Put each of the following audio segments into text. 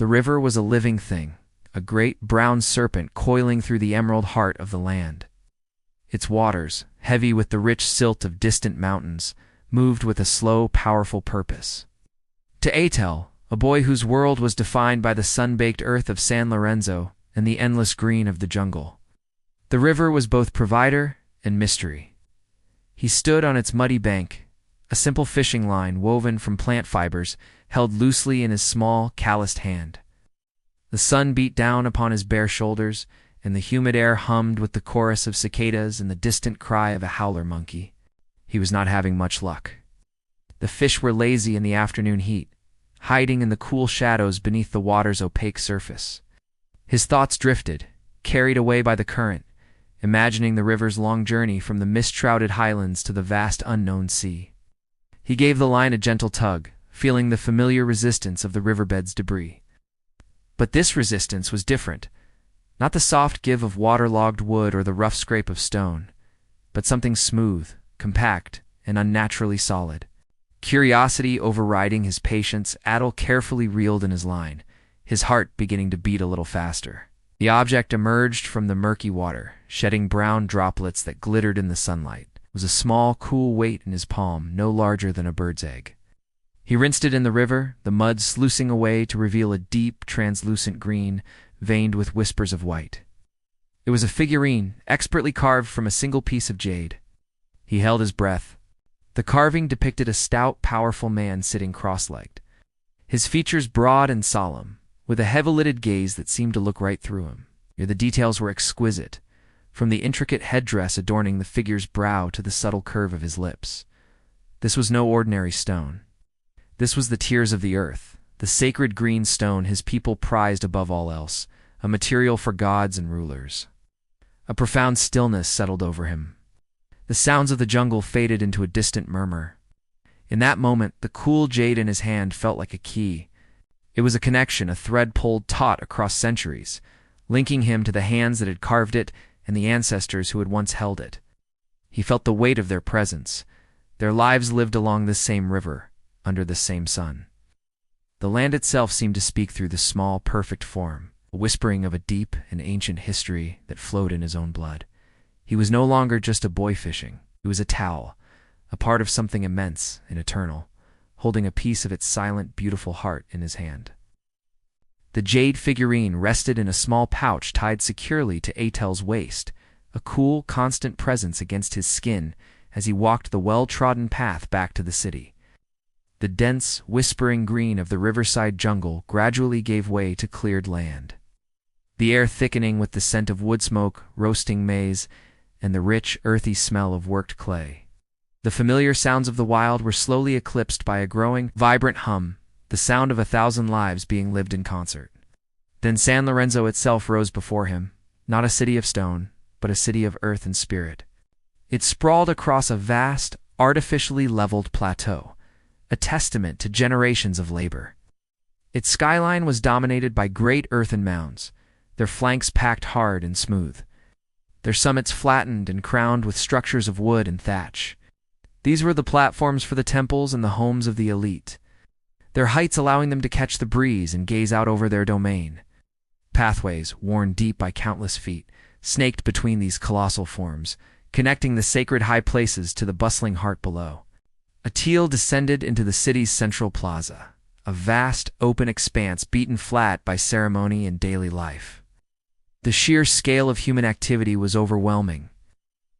The river was a living thing, a great brown serpent coiling through the emerald heart of the land. Its waters, heavy with the rich silt of distant mountains, moved with a slow, powerful purpose. To Atel, a boy whose world was defined by the sun-baked earth of San Lorenzo and the endless green of the jungle, the river was both provider and mystery. He stood on its muddy bank, a simple fishing line woven from plant fibers held loosely in his small, calloused hand. The sun beat down upon his bare shoulders, and the humid air hummed with the chorus of cicadas and the distant cry of a howler monkey. He was not having much luck. The fish were lazy in the afternoon heat, hiding in the cool shadows beneath the water's opaque surface. His thoughts drifted, carried away by the current, imagining the river's long journey from the mist-shrouded highlands to the vast unknown sea. He gave the line a gentle tug, feeling the familiar resistance of the riverbed's debris. But this resistance was different, not the soft give of waterlogged wood or the rough scrape of stone, but something smooth, compact, and unnaturally solid. Curiosity overriding his patience, Adel carefully reeled in his line, his heart beginning to beat a little faster. The object emerged from the murky water, shedding brown droplets that glittered in the sunlight. It was a small, cool weight in his palm, no larger than a bird's egg. He rinsed it in the river, the mud sluicing away to reveal a deep, translucent green, veined with whispers of white. It was a figurine, expertly carved from a single piece of jade. He held his breath. The carving depicted a stout, powerful man sitting cross-legged, his features broad and solemn, with a heavy-lidded gaze that seemed to look right through him. The details were exquisite, from the intricate headdress adorning the figure's brow to the subtle curve of his lips. This was no ordinary stone. This was the tears of the earth, the sacred green stone his people prized above all else, a material for gods and rulers. A profound stillness settled over him. The sounds of the jungle faded into a distant murmur. In that moment, the cool jade in his hand felt like a key. It was a connection, a thread pulled taut across centuries, linking him to the hands that had carved it and the ancestors who had once held it. He felt the weight of their presence. Their lives lived along this same river, under this same sun. The land itself seemed to speak through the small, perfect form, a whispering of a deep and ancient history that flowed in his own blood. He was no longer just a boy fishing. He was a towel, a part of something immense and eternal, holding a piece of its silent, beautiful heart in his hand. The jade figurine rested in a small pouch tied securely to Atel's waist, a cool, constant presence against his skin as he walked the well-trodden path back to the city. The dense, whispering green of the riverside jungle gradually gave way to cleared land, the air thickening with the scent of wood smoke, roasting maize, and the rich, earthy smell of worked clay. The familiar sounds of the wild were slowly eclipsed by a growing, vibrant hum, the sound of 1,000 lives being lived in concert. Then San Lorenzo itself rose before him, not a city of stone, but a city of earth and spirit. It sprawled across a vast, artificially leveled plateau, a testament to generations of labor. Its skyline was dominated by great earthen mounds, their flanks packed hard and smooth, their summits flattened and crowned with structures of wood and thatch. These were the platforms for the temples and the homes of the elite, their heights allowing them to catch the breeze and gaze out over their domain. Pathways, worn deep by countless feet, snaked between these colossal forms, connecting the sacred high places to the bustling heart below. Atil descended into the city's central plaza, a vast, open expanse beaten flat by ceremony and daily life. The sheer scale of human activity was overwhelming.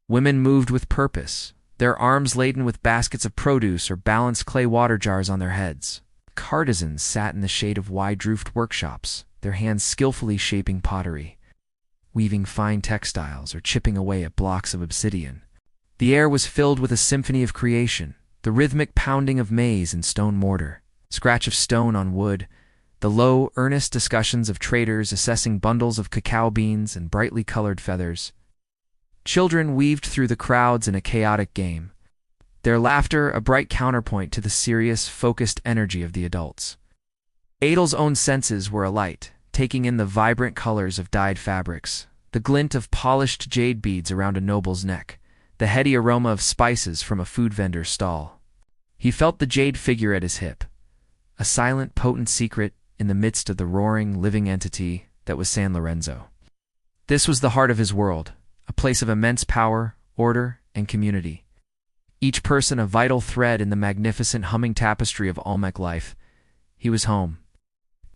Women moved with purpose, their arms laden with baskets of produce or balanced clay water jars on their heads. Artisans sat in the shade of wide-roofed workshops, their hands skillfully shaping pottery, weaving fine textiles or chipping away at blocks of obsidian. The air was filled with a symphony of creation, the rhythmic pounding of maize and stone mortar, scratch of stone on wood, the low, earnest discussions of traders assessing bundles of cacao beans and brightly colored feathers. Children weaved through the crowds in a chaotic game, their laughter a bright counterpoint to the serious, focused energy of the adults. Adel's own senses were alight, taking in the vibrant colors of dyed fabrics, the glint of polished jade beads around a noble's neck, the heady aroma of spices from a food vendor's stall. He felt the jade figure at his hip, a silent, potent secret in the midst of the roaring, living entity that was San Lorenzo. This was the heart of his world, a place of immense power, order, and community. Each person a vital thread in the magnificent humming tapestry of Olmec life. He was home.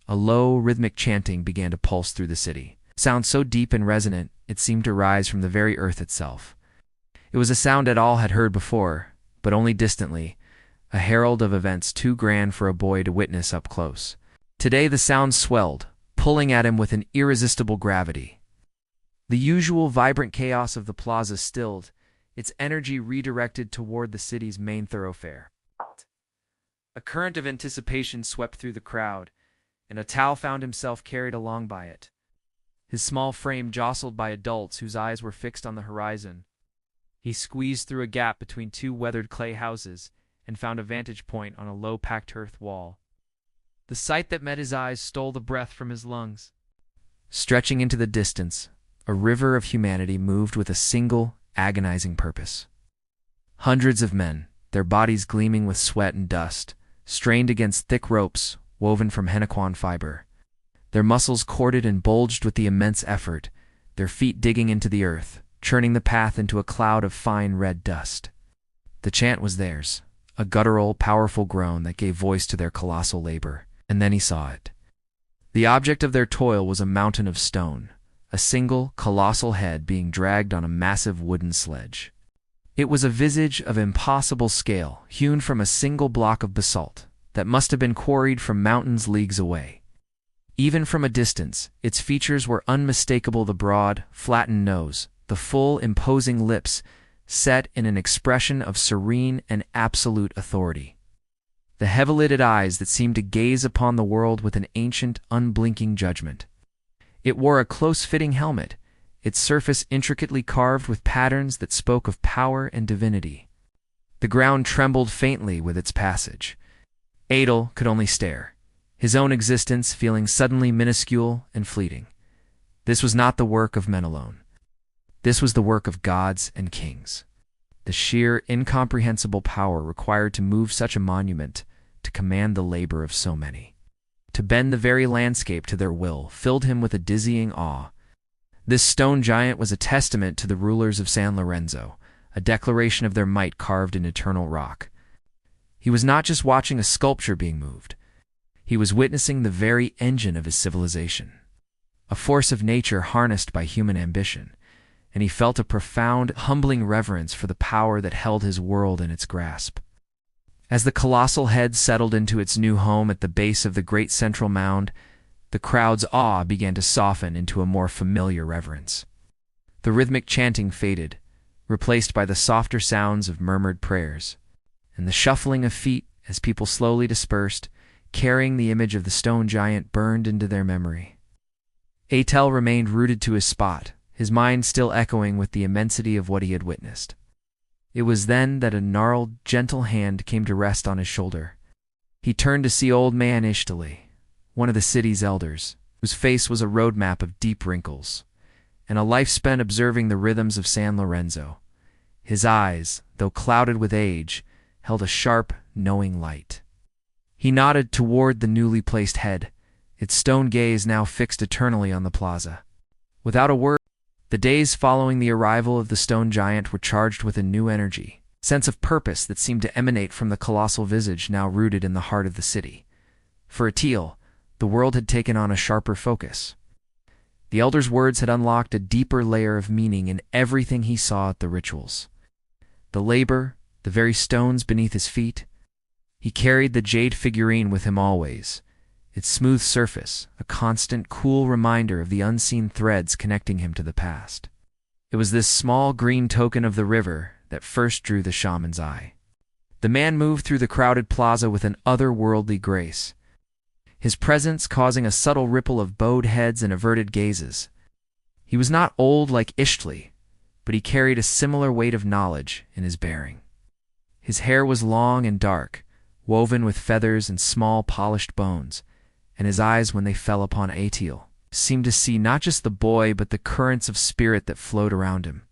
A low, rhythmic chanting began to pulse through the city. Sound so deep and resonant, it seemed to rise from the very earth itself. It was a sound that all had heard before, but only distantly, a herald of events too grand for a boy to witness up close. Today the sound swelled, pulling at him with an irresistible gravity. The usual vibrant chaos of the plaza stilled, its energy redirected toward the city's main thoroughfare. A current of anticipation swept through the crowd, and Atal found himself carried along by it. His small frame jostled by adults whose eyes were fixed on the horizon. He squeezed through a gap between two weathered clay houses and found a vantage point on a low packed earth wall. The sight that met his eyes stole the breath from his lungs. Stretching into the distance, a river of humanity moved with a single, agonizing purpose. Hundreds of men, their bodies gleaming with sweat and dust, strained against thick ropes woven from henequan fiber. Their muscles corded and bulged with the immense effort, their feet digging into the earth, churning the path into a cloud of fine red dust. The chant was theirs, a guttural, powerful groan that gave voice to their colossal labor. And then he saw it. The object of their toil was a mountain of stone, a single, colossal head being dragged on a massive wooden sledge. It was a visage of impossible scale, hewn from a single block of basalt that must have been quarried from mountains leagues away. Even from a distance, its features were unmistakable: the broad, flattened nose, the full, imposing lips, set in an expression of serene and absolute authority. The heavy-lidded eyes that seemed to gaze upon the world with an ancient, unblinking judgment. It wore a close-fitting helmet, its surface intricately carved with patterns that spoke of power and divinity. The ground trembled faintly with its passage. Adel could only stare, his own existence feeling suddenly minuscule and fleeting. This was not the work of men alone. This was the work of gods and kings. The sheer, incomprehensible power required to move such a monument, to command the labor of so many, to bend the very landscape to their will, filled him with a dizzying awe. This stone giant was a testament to the rulers of San Lorenzo, a declaration of their might carved in eternal rock. He was not just watching a sculpture being moved. He was witnessing the very engine of his civilization, a force of nature harnessed by human ambition, and he felt a profound, humbling reverence for the power that held his world in its grasp. As the colossal head settled into its new home at the base of the great central mound, the crowd's awe began to soften into a more familiar reverence. The rhythmic chanting faded, replaced by the softer sounds of murmured prayers, and the shuffling of feet as people slowly dispersed, carrying the image of the stone giant burned into their memory. Atel remained rooted to his spot, his mind still echoing with the immensity of what he had witnessed. It was then that a gnarled, gentle hand came to rest on his shoulder. He turned to see old man Ishtali, one of the city's elders, whose face was a roadmap of deep wrinkles, and a life spent observing the rhythms of San Lorenzo. His eyes, though clouded with age, held a sharp, knowing light. He nodded toward the newly placed head, its stone gaze now fixed eternally on the plaza. Without a word, the days following the arrival of the stone giant were charged with a new energy, sense of purpose that seemed to emanate from the colossal visage now rooted in the heart of the city. For Atil, the world had taken on a sharper focus. The elder's words had unlocked a deeper layer of meaning in everything he saw at the rituals. The labor, the very stones beneath his feet. He carried the jade figurine with him always, its smooth surface, a constant, cool reminder of the unseen threads connecting him to the past. It was this small green token of the river that first drew the shaman's eye. The man moved through the crowded plaza with an otherworldly grace, his presence causing a subtle ripple of bowed heads and averted gazes. He was not old like Ishtli, but he carried a similar weight of knowledge in his bearing. His hair was long and dark, woven with feathers and small polished bones, and his eyes, when they fell upon Atil, seemed to see not just the boy but the currents of spirit that flowed around him.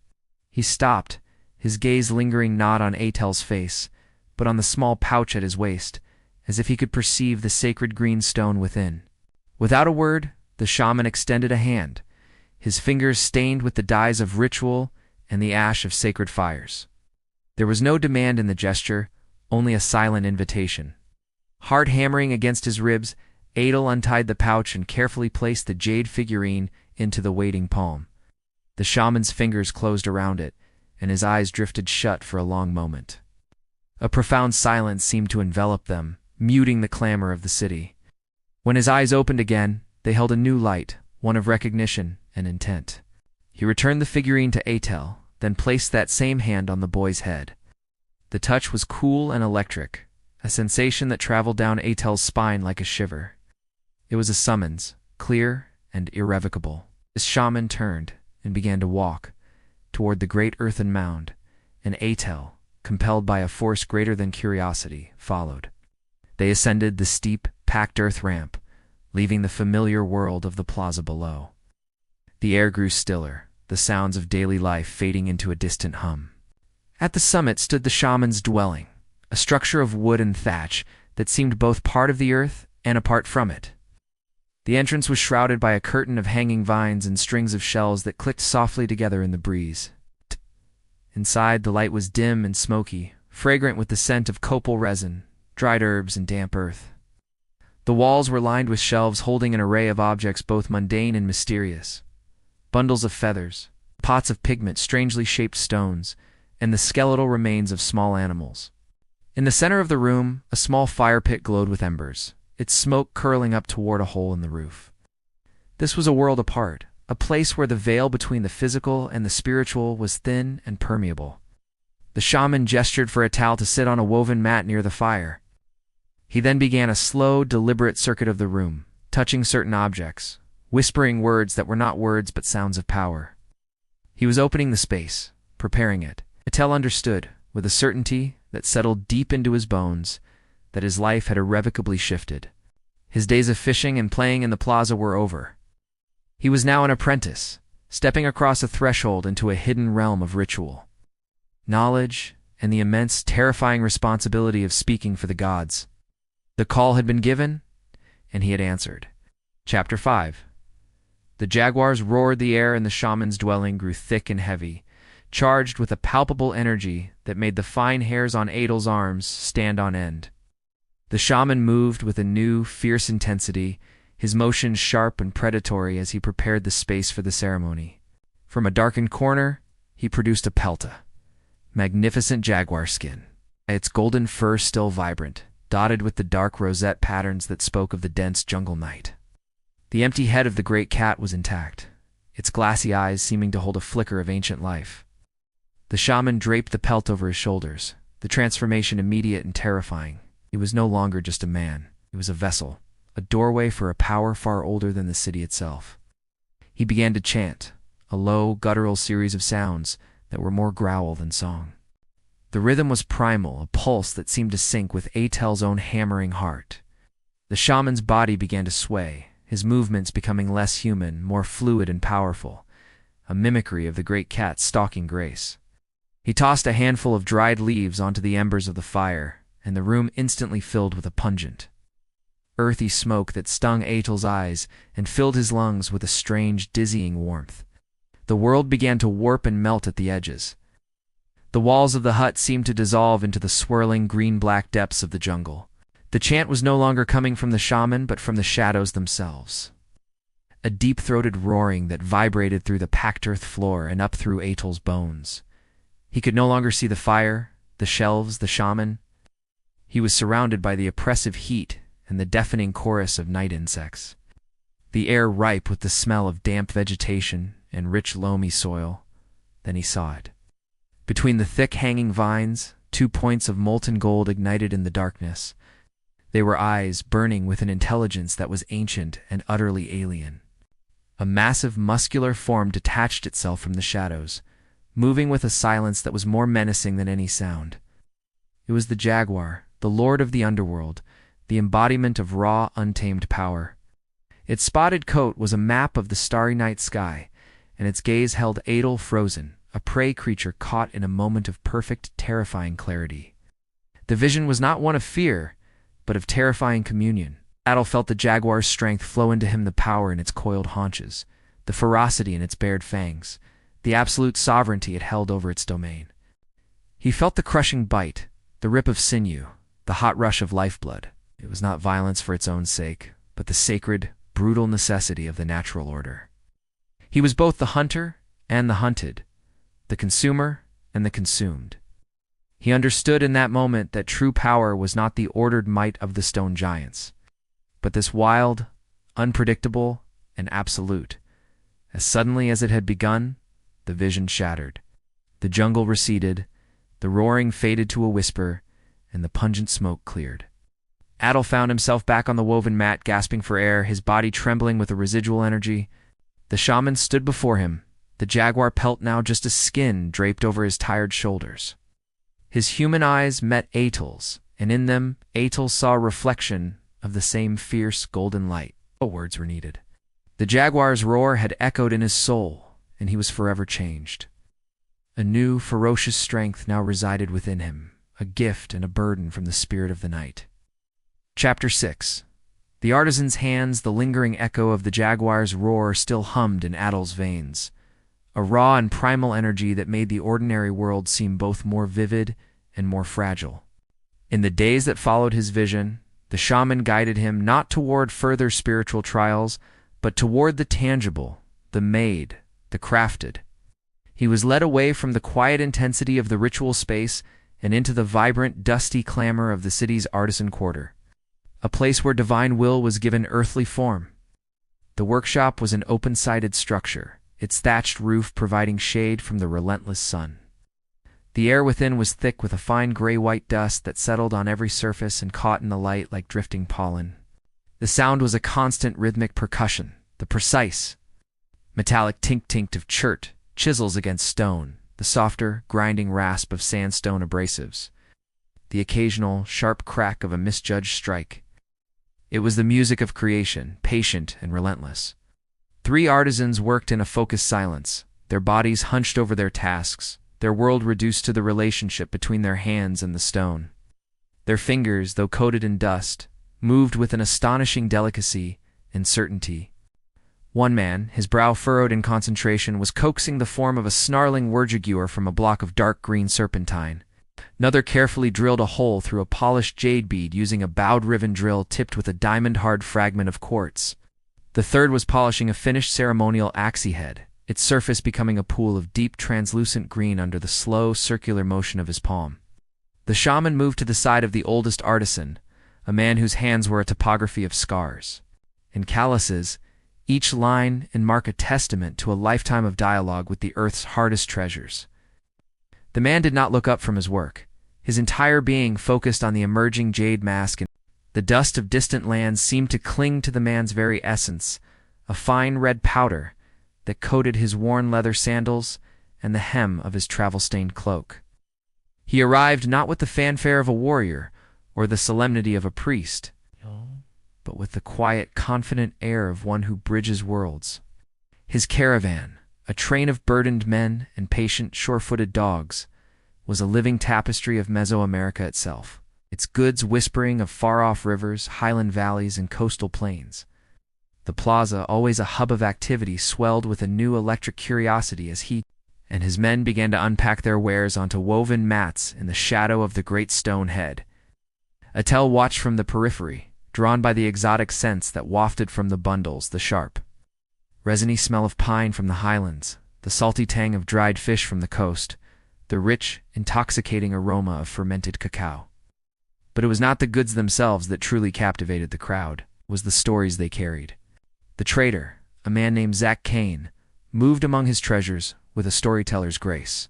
He stopped, his gaze lingering not on Atel's face, but on the small pouch at his waist, as if he could perceive the sacred green stone within. Without a word, the shaman extended a hand, his fingers stained with the dyes of ritual and the ash of sacred fires. There was no demand in the gesture, only a silent invitation. Hard hammering against his ribs, Adel untied the pouch and carefully placed the jade figurine into the waiting palm. The shaman's fingers closed around it, and his eyes drifted shut for a long moment. A profound silence seemed to envelop them, muting the clamor of the city. When his eyes opened again, they held a new light, one of recognition and intent. He returned the figurine to Atel, then placed that same hand on the boy's head. The touch was cool and electric, a sensation that traveled down Atel's spine like a shiver. It was a summons, clear and irrevocable. His shaman turned and began to walk toward the great earthen mound, and Atel, compelled by a force greater than curiosity, followed. They ascended the steep, packed earth ramp, leaving the familiar world of the plaza below. The air grew stiller, the sounds of daily life fading into a distant hum. At the summit stood the shaman's dwelling, a structure of wood and thatch that seemed both part of the earth and apart from it. The entrance was shrouded by a curtain of hanging vines and strings of shells that clicked softly together in the breeze. Inside, the light was dim and smoky, fragrant with the scent of copal resin, dried herbs, and damp earth. The walls were lined with shelves holding an array of objects both mundane and mysterious. Bundles of feathers, pots of pigment, strangely shaped stones, and the skeletal remains of small animals. In the center of the room, a small fire pit glowed with embers, its smoke curling up toward a hole in the roof. This was a world apart, a place where the veil between the physical and the spiritual was thin and permeable. The shaman gestured for Atal to sit on a woven mat near the fire. He then began a slow, deliberate circuit of the room, touching certain objects, whispering words that were not words but sounds of power. He was opening the space, preparing it. Atal understood, with a certainty that settled deep into his bones, that his life had irrevocably shifted. His days of fishing and playing in the plaza were over. He was now an apprentice, stepping across a threshold into a hidden realm of ritual, knowledge, and the immense, terrifying responsibility of speaking for the gods. The call had been given, and he had answered. Chapter 5. The jaguars roared the air, and the shaman's dwelling grew thick and heavy, charged with a palpable energy that made the fine hairs on Adel's arms stand on end. The shaman moved with a new, fierce intensity, his motions sharp and predatory as he prepared the space for the ceremony. From a darkened corner, he produced a pelta, magnificent jaguar skin, its golden fur still vibrant, dotted with the dark rosette patterns that spoke of the dense jungle night. The empty head of the great cat was intact, its glassy eyes seeming to hold a flicker of ancient life. The shaman draped the pelt over his shoulders, the transformation immediate and terrifying. He was no longer just a man, he was a vessel, a doorway for a power far older than the city itself. He began to chant, a low, guttural series of sounds that were more growl than song. The rhythm was primal, a pulse that seemed to sync with Atel's own hammering heart. The shaman's body began to sway, his movements becoming less human, more fluid and powerful, a mimicry of the great cat's stalking grace. He tossed a handful of dried leaves onto the embers of the fire, and the room instantly filled with a pungent, earthy smoke that stung Atel's eyes and filled his lungs with a strange, dizzying warmth. The world began to warp and melt at the edges. The walls of the hut seemed to dissolve into the swirling green-black depths of the jungle. The chant was no longer coming from the shaman, but from the shadows themselves. A deep-throated roaring that vibrated through the packed earth floor and up through Atel's bones. He could no longer see the fire, the shelves, the shaman. He was surrounded by the oppressive heat and the deafening chorus of night insects. The air ripe with the smell of damp vegetation and rich loamy soil. Then he saw it. Between the thick hanging vines, 2 points of molten gold ignited in the darkness. They were eyes burning with an intelligence that was ancient and utterly alien. A massive muscular form detached itself from the shadows, moving with a silence that was more menacing than any sound. It was the jaguar, the lord of the underworld, the embodiment of raw, untamed power. Its spotted coat was a map of the starry night sky, and its gaze held Adel frozen, a prey creature caught in a moment of perfect, terrifying clarity. The vision was not one of fear, but of terrifying communion. Adol felt the jaguar's strength flow into him, the power in its coiled haunches, the ferocity in its bared fangs, the absolute sovereignty it held over its domain. He felt the crushing bite, the rip of sinew, the hot rush of lifeblood. It was not violence for its own sake, but the sacred, brutal necessity of the natural order. He was both the hunter and the hunted, the consumer and the consumed. He understood in that moment that true power was not the ordered might of the stone giants, but this wild, unpredictable, and absolute. As suddenly as it had begun, the vision shattered. The jungle receded, the roaring faded to a whisper, and the pungent smoke cleared. Adol found himself back on the woven mat, gasping for air, his body trembling with a residual energy. The shaman stood before him, the jaguar pelt now just a skin draped over his tired shoulders. His human eyes met Atol's, and in them Atol saw a reflection of the same fierce golden light. No words were needed. The jaguar's roar had echoed in his soul, and he was forever changed. A new, ferocious strength now resided within him, a gift and a burden from the spirit of the night. Chapter 6. The artisan's hands, the lingering echo of the jaguar's roar still hummed in Adol's veins, a raw and primal energy that made the ordinary world seem both more vivid and more fragile. In the days that followed his vision, the shaman guided him not toward further spiritual trials, but toward the tangible, the made, the crafted. He was led away from the quiet intensity of the ritual space and into the vibrant, dusty clamor of the city's artisan quarter, a place where divine will was given earthly form. The workshop was an open-sided structure, its thatched roof providing shade from the relentless sun. The air within was thick with a fine gray-white dust that settled on every surface and caught in the light like drifting pollen. The sound was a constant rhythmic percussion, the precise, metallic tink-tink of chert, chisels against stone, the softer, grinding rasp of sandstone abrasives, the occasional, sharp crack of a misjudged strike. It was the music of creation, patient and relentless. 3 artisans worked in a focused silence, their bodies hunched over their tasks, their world reduced to the relationship between their hands and the stone. Their fingers, though coated in dust, moved with an astonishing delicacy and certainty. One man, his brow furrowed in concentration, was coaxing the form of a snarling jaguar from a block of dark green serpentine. Another carefully drilled a hole through a polished jade bead using a bowed riven drill tipped with a diamond-hard fragment of quartz. The third was polishing a finished ceremonial axe head, its surface becoming a pool of deep translucent green under the slow, circular motion of his palm. The shaman moved to the side of the oldest artisan, a man whose hands were a topography of scars and calluses, each line and mark a testament to a lifetime of dialogue with the earth's hardest treasures. The man did not look up from his work, his entire being focused on the emerging jade mask, and the dust of distant lands seemed to cling to the man's very essence, a fine red powder that coated his worn leather sandals and the hem of his travel-stained cloak. He arrived not with the fanfare of a warrior or the solemnity of a priest, but with the quiet, confident air of one who bridges worlds. His caravan, a train of burdened men and patient, sure-footed dogs, was a living tapestry of Mesoamerica itself, its goods whispering of far-off rivers, highland valleys, and coastal plains. The plaza, always a hub of activity, swelled with a new electric curiosity as he and his men began to unpack their wares onto woven mats in the shadow of the great stone head. Attell watched from the periphery, drawn by the exotic scents that wafted from the bundles, the sharp, resiny smell of pine from the highlands, the salty tang of dried fish from the coast, the rich, intoxicating aroma of fermented cacao. But it was not the goods themselves that truly captivated the crowd, it was the stories they carried. The trader, a man named Zach Kane, moved among his treasures with a storyteller's grace.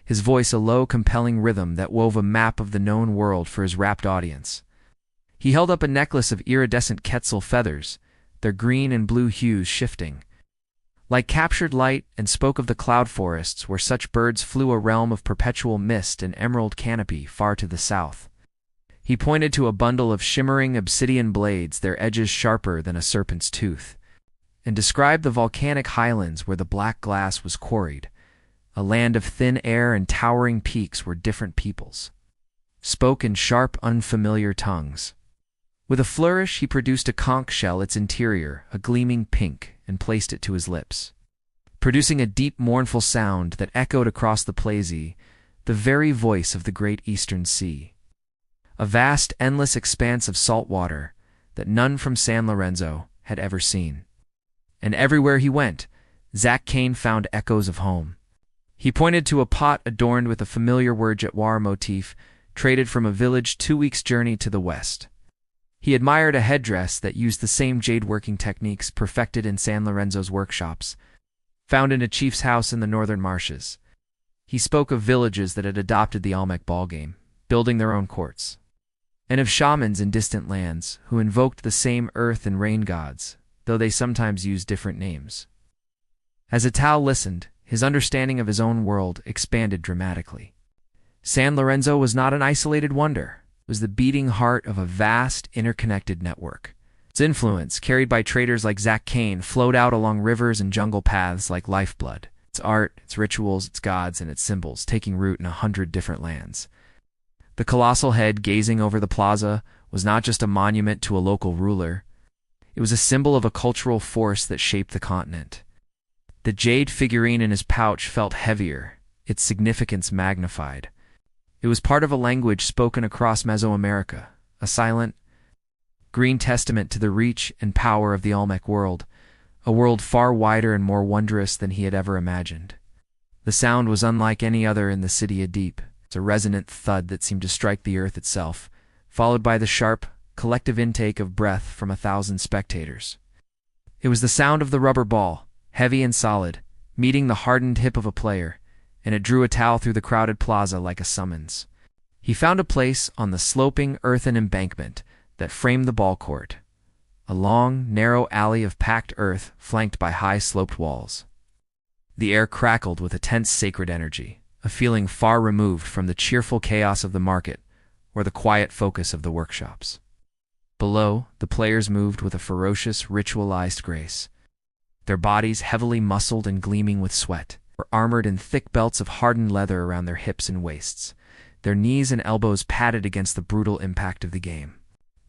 His voice a low, compelling rhythm that wove a map of the known world for his rapt audience. He held up a necklace of iridescent quetzal feathers, their green and blue hues shifting like captured light, and spoke of the cloud forests where such birds flew, a realm of perpetual mist and emerald canopy far to the south. He pointed to a bundle of shimmering obsidian blades, their edges sharper than a serpent's tooth, and described the volcanic highlands where the black glass was quarried, a land of thin air and towering peaks where different peoples spoke in sharp, unfamiliar tongues. With a flourish, he produced a conch shell, its interior, a gleaming pink, and placed it to his lips, producing a deep, mournful sound that echoed across the Plazy, the very voice of the great Eastern Sea. A vast, endless expanse of salt water that none from San Lorenzo had ever seen. And everywhere he went, Zach Kane found echoes of home. He pointed to a pot adorned with a familiar word jaguar motif, traded from a village 2 weeks' journey to the west. He admired a headdress that used the same jade working techniques perfected in San Lorenzo's workshops, found in a chief's house in the northern marshes. He spoke of villages that had adopted the Olmec ballgame, building their own courts, and of shamans in distant lands who invoked the same earth and rain gods, though they sometimes used different names. As Atal listened, his understanding of his own world expanded dramatically. San Lorenzo was not an isolated wonder. It was the beating heart of a vast, interconnected network. Its influence, carried by traders like Zach Kane, flowed out along rivers and jungle paths like lifeblood. Its art, its rituals, its gods, and its symbols taking root in 100 different lands. The colossal head gazing over the plaza was not just a monument to a local ruler. It was a symbol of a cultural force that shaped the continent. The jade figurine in his pouch felt heavier, its significance magnified. It was part of a language spoken across Mesoamerica, a silent, green testament to the reach and power of the Olmec world, a world far wider and more wondrous than he had ever imagined. The sound was unlike any other in the city Adeep. It's a resonant thud that seemed to strike the earth itself, followed by the sharp, collective intake of breath from 1,000 spectators. It was the sound of the rubber ball, heavy and solid, meeting the hardened hip of a player, and it drew Atal through the crowded plaza like a summons. He found a place on the sloping earthen embankment that framed the ball court, a long, narrow alley of packed earth flanked by high sloped walls. The air crackled with a tense sacred energy, a feeling far removed from the cheerful chaos of the market or the quiet focus of the workshops. Below, the players moved with a ferocious, ritualized grace, their bodies heavily muscled and gleaming with sweat, were armored in thick belts of hardened leather around their hips and waists, their knees and elbows padded against the brutal impact of the game.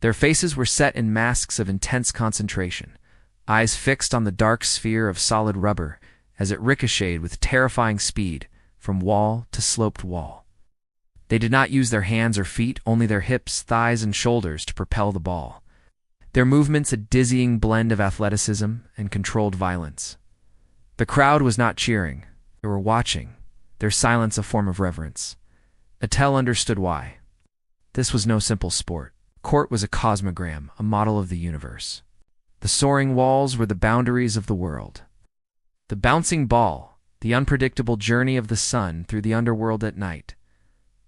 Their faces were set in masks of intense concentration, eyes fixed on the dark sphere of solid rubber as it ricocheted with terrifying speed from wall to sloped wall. They did not use their hands or feet, only their hips, thighs, and shoulders to propel the ball. Their movements a dizzying blend of athleticism and controlled violence. The crowd was not cheering. They were watching, their silence a form of reverence. Atal understood why. This was no simple sport. Court was a cosmogram, a model of the universe. The soaring walls were the boundaries of the world. The bouncing ball, the unpredictable journey of the sun through the underworld at night.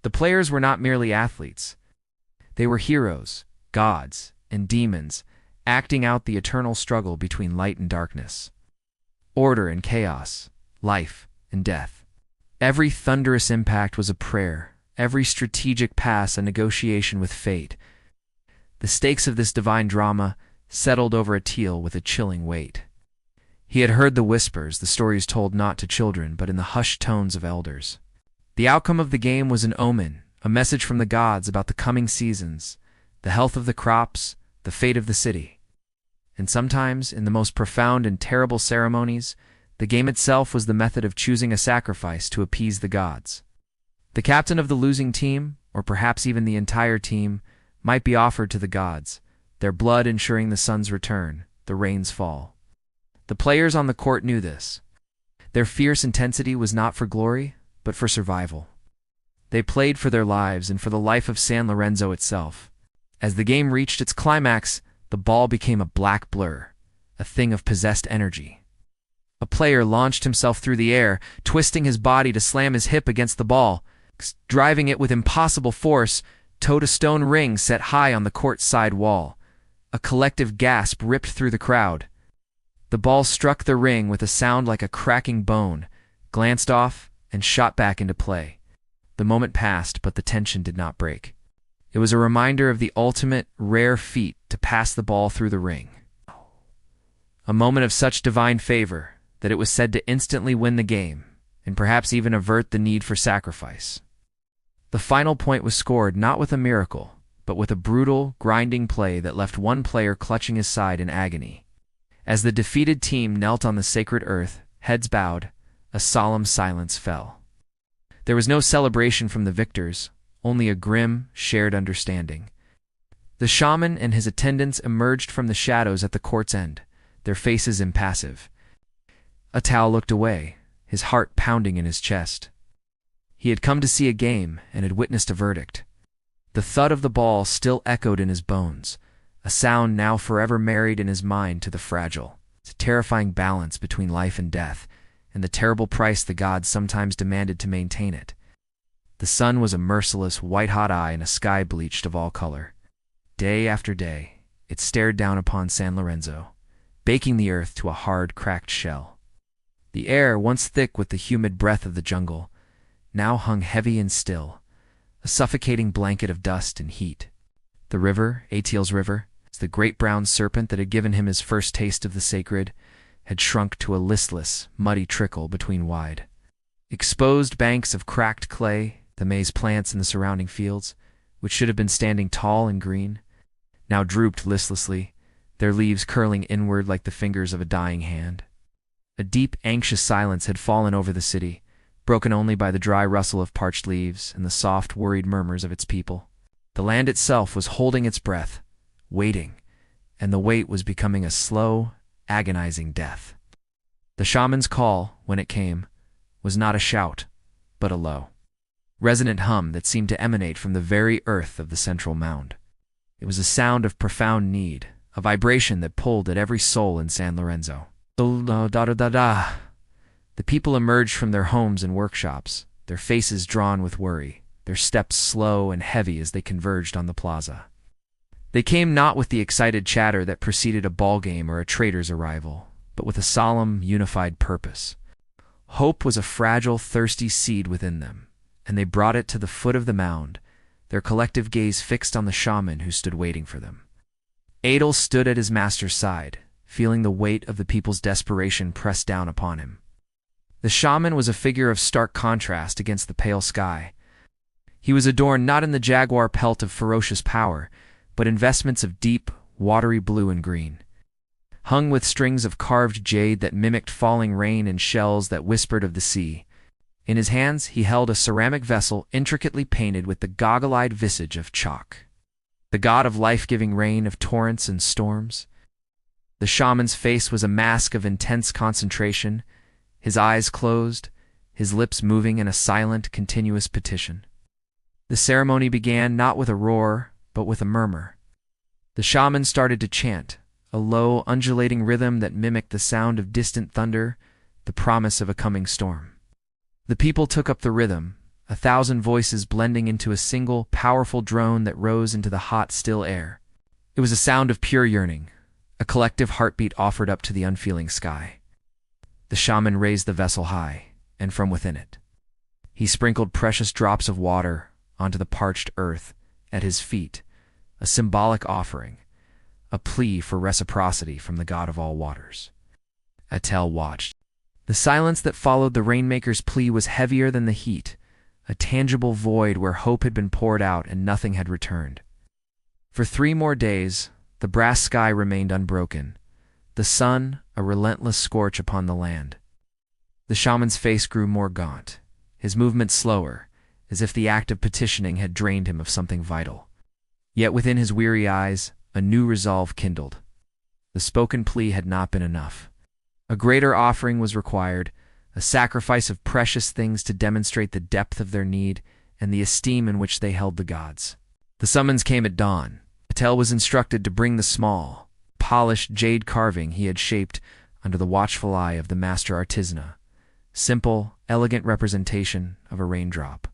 The players were not merely athletes. They were heroes, gods, and demons, acting out the eternal struggle between light and darkness, order and chaos, life and death. Every thunderous impact was a prayer, every strategic pass a negotiation with fate. The stakes of this divine drama settled over Atal with a chilling weight. He had heard the whispers, the stories told not to children, but in the hushed tones of elders. The outcome of the game was an omen, a message from the gods about the coming seasons, the health of the crops, the fate of the city. And sometimes, in the most profound and terrible ceremonies, the game itself was the method of choosing a sacrifice to appease the gods. The captain of the losing team, or perhaps even the entire team, might be offered to the gods, their blood ensuring the sun's return, the rain's fall. The players on the court knew this. Their fierce intensity was not for glory, but for survival. They played for their lives and for the life of San Lorenzo itself. As the game reached its climax, the ball became a black blur, a thing of possessed energy. A player launched himself through the air, twisting his body to slam his hip against the ball, driving it with impossible force towed a stone ring set high on the court's side wall. A collective gasp ripped through the crowd. The ball struck the ring with a sound like a cracking bone, glanced off, and shot back into play. The moment passed, but the tension did not break. It was a reminder of the ultimate, rare feat to pass the ball through the ring. A moment of such divine favor that it was said to instantly win the game, and perhaps even avert the need for sacrifice. The final point was scored not with a miracle, but with a brutal, grinding play that left one player clutching his side in agony. As the defeated team knelt on the sacred earth, heads bowed, a solemn silence fell. There was no celebration from the victors, only a grim, shared understanding. The shaman and his attendants emerged from the shadows at the court's end, their faces impassive. Atal looked away, his heart pounding in his chest. He had come to see a game and had witnessed a verdict. The thud of the ball still echoed in his bones, a sound now forever married in his mind to the fragile, terrifying balance between life and death, and the terrible price the gods sometimes demanded to maintain it. The sun was a merciless, white-hot eye in a sky bleached of all color. Day after day, it stared down upon San Lorenzo, baking the earth to a hard, cracked shell. The air, once thick with the humid breath of the jungle, now hung heavy and still, a suffocating blanket of dust and heat. The river, Atil's river, the great brown serpent that had given him his first taste of the sacred, had shrunk to a listless, muddy trickle between wide, exposed banks of cracked clay. The maize plants in the surrounding fields, which should have been standing tall and green, now drooped listlessly, their leaves curling inward like the fingers of a dying hand. A deep, anxious silence had fallen over the city, broken only by the dry rustle of parched leaves and the soft, worried murmurs of its people. The land itself was holding its breath, waiting, and the wait was becoming a slow, agonizing death. The shaman's call, when it came, was not a shout, but a low, resonant hum that seemed to emanate from the very earth of the central mound. It was a sound of profound need, a vibration that pulled at every soul in San Lorenzo. The people emerged from their homes and workshops, their faces drawn with worry, their steps slow and heavy as they converged on the plaza. They came not with the excited chatter that preceded a ball game or a trader's arrival, but with a solemn, unified purpose. Hope was a fragile, thirsty seed within them, and they brought it to the foot of the mound, their collective gaze fixed on the shaman who stood waiting for them. Adel stood at his master's side, feeling the weight of the people's desperation press down upon him. The shaman was a figure of stark contrast against the pale sky. He was adorned not in the jaguar pelt of ferocious power, but in vestments of deep, watery blue and green, hung with strings of carved jade that mimicked falling rain and shells that whispered of the sea. In his hands he held a ceramic vessel intricately painted with the goggle-eyed visage of Chalk, the god of life-giving rain of torrents and storms. The shaman's face was a mask of intense concentration, his eyes closed, his lips moving in a silent, continuous petition. The ceremony began not with a roar, but with a murmur. The shaman started to chant, a low, undulating rhythm that mimicked the sound of distant thunder, the promise of a coming storm. The people took up the rhythm, 1,000 voices blending into a single, powerful drone that rose into the hot, still air. It was a sound of pure yearning, a collective heartbeat offered up to the unfeeling sky. The shaman raised the vessel high, and from within it, he sprinkled precious drops of water onto the parched earth at his feet, a symbolic offering, a plea for reciprocity from the god of all waters. Atel watched. The silence that followed the rainmaker's plea was heavier than the heat, a tangible void where hope had been poured out and nothing had returned. For 3 more days, the brass sky remained unbroken, the sun a relentless scorch upon the land. The shaman's face grew more gaunt, his movements slower, as if the act of petitioning had drained him of something vital. Yet within his weary eyes, a new resolve kindled. The spoken plea had not been enough. A greater offering was required, a sacrifice of precious things to demonstrate the depth of their need and the esteem in which they held the gods. The summons came at dawn. Atel was instructed to bring the small, polished jade carving he had shaped under the watchful eye of the master artisana, simple, elegant representation of a raindrop.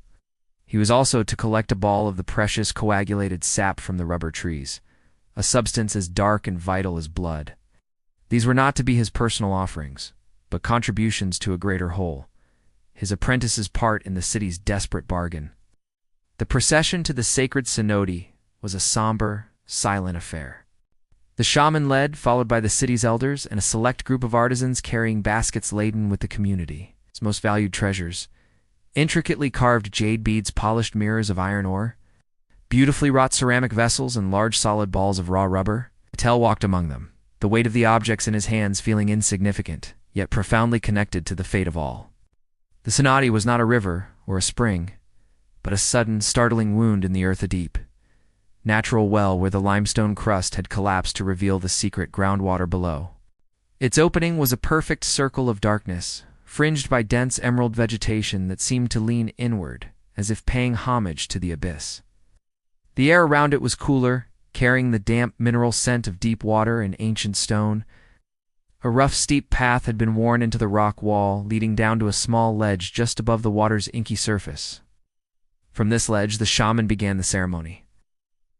He was also to collect a ball of the precious coagulated sap from the rubber trees, a substance as dark and vital as blood. These were not to be his personal offerings, but contributions to a greater whole, his apprentice's part in the city's desperate bargain. The procession to the sacred cenote was a somber, silent affair. The shaman led, followed by the city's elders and a select group of artisans carrying baskets laden with the community's most valued treasures, intricately carved jade beads, polished mirrors of iron ore, beautifully wrought ceramic vessels and large solid balls of raw rubber. Patel walked among them, the weight of the objects in his hands feeling insignificant, yet profoundly connected to the fate of all. The Sonati was not a river or a spring, but a sudden, startling wound in the earth adeep. Natural well where the limestone crust had collapsed to reveal the secret groundwater below. Its opening was a perfect circle of darkness, fringed by dense emerald vegetation that seemed to lean inward, as if paying homage to the abyss. The air around it was cooler, carrying the damp mineral scent of deep water and ancient stone. A rough, steep path had been worn into the rock wall, leading down to a small ledge just above the water's inky surface. From this ledge, the shaman began the ceremony.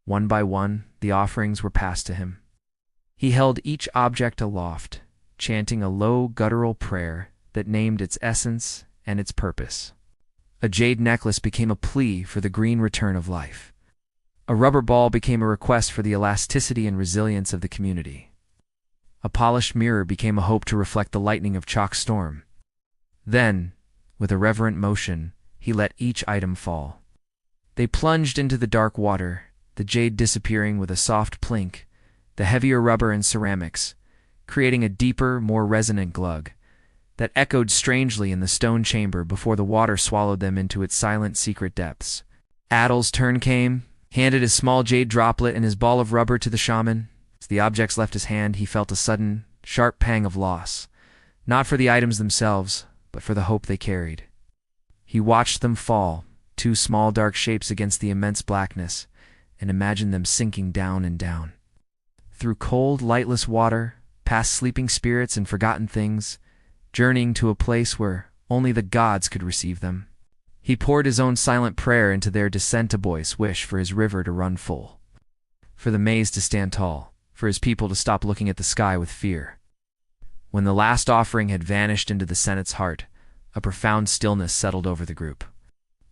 One by one, the offerings were passed to him. He held each object aloft, chanting a low, guttural prayer that named its essence and its purpose. A jade necklace became a plea for the green return of life. A rubber ball became a request for the elasticity and resilience of the community. A polished mirror became a hope to reflect the lightning of Chalk's storm. Then, with a reverent motion, he let each item fall. They plunged into the dark water, the jade disappearing with a soft plink, the heavier rubber and ceramics, creating a deeper, more resonant glug that echoed strangely in the stone chamber before the water swallowed them into its silent, secret depths. Adel's turn came, handed his small jade droplet and his ball of rubber to the shaman. As the objects left his hand, he felt a sudden, sharp pang of loss, not for the items themselves, but for the hope they carried. He watched them fall, two small dark shapes against the immense blackness, and imagined them sinking down and down. Through cold, lightless water, past sleeping spirits and forgotten things, journeying to a place where only the gods could receive them. He poured his own silent prayer into their descent, a voice wish for his river to run full, for the maze to stand tall, for his people to stop looking at the sky with fear. When the last offering had vanished into the Senate's heart, a profound stillness settled over the group.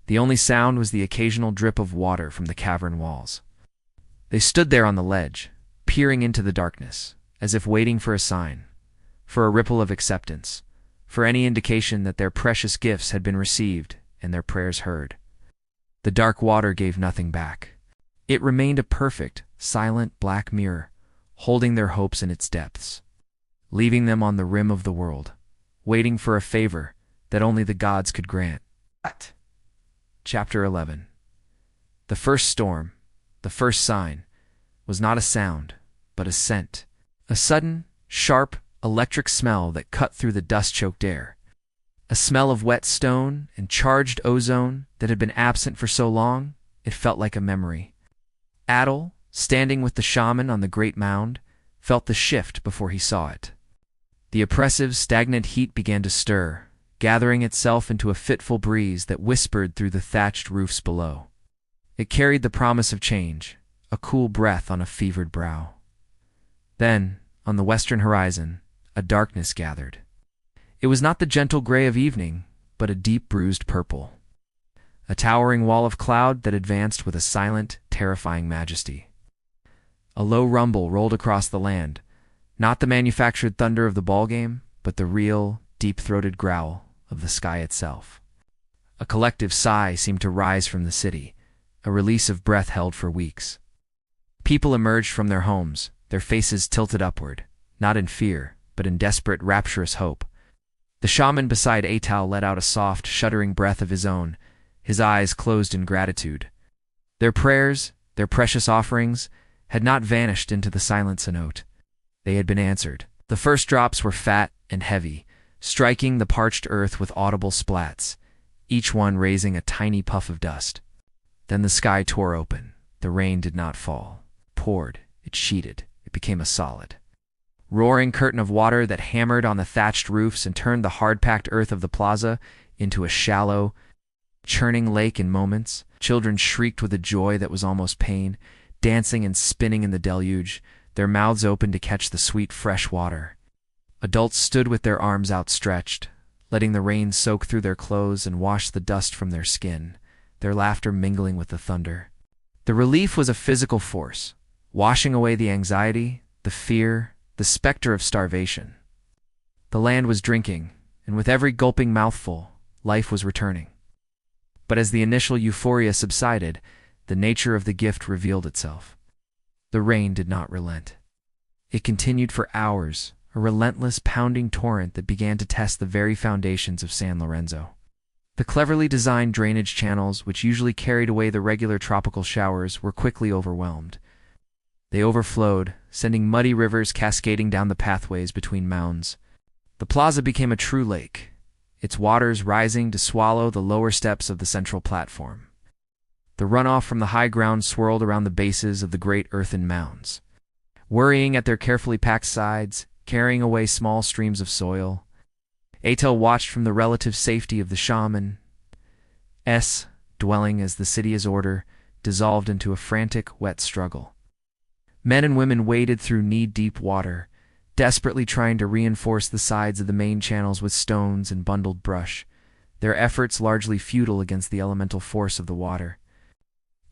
The only sound was the occasional drip of water from the cavern walls. They stood there on the ledge, peering into the darkness, as if waiting for a sign, for a ripple of acceptance, for any indication that their precious gifts had been received and their prayers heard. The dark water gave nothing back. It remained a perfect, silent black mirror, holding their hopes in its depths, leaving them on the rim of the world, waiting for a favor that only the gods could grant. Chapter 11. The first storm, the first sign, was not a sound, but a scent. A sudden, sharp, electric smell that cut through the dust-choked air. A smell of wet stone and charged ozone that had been absent for so long, it felt like a memory. Adel, standing with the shaman on the great mound, felt the shift before he saw it. The oppressive, stagnant heat began to stir, gathering itself into a fitful breeze that whispered through the thatched roofs below. It carried the promise of change, a cool breath on a fevered brow. Then, on the western horizon, a darkness gathered. It was not the gentle gray of evening, but a deep bruised purple. A towering wall of cloud that advanced with a silent, terrifying majesty. A low rumble rolled across the land, not the manufactured thunder of the ballgame, but the real, deep-throated growl of the sky itself. A collective sigh seemed to rise from the city, a release of breath held for weeks. People emerged from their homes, their faces tilted upward, not in fear, but in desperate, rapturous hope. The shaman beside Atal let out a soft, shuddering breath of his own, his eyes closed in gratitude. Their prayers, their precious offerings, had not vanished into the silent cenote. They had been answered. The first drops were fat and heavy, striking the parched earth with audible splats, each one raising a tiny puff of dust. Then the sky tore open. The rain did not fall. It poured, it sheeted, it became a solid roaring curtain of water that hammered on the thatched roofs and turned the hard-packed earth of the plaza into a shallow, churning lake in moments. Children shrieked with a joy that was almost pain, dancing and spinning in the deluge, their mouths open to catch the sweet, fresh water. Adults stood with their arms outstretched, letting the rain soak through their clothes and wash the dust from their skin, their laughter mingling with the thunder. The relief was a physical force, washing away the anxiety, the fear, the specter of starvation. The land was drinking, and with every gulping mouthful, life was returning. But as the initial euphoria subsided, the nature of the gift revealed itself. The rain did not relent. It continued for hours, a relentless pounding torrent that began to test the very foundations of San Lorenzo. The cleverly designed drainage channels, which usually carried away the regular tropical showers, were quickly overwhelmed. They overflowed, sending muddy rivers cascading down the pathways between mounds. The plaza became a true lake, its waters rising to swallow the lower steps of the central platform. The runoff from the high ground swirled around the bases of the great earthen mounds, worrying at their carefully packed sides, carrying away small streams of soil. Atel watched from the relative safety of the shaman's dwelling as the city's order dissolved into a frantic, wet struggle. Men and women waded through knee-deep water, desperately trying to reinforce the sides of the main channels with stones and bundled brush, their efforts largely futile against the elemental force of the water.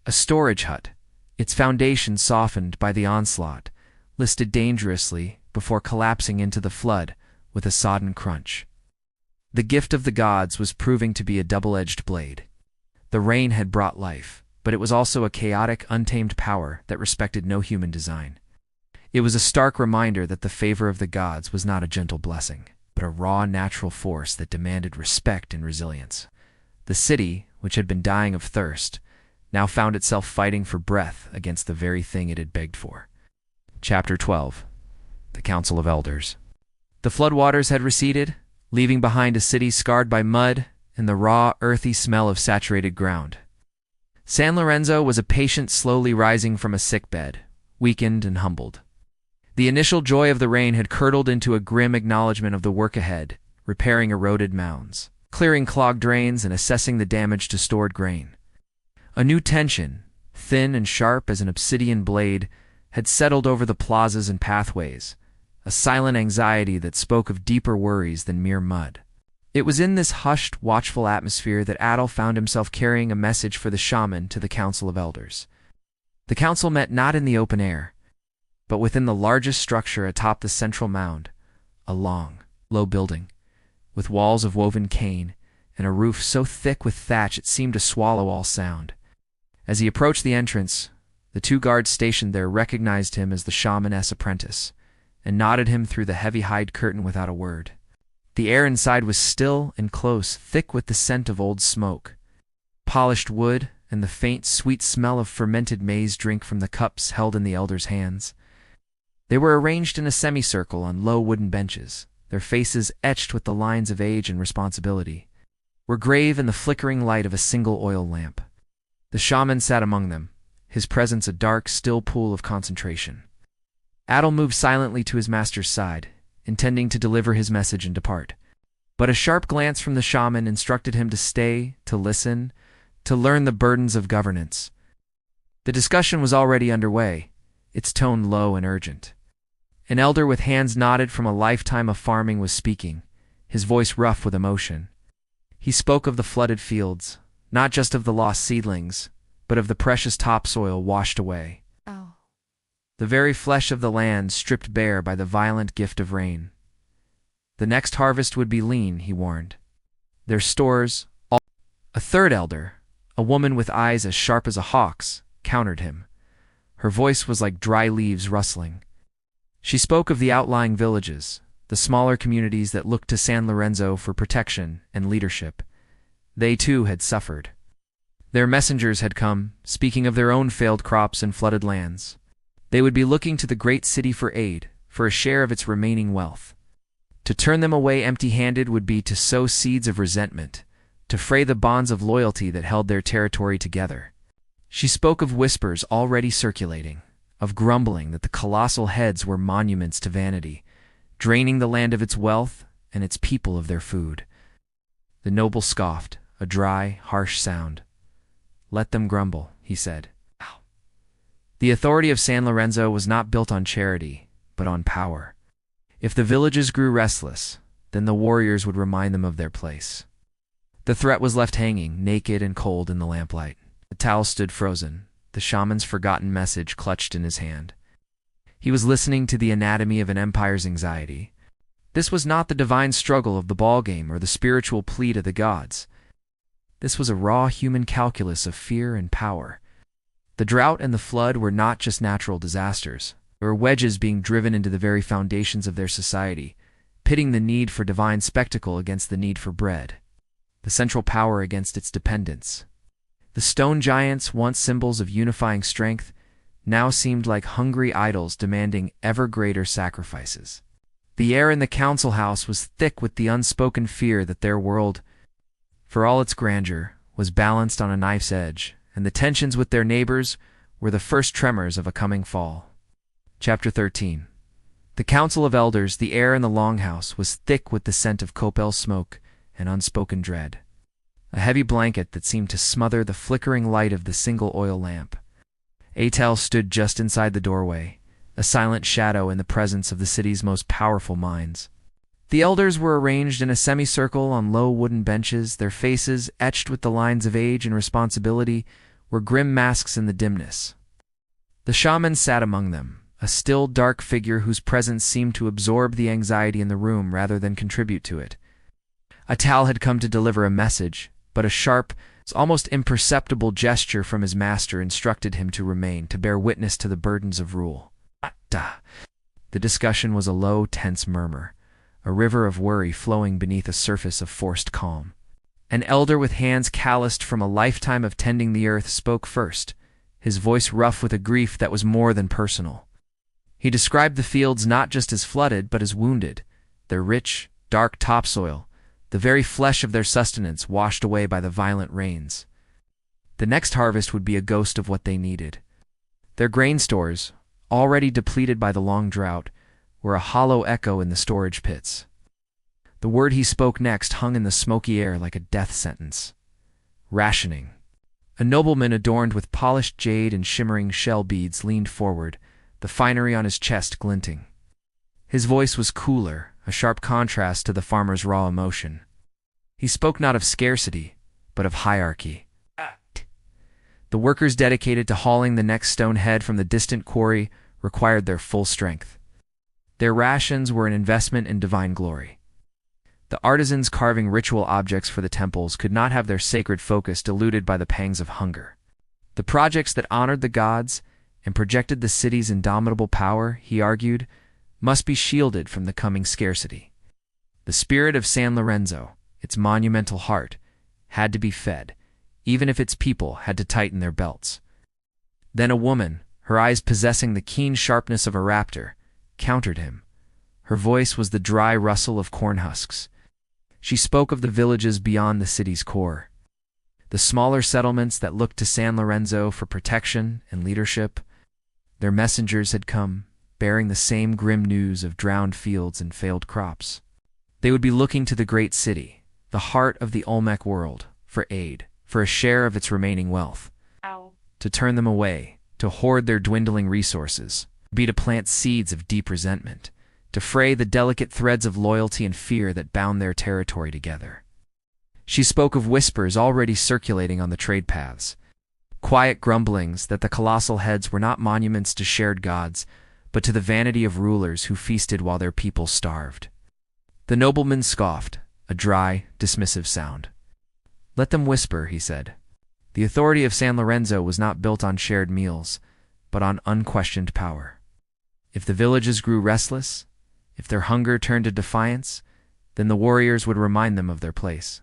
A storage hut, its foundation softened by the onslaught, listed dangerously before collapsing into the flood with a sodden crunch. The gift of the gods was proving to be a double-edged blade. The rain had brought life, but it was also a chaotic, untamed power that respected no human design. It was a stark reminder that the favor of the gods was not a gentle blessing, but a raw natural force that demanded respect and resilience. The city, which had been dying of thirst, now found itself fighting for breath against the very thing it had begged for. Chapter 12. The Council of Elders. The floodwaters had receded, leaving behind a city scarred by mud and the raw, earthy smell of saturated ground. San Lorenzo was a patient slowly rising from a sickbed, weakened and humbled. The initial joy of the rain had curdled into a grim acknowledgement of the work ahead, repairing eroded mounds, clearing clogged drains, and assessing the damage to stored grain. A new tension, thin and sharp as an obsidian blade, had settled over the plazas and pathways, a silent anxiety that spoke of deeper worries than mere mud. It was in this hushed, watchful atmosphere that Adel found himself carrying a message for the shaman to the Council of Elders. The council met not in the open air, but within the largest structure atop the central mound, a long, low building, with walls of woven cane and a roof so thick with thatch it seemed to swallow all sound. As he approached the entrance, the two guards stationed there recognized him as the shaman's apprentice, and nodded him through the heavy hide curtain without a word. The air inside was still and close, thick with the scent of old smoke, polished wood, and the faint, sweet smell of fermented maize drink from the cups held in the elders' hands. They were arranged in a semicircle on low wooden benches, their faces etched with the lines of age and responsibility, were grave in the flickering light of a single oil lamp. The shaman sat among them, his presence a dark, still pool of concentration. Adel moved silently to his master's side, intending to deliver his message and depart. But a sharp glance from the shaman instructed him to stay, to listen, to learn the burdens of governance. The discussion was already underway, its tone low and urgent. An elder with hands knotted from a lifetime of farming was speaking, his voice rough with emotion. He spoke of the flooded fields, not just of the lost seedlings, but of the precious topsoil washed away. The very flesh of the land stripped bare by the violent gift of rain. The next harvest would be lean, he warned. Their stores, all... A third elder, a woman with eyes as sharp as a hawk's, countered him. Her voice was like dry leaves rustling. She spoke of the outlying villages, the smaller communities that looked to San Lorenzo for protection and leadership. They too had suffered. Their messengers had come, speaking of their own failed crops and flooded lands. They would be looking to the great city for aid, for a share of its remaining wealth. To turn them away empty-handed would be to sow seeds of resentment, to fray the bonds of loyalty that held their territory together. She spoke of whispers already circulating, of grumbling that the colossal heads were monuments to vanity, draining the land of its wealth and its people of their food. The noble scoffed, a dry, harsh sound. "Let them grumble," he said. The authority of San Lorenzo was not built on charity, but on power. If the villages grew restless, then the warriors would remind them of their place. The threat was left hanging, naked and cold in the lamplight. The towel stood frozen, the shaman's forgotten message clutched in his hand. He was listening to the anatomy of an empire's anxiety. This was not the divine struggle of the ballgame or the spiritual plead of the gods. This was a raw human calculus of fear and power. The drought and the flood were not just natural disasters. They were wedges being driven into the very foundations of their society, pitting the need for divine spectacle against the need for bread, the central power against its dependence. The stone giants, once symbols of unifying strength, now seemed like hungry idols demanding ever greater sacrifices. The air in the council house was thick with the unspoken fear that their world, for all its grandeur, was balanced on a knife's edge, and the tensions with their neighbors were the first tremors of a coming fall. Chapter 13. The Council of Elders, the air in the longhouse, was thick with the scent of copal smoke and unspoken dread. A heavy blanket that seemed to smother the flickering light of the single oil lamp. Atel stood just inside the doorway, a silent shadow in the presence of the city's most powerful minds. The elders were arranged in a semicircle on low wooden benches, their faces, etched with the lines of age and responsibility, were grim masks in the dimness. The shaman sat among them, a still, dark figure whose presence seemed to absorb the anxiety in the room rather than contribute to it. Atal had come to deliver a message, but a sharp, almost imperceptible gesture from his master instructed him to remain, to bear witness to the burdens of rule. The discussion was a low, tense murmur, a river of worry flowing beneath a surface of forced calm. An elder with hands calloused from a lifetime of tending the earth spoke first, his voice rough with a grief that was more than personal. He described the fields not just as flooded, but as wounded, their rich, dark topsoil, the very flesh of their sustenance washed away by the violent rains. The next harvest would be a ghost of what they needed. Their grain stores, already depleted by the long drought, were a hollow echo in the storage pits. The word he spoke next hung in the smoky air like a death sentence. Rationing. A nobleman adorned with polished jade and shimmering shell beads leaned forward, the finery on his chest glinting. His voice was cooler, a sharp contrast to the farmer's raw emotion. He spoke not of scarcity, but of hierarchy. The workers dedicated to hauling the next stone head from the distant quarry required their full strength. Their rations were an investment in divine glory. The artisans carving ritual objects for the temples could not have their sacred focus diluted by the pangs of hunger. The projects that honored the gods and projected the city's indomitable power, he argued, must be shielded from the coming scarcity. The spirit of San Lorenzo, its monumental heart, had to be fed, even if its people had to tighten their belts. Then a woman, her eyes possessing the keen sharpness of a raptor, countered him. Her voice was the dry rustle of corn husks. She spoke of the villages beyond the city's core, the smaller settlements that looked to San Lorenzo for protection and leadership. Their messengers had come, bearing the same grim news of drowned fields and failed crops. They would be looking to the great city, the heart of the Olmec world, for aid, for a share of its remaining wealth. To turn them away, to hoard their dwindling resources, be to plant seeds of deep resentment, to fray the delicate threads of loyalty and fear that bound their territory together. She spoke of whispers already circulating on the trade paths, quiet grumblings that the colossal heads were not monuments to shared gods, but to the vanity of rulers who feasted while their people starved. The nobleman scoffed, a dry, dismissive sound. "Let them whisper," he said. The authority of San Lorenzo was not built on shared meals, but on unquestioned power. If the villages grew restless, if their hunger turned to defiance, then the warriors would remind them of their place.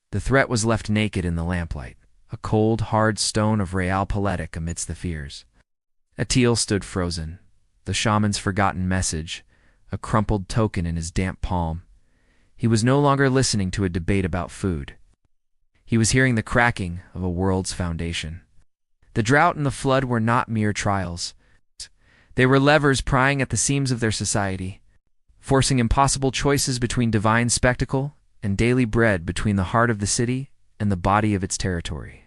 The threat was left naked in the lamplight, a cold, hard stone of realpolitik amidst the fears. Atil stood frozen, the shaman's forgotten message, a crumpled token in his damp palm. He was no longer listening to a debate about food. He was hearing the cracking of a world's foundation. The drought and the flood were not mere trials. They were levers prying at the seams of their society, forcing impossible choices between divine spectacle and daily bread, between the heart of the city and the body of its territory.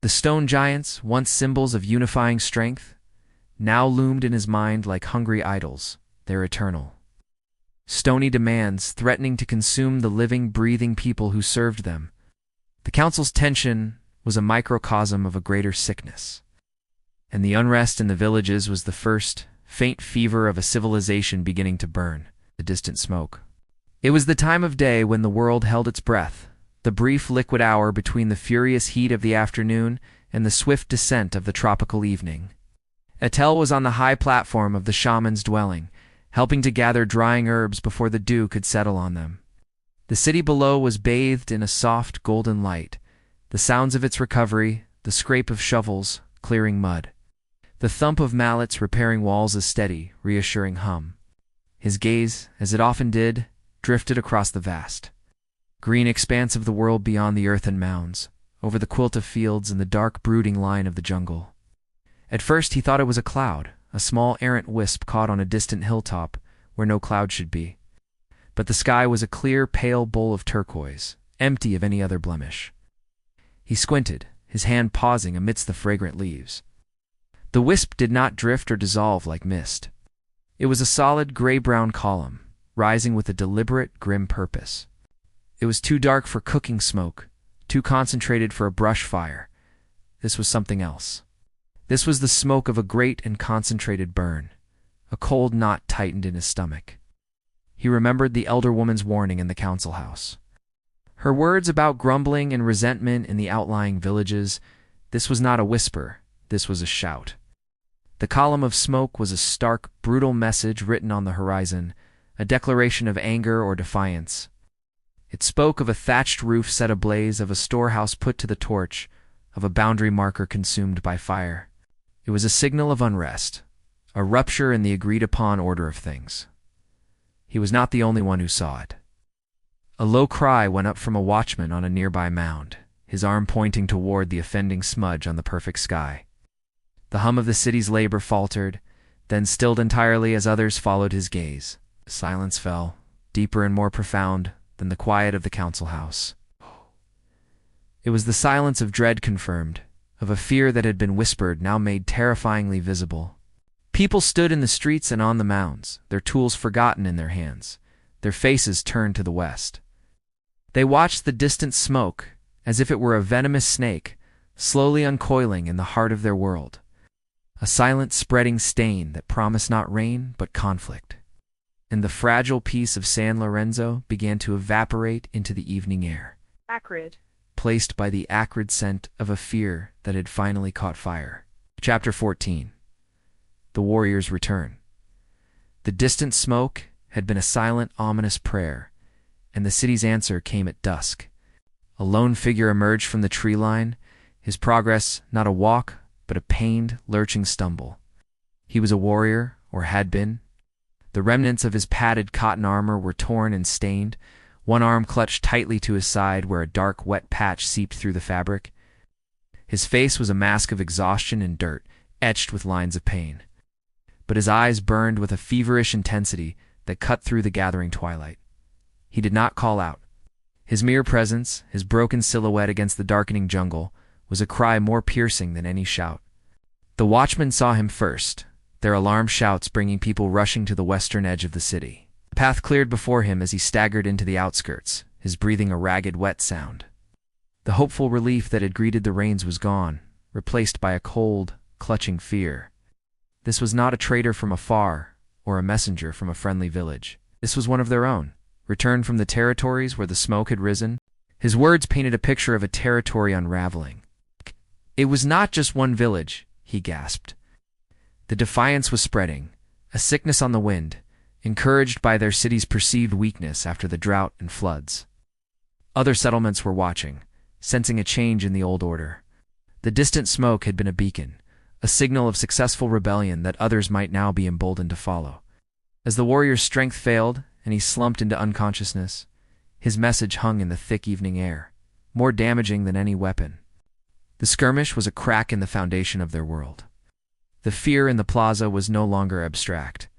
The stone giants, once symbols of unifying strength, now loomed in his mind like hungry idols, their eternal. Stony demands threatening to consume the living, breathing people who served them. The council's tension was a microcosm of a greater sickness, and the unrest in the villages was the first, faint fever of a civilization beginning to burn, the distant smoke. It was the time of day when the world held its breath, the brief liquid hour between the furious heat of the afternoon and the swift descent of the tropical evening. Etel was on the high platform of the shaman's dwelling, helping to gather drying herbs before the dew could settle on them. The city below was bathed in a soft golden light, the sounds of its recovery, the scrape of shovels clearing mud. The thump of mallets repairing walls a steady, reassuring hum. His gaze, as it often did, drifted across the vast green expanse of the world beyond the earthen mounds, over the quilt of fields and the dark brooding line of the jungle. At first he thought it was a cloud, a small errant wisp caught on a distant hilltop where no cloud should be. But the sky was a clear, pale bowl of turquoise, empty of any other blemish. He squinted, his hand pausing amidst the fragrant leaves. The wisp did not drift or dissolve like mist. It was a solid gray-brown column, rising with a deliberate, grim purpose. It was too dark for cooking smoke, too concentrated for a brush fire. This was something else. This was the smoke of a great and concentrated burn. A cold knot tightened in his stomach. He remembered the elder woman's warning in the council house. Her words about grumbling and resentment in the outlying villages. This was not a whisper, this was a shout. The column of smoke was a stark, brutal message written on the horizon, a declaration of anger or defiance. It spoke of a thatched roof set ablaze, of a storehouse put to the torch, of a boundary marker consumed by fire. It was a signal of unrest, a rupture in the agreed-upon order of things. He was not the only one who saw it. A low cry went up from a watchman on a nearby mound, his arm pointing toward the offending smudge on the perfect sky. The hum of the city's labor faltered, then stilled entirely as others followed his gaze. Silence fell, deeper and more profound than the quiet of the council house. It was the silence of dread confirmed, of a fear that had been whispered now made terrifyingly visible. People stood in the streets and on the mounds, their tools forgotten in their hands, their faces turned to the west. They watched the distant smoke, as if it were a venomous snake, slowly uncoiling in the heart of their world. A silent spreading stain that promised not rain but conflict. And the fragile peace of San Lorenzo began to evaporate into the evening air. Acrid. Placed by the acrid scent of a fear that had finally caught fire. Chapter 14. The Warrior's Return. The distant smoke had been a silent, ominous prayer, and the city's answer came at dusk. A lone figure emerged from the tree line, his progress not a walk, but a pained, lurching stumble. He was a warrior, or had been. The remnants of his padded cotton armor were torn and stained, one arm clutched tightly to his side where a dark, wet patch seeped through the fabric. His face was a mask of exhaustion and dirt, etched with lines of pain. But his eyes burned with a feverish intensity that cut through the gathering twilight. He did not call out. His mere presence, his broken silhouette against the darkening jungle, was a cry more piercing than any shout. The watchmen saw him first, their alarmed shouts bringing people rushing to the western edge of the city. The path cleared before him as he staggered into the outskirts, his breathing a ragged, wet sound. The hopeful relief that had greeted the rains was gone, replaced by a cold, clutching fear. This was not a trader from afar, or a messenger from a friendly village. This was one of their own, returned from the territories where the smoke had risen. His words painted a picture of a territory unraveling. It was not just one village, he gasped. The defiance was spreading, a sickness on the wind, encouraged by their city's perceived weakness after the drought and floods. Other settlements were watching, sensing a change in the old order. The distant smoke had been a beacon, a signal of successful rebellion that others might now be emboldened to follow. As the warrior's strength failed and he slumped into unconsciousness, his message hung in the thick evening air, more damaging than any weapon. The skirmish was a crack in the foundation of their world. The fear in the plaza was no longer abstract.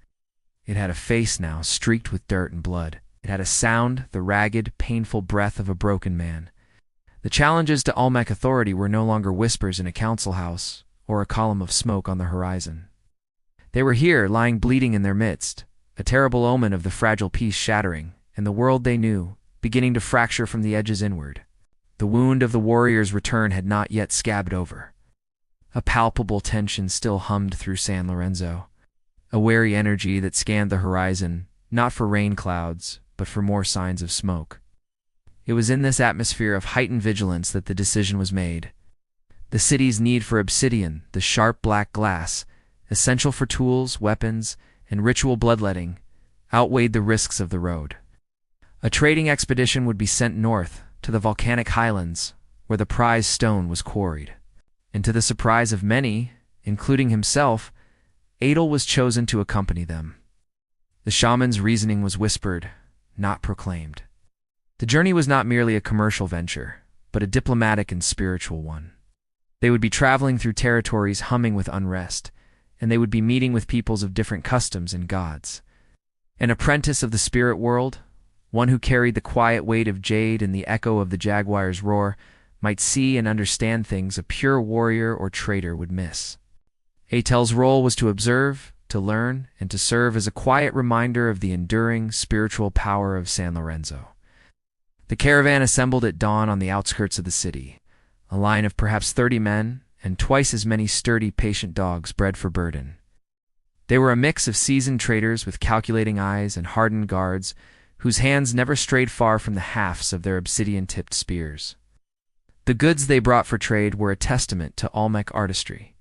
It had a face now, streaked with dirt and blood. It had a sound, the ragged, painful breath of a broken man. The challenges to Olmec authority were no longer whispers in a council house or a column of smoke on the horizon. They were here, lying bleeding in their midst, a terrible omen of the fragile peace shattering, and the world they knew beginning to fracture from the edges inward. The wound of the warrior's return had not yet scabbed over. A palpable tension still hummed through San Lorenzo, a wary energy that scanned the horizon, not for rain clouds, but for more signs of smoke. It was in this atmosphere of heightened vigilance that the decision was made. The city's need for obsidian, the sharp black glass, essential for tools, weapons, and ritual bloodletting, outweighed the risks of the road. A trading expedition would be sent north to the volcanic highlands, where the prize stone was quarried. And to the surprise of many, including himself, Adel was chosen to accompany them. The shaman's reasoning was whispered, not proclaimed. The journey was not merely a commercial venture, but a diplomatic and spiritual one. They would be traveling through territories humming with unrest, and they would be meeting with peoples of different customs and gods. An apprentice of the spirit world, one who carried the quiet weight of jade and the echo of the jaguar's roar, might see and understand things a pure warrior or trader would miss. Atel's role was to observe, to learn, and to serve as a quiet reminder of the enduring spiritual power of San Lorenzo. The caravan assembled at dawn on the outskirts of the city, a line of perhaps 30 men and twice as many sturdy, patient dogs bred for burden. They were a mix of seasoned traders with calculating eyes and hardened guards whose hands never strayed far from the hafts of their obsidian-tipped spears. The goods they brought for trade were a testament to Olmec artistry.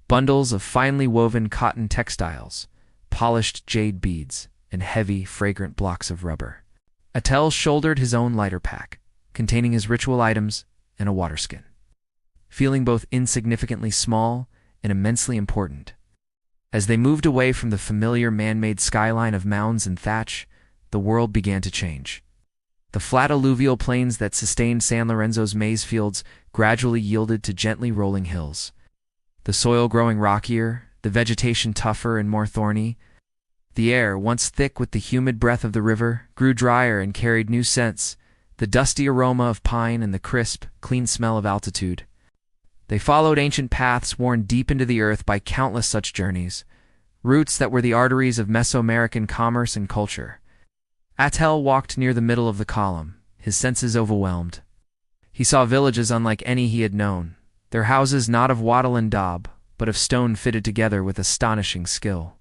Bundles of finely woven cotton textiles, polished jade beads, and heavy, fragrant blocks of rubber. Atel shouldered his own lighter pack, containing his ritual items and a water skin. Feeling both insignificantly small and immensely important. As they moved away from the familiar man-made skyline of mounds and thatch, the world began to change. The flat alluvial plains that sustained San Lorenzo's maize fields gradually yielded to gently rolling hills. The soil growing rockier, the vegetation tougher and more thorny. The air, once thick with the humid breath of the river, grew drier and carried new scents, the dusty aroma of pine and the crisp, clean smell of altitude. They followed ancient paths worn deep into the earth by countless such journeys, routes that were the arteries of Mesoamerican commerce and culture. Atel walked near the middle of the column, his senses overwhelmed. He saw villages unlike any he had known, their houses not of wattle and daub, but of stone fitted together with astonishing skill.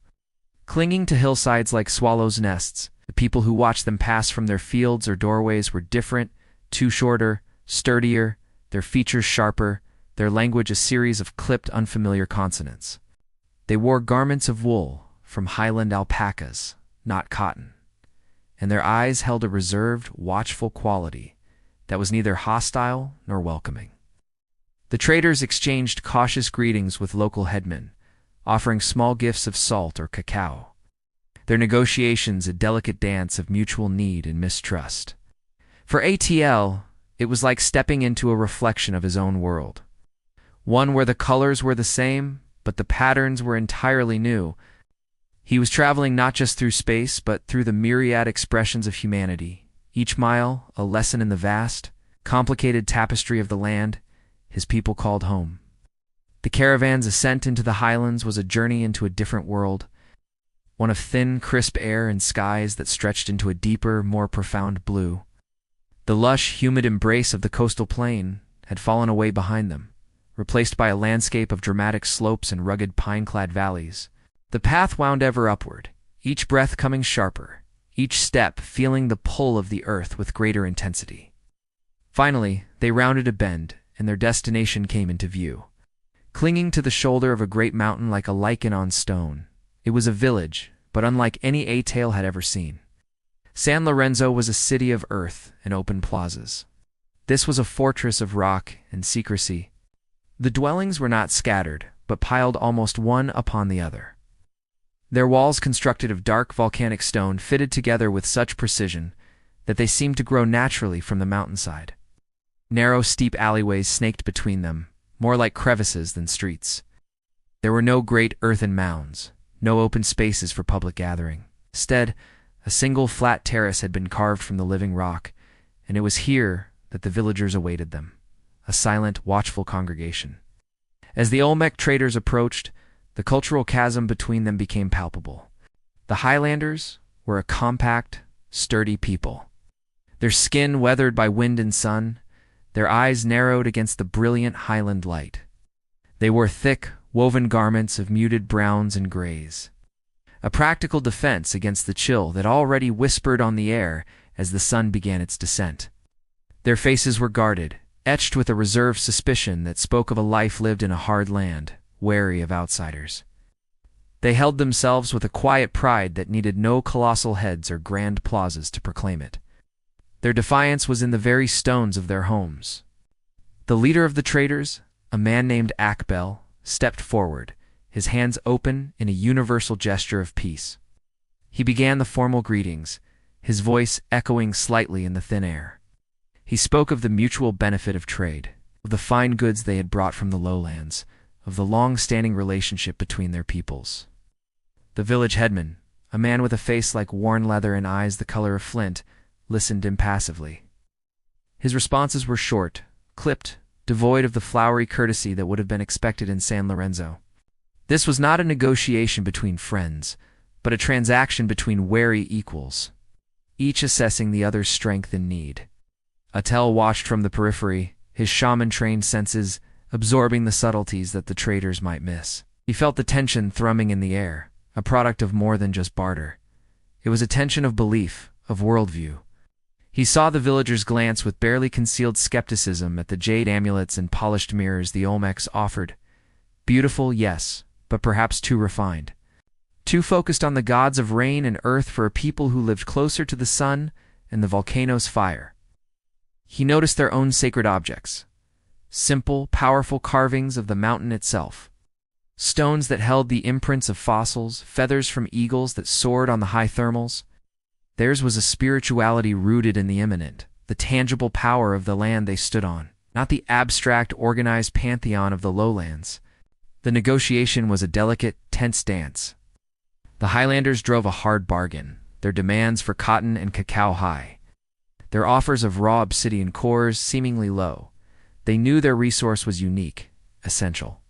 Clinging to hillsides like swallows' nests, the people who watched them pass from their fields or doorways were different, too shorter, sturdier, their features sharper, their language a series of clipped, unfamiliar consonants. They wore garments of wool from highland alpacas, not cotton, and their eyes held a reserved, watchful quality that was neither hostile nor welcoming. The traders exchanged cautious greetings with local headmen, offering small gifts of salt or cacao. Their negotiations a delicate dance of mutual need and mistrust. For ATL, it was like stepping into a reflection of his own world. One where the colors were the same, but the patterns were entirely new. He was traveling not just through space, but through the myriad expressions of humanity, each mile a lesson in the vast, complicated tapestry of the land his people called home. The caravan's ascent into the highlands was a journey into a different world, one of thin, crisp air and skies that stretched into a deeper, more profound blue. The lush, humid embrace of the coastal plain had fallen away behind them, replaced by a landscape of dramatic slopes and rugged pine-clad valleys. The path wound ever upward, each breath coming sharper, each step feeling the pull of the earth with greater intensity. Finally, they rounded a bend, and their destination came into view. Clinging to the shoulder of a great mountain like a lichen on stone, it was a village, but unlike any Atale had ever seen. San Lorenzo was a city of earth and open plazas. This was a fortress of rock and secrecy. The dwellings were not scattered, but piled almost one upon the other. Their walls constructed of dark volcanic stone fitted together with such precision that they seemed to grow naturally from the mountainside. Narrow, steep alleyways snaked between them, more like crevices than streets. There were no great earthen mounds, no open spaces for public gathering. Instead, a single flat terrace had been carved from the living rock, and it was here that the villagers awaited them, a silent, watchful congregation. As the Olmec traders approached, the cultural chasm between them became palpable. The Highlanders were a compact, sturdy people. Their skin weathered by wind and sun, their eyes narrowed against the brilliant highland light. They wore thick, woven garments of muted browns and grays, a practical defense against the chill that already whispered on the air as the sun began its descent. Their faces were guarded, etched with a reserved suspicion that spoke of a life lived in a hard land, wary of outsiders. They held themselves with a quiet pride that needed no colossal heads or grand plazas to proclaim it. Their defiance was in the very stones of their homes. The leader of the traders, a man named Akbel, stepped forward, his hands open in a universal gesture of peace. He began the formal greetings, his voice echoing slightly in the thin air. He spoke of the mutual benefit of trade, of the fine goods they had brought from the lowlands, of the long-standing relationship between their peoples. The village headman, a man with a face like worn leather and eyes the color of flint, listened impassively. His responses were short, clipped, devoid of the flowery courtesy that would have been expected in San Lorenzo. This was not a negotiation between friends, but a transaction between wary equals, each assessing the other's strength and need. Attell watched from the periphery, his shaman-trained senses absorbing the subtleties that the traders might miss. He felt the tension thrumming in the air, a product of more than just barter. It was a tension of belief, of worldview. He saw the villagers glance with barely concealed skepticism at the jade amulets and polished mirrors the Olmecs offered. Beautiful, yes, but perhaps too refined. Too focused on the gods of rain and earth for a people who lived closer to the sun and the volcano's fire. He noticed their own sacred objects, simple, powerful carvings of the mountain itself. Stones that held the imprints of fossils, feathers from eagles that soared on the high thermals. Theirs was a spirituality rooted in the immanent, the tangible power of the land they stood on, not the abstract, organized pantheon of the lowlands. The negotiation was a delicate, tense dance. The Highlanders drove a hard bargain, their demands for cotton and cacao high, their offers of raw obsidian cores seemingly low. They knew their resource was unique, essential.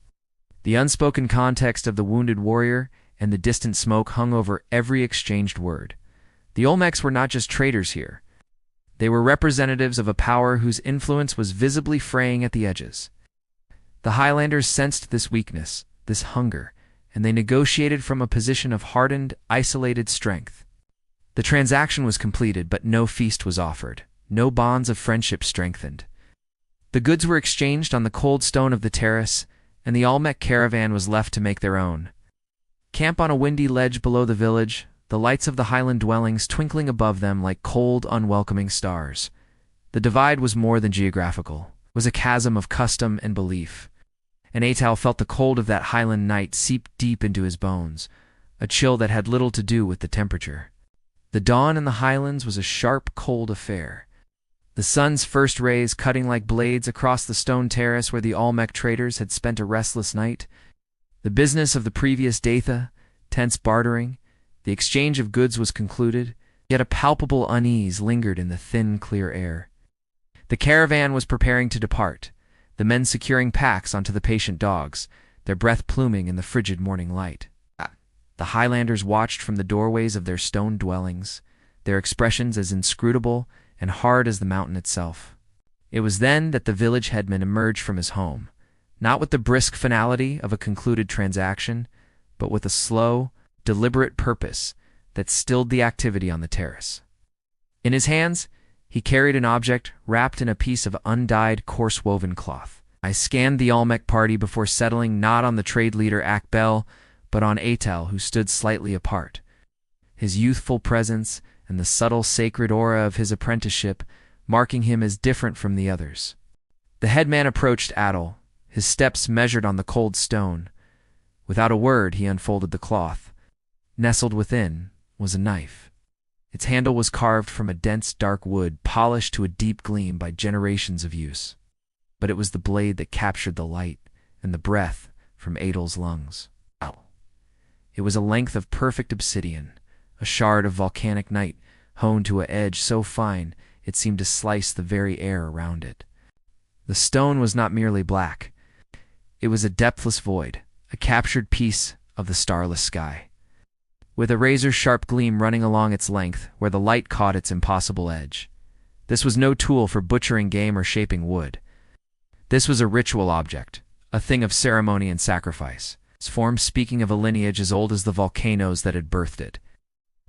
The unspoken context of the wounded warrior and the distant smoke hung over every exchanged word. The Olmecs were not just traders here. They were representatives of a power whose influence was visibly fraying at the edges. The Highlanders sensed this weakness, this hunger, and they negotiated from a position of hardened, isolated strength. The transaction was completed, but no feast was offered, no bonds of friendship strengthened. The goods were exchanged on the cold stone of the terrace, and the Olmec caravan was left to make their own. Camp on a windy ledge below the village, the lights of the highland dwellings twinkling above them like cold, unwelcoming stars. The divide was more than geographical, it was a chasm of custom and belief. And Atal felt the cold of that highland night seep deep into his bones, a chill that had little to do with the temperature. The dawn in the highlands was a sharp, cold affair. The sun's first rays cutting like blades across the stone terrace where the Olmec traders had spent a restless night. The business of the previous datha, tense bartering, the exchange of goods was concluded, yet a palpable unease lingered in the thin, clear air. The caravan was preparing to depart, the men securing packs onto the patient dogs, their breath pluming in the frigid morning light. The Highlanders watched from the doorways of their stone dwellings, their expressions as inscrutable and hard as the mountain itself. It was then that the village headman emerged from his home, not with the brisk finality of a concluded transaction, but with a slow, deliberate purpose that stilled the activity on the terrace. In his hands, he carried an object wrapped in a piece of undyed, coarse-woven cloth. I scanned the Olmec party before settling not on the trade leader Akbel, but on Atal, who stood slightly apart. His youthful presence and the subtle sacred aura of his apprenticeship marking him as different from the others. The headman approached Atal, his steps measured on the cold stone. Without a word, he unfolded the cloth. Nestled within was a knife. Its handle was carved from a dense, dark wood, polished to a deep gleam by generations of use. But it was the blade that captured the light and the breath from Atal's lungs. It was a length of perfect obsidian, a shard of volcanic night, honed to an edge so fine it seemed to slice the very air around it. The stone was not merely black. It was a depthless void, a captured piece of the starless sky, with a razor-sharp gleam running along its length where the light caught its impossible edge. This was no tool for butchering game or shaping wood. This was a ritual object, a thing of ceremony and sacrifice, its form speaking of a lineage as old as the volcanoes that had birthed it.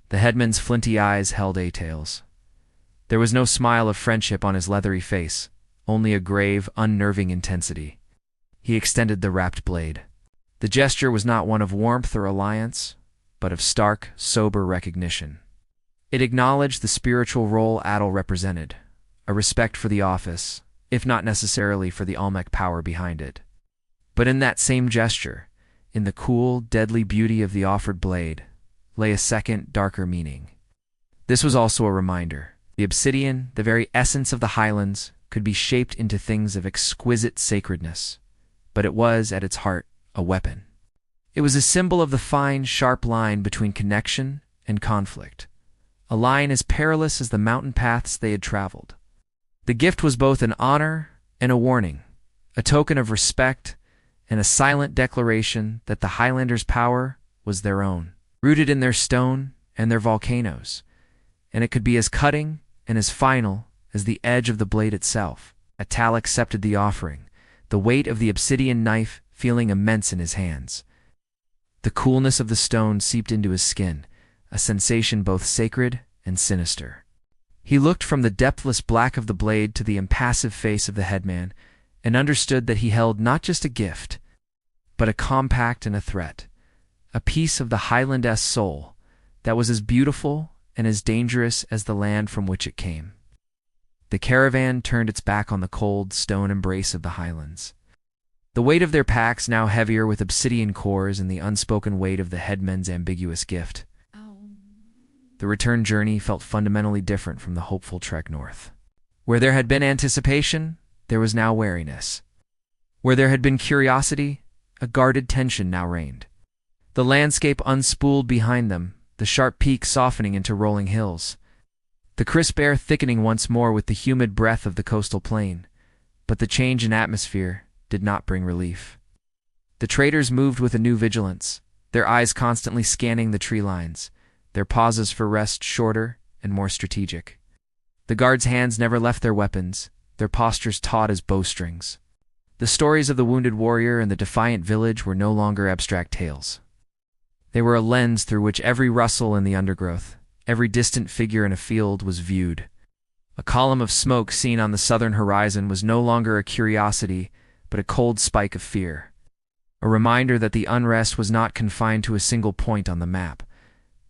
The headman's flinty eyes held Atal's. There was no smile of friendship on his leathery face, only a grave, unnerving intensity. He extended the wrapped blade. The gesture was not one of warmth or alliance, but of stark, sober recognition. It acknowledged the spiritual role Adel represented, a respect for the office, if not necessarily for the Olmec power behind it. But in that same gesture, in the cool, deadly beauty of the offered blade, lay a second, darker meaning. This was also a reminder. The obsidian, the very essence of the highlands, could be shaped into things of exquisite sacredness, but it was, at its heart, a weapon. It was a symbol of the fine, sharp line between connection and conflict, a line as perilous as the mountain paths they had traveled. The gift was both an honor and a warning, a token of respect and a silent declaration that the Highlanders' power was their own, rooted in their stone and their volcanoes, and it could be as cutting and as final as the edge of the blade itself. Atal accepted the offering, the weight of the obsidian knife feeling immense in his hands. The coolness of the stone seeped into his skin, a sensation both sacred and sinister. He looked from the depthless black of the blade to the impassive face of the headman, and understood that he held not just a gift, but a compact and a threat, a piece of the Highlandess soul that was as beautiful and as dangerous as the land from which it came. The caravan turned its back on the cold, stone embrace of the highlands. The weight of their packs, now heavier with obsidian cores and the unspoken weight of the headman's ambiguous gift. The return journey felt fundamentally different from the hopeful trek north. Where there had been anticipation, there was now wariness. Where there had been curiosity, a guarded tension now reigned. The landscape unspooled behind them, the sharp peaks softening into rolling hills. The crisp air thickening once more with the humid breath of the coastal plain. But the change in atmosphere did not bring relief. The traders moved with a new vigilance, their eyes constantly scanning the tree lines, their pauses for rest shorter and more strategic. The guards' hands never left their weapons, their postures taut as bowstrings. The stories of the wounded warrior and the defiant village were no longer abstract tales. They were a lens through which every rustle in the undergrowth, every distant figure in a field was viewed. A column of smoke seen on the southern horizon was no longer a curiosity, but a cold spike of fear. A reminder that the unrest was not confined to a single point on the map,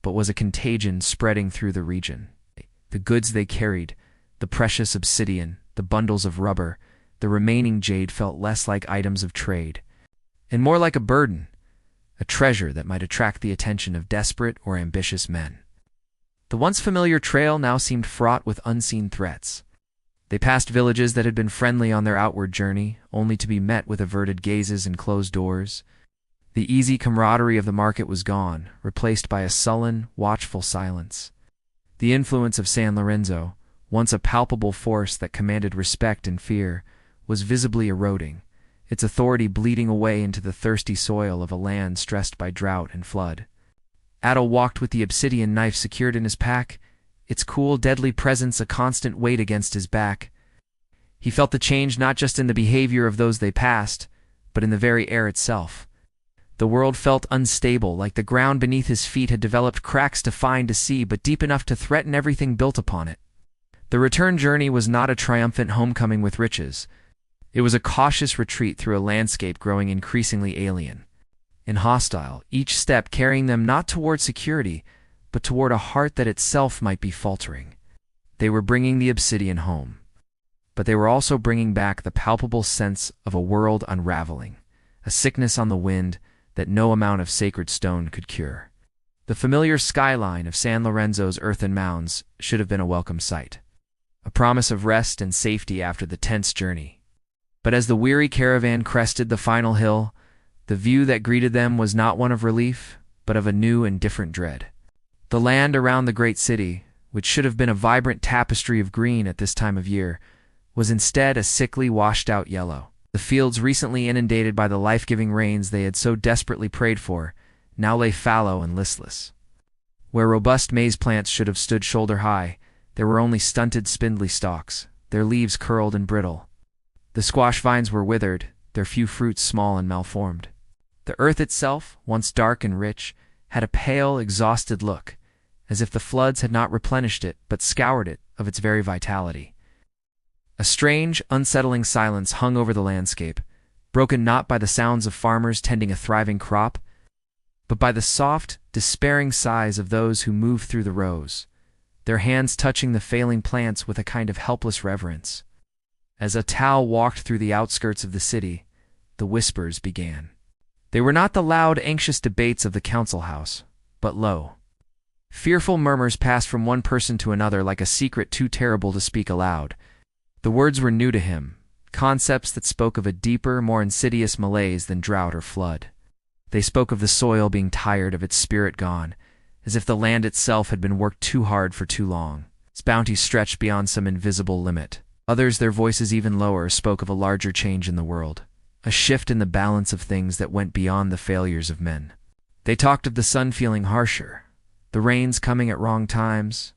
but was a contagion spreading through the region. The goods they carried, the precious obsidian, the bundles of rubber, the remaining jade felt less like items of trade, and more like a burden, a treasure that might attract the attention of desperate or ambitious men. The once familiar trail now seemed fraught with unseen threats. They passed villages that had been friendly on their outward journey, only to be met with averted gazes and closed doors. The easy camaraderie of the market was gone, replaced by a sullen, watchful silence. The influence of San Lorenzo, once a palpable force that commanded respect and fear, was visibly eroding, its authority bleeding away into the thirsty soil of a land stressed by drought and flood. Adel walked with the obsidian knife secured in his pack, its cool, deadly presence a constant weight against his back. He felt the change not just in the behavior of those they passed, but in the very air itself. The world felt unstable, like the ground beneath his feet had developed cracks too fine to see but deep enough to threaten everything built upon it. The return journey was not a triumphant homecoming with riches. It was a cautious retreat through a landscape growing increasingly alien and hostile, each step carrying them not toward security, but toward a heart that itself might be faltering. They were bringing the obsidian home, but they were also bringing back the palpable sense of a world unraveling, a sickness on the wind that no amount of sacred stone could cure. The familiar skyline of San Lorenzo's earthen mounds should have been a welcome sight, a promise of rest and safety after the tense journey. But as the weary caravan crested the final hill, the view that greeted them was not one of relief, but of a new and different dread. The land around the great city, which should have been a vibrant tapestry of green at this time of year, was instead a sickly, washed-out yellow. The fields recently inundated by the life-giving rains they had so desperately prayed for now lay fallow and listless. Where robust maize plants should have stood shoulder-high, there were only stunted, spindly stalks, their leaves curled and brittle. The squash vines were withered, their few fruits small and malformed. The earth itself, once dark and rich, had a pale, exhausted look, as if the floods had not replenished it but scoured it of its very vitality. A strange, unsettling silence hung over the landscape, broken not by the sounds of farmers tending a thriving crop, but by the soft, despairing sighs of those who moved through the rows, their hands touching the failing plants with a kind of helpless reverence. As Atal walked through the outskirts of the city, the whispers began. They were not the loud, anxious debates of the council house, but low, fearful murmurs passed from one person to another like a secret too terrible to speak aloud. The words were new to him, concepts that spoke of a deeper, more insidious malaise than drought or flood. They spoke of the soil being tired of its spirit gone, as if the land itself had been worked too hard for too long. Its bounty stretched beyond some invisible limit. Others, their voices even lower, spoke of a larger change in the world, a shift in the balance of things that went beyond the failures of men. They talked of the sun feeling harsher, the rains coming at wrong times,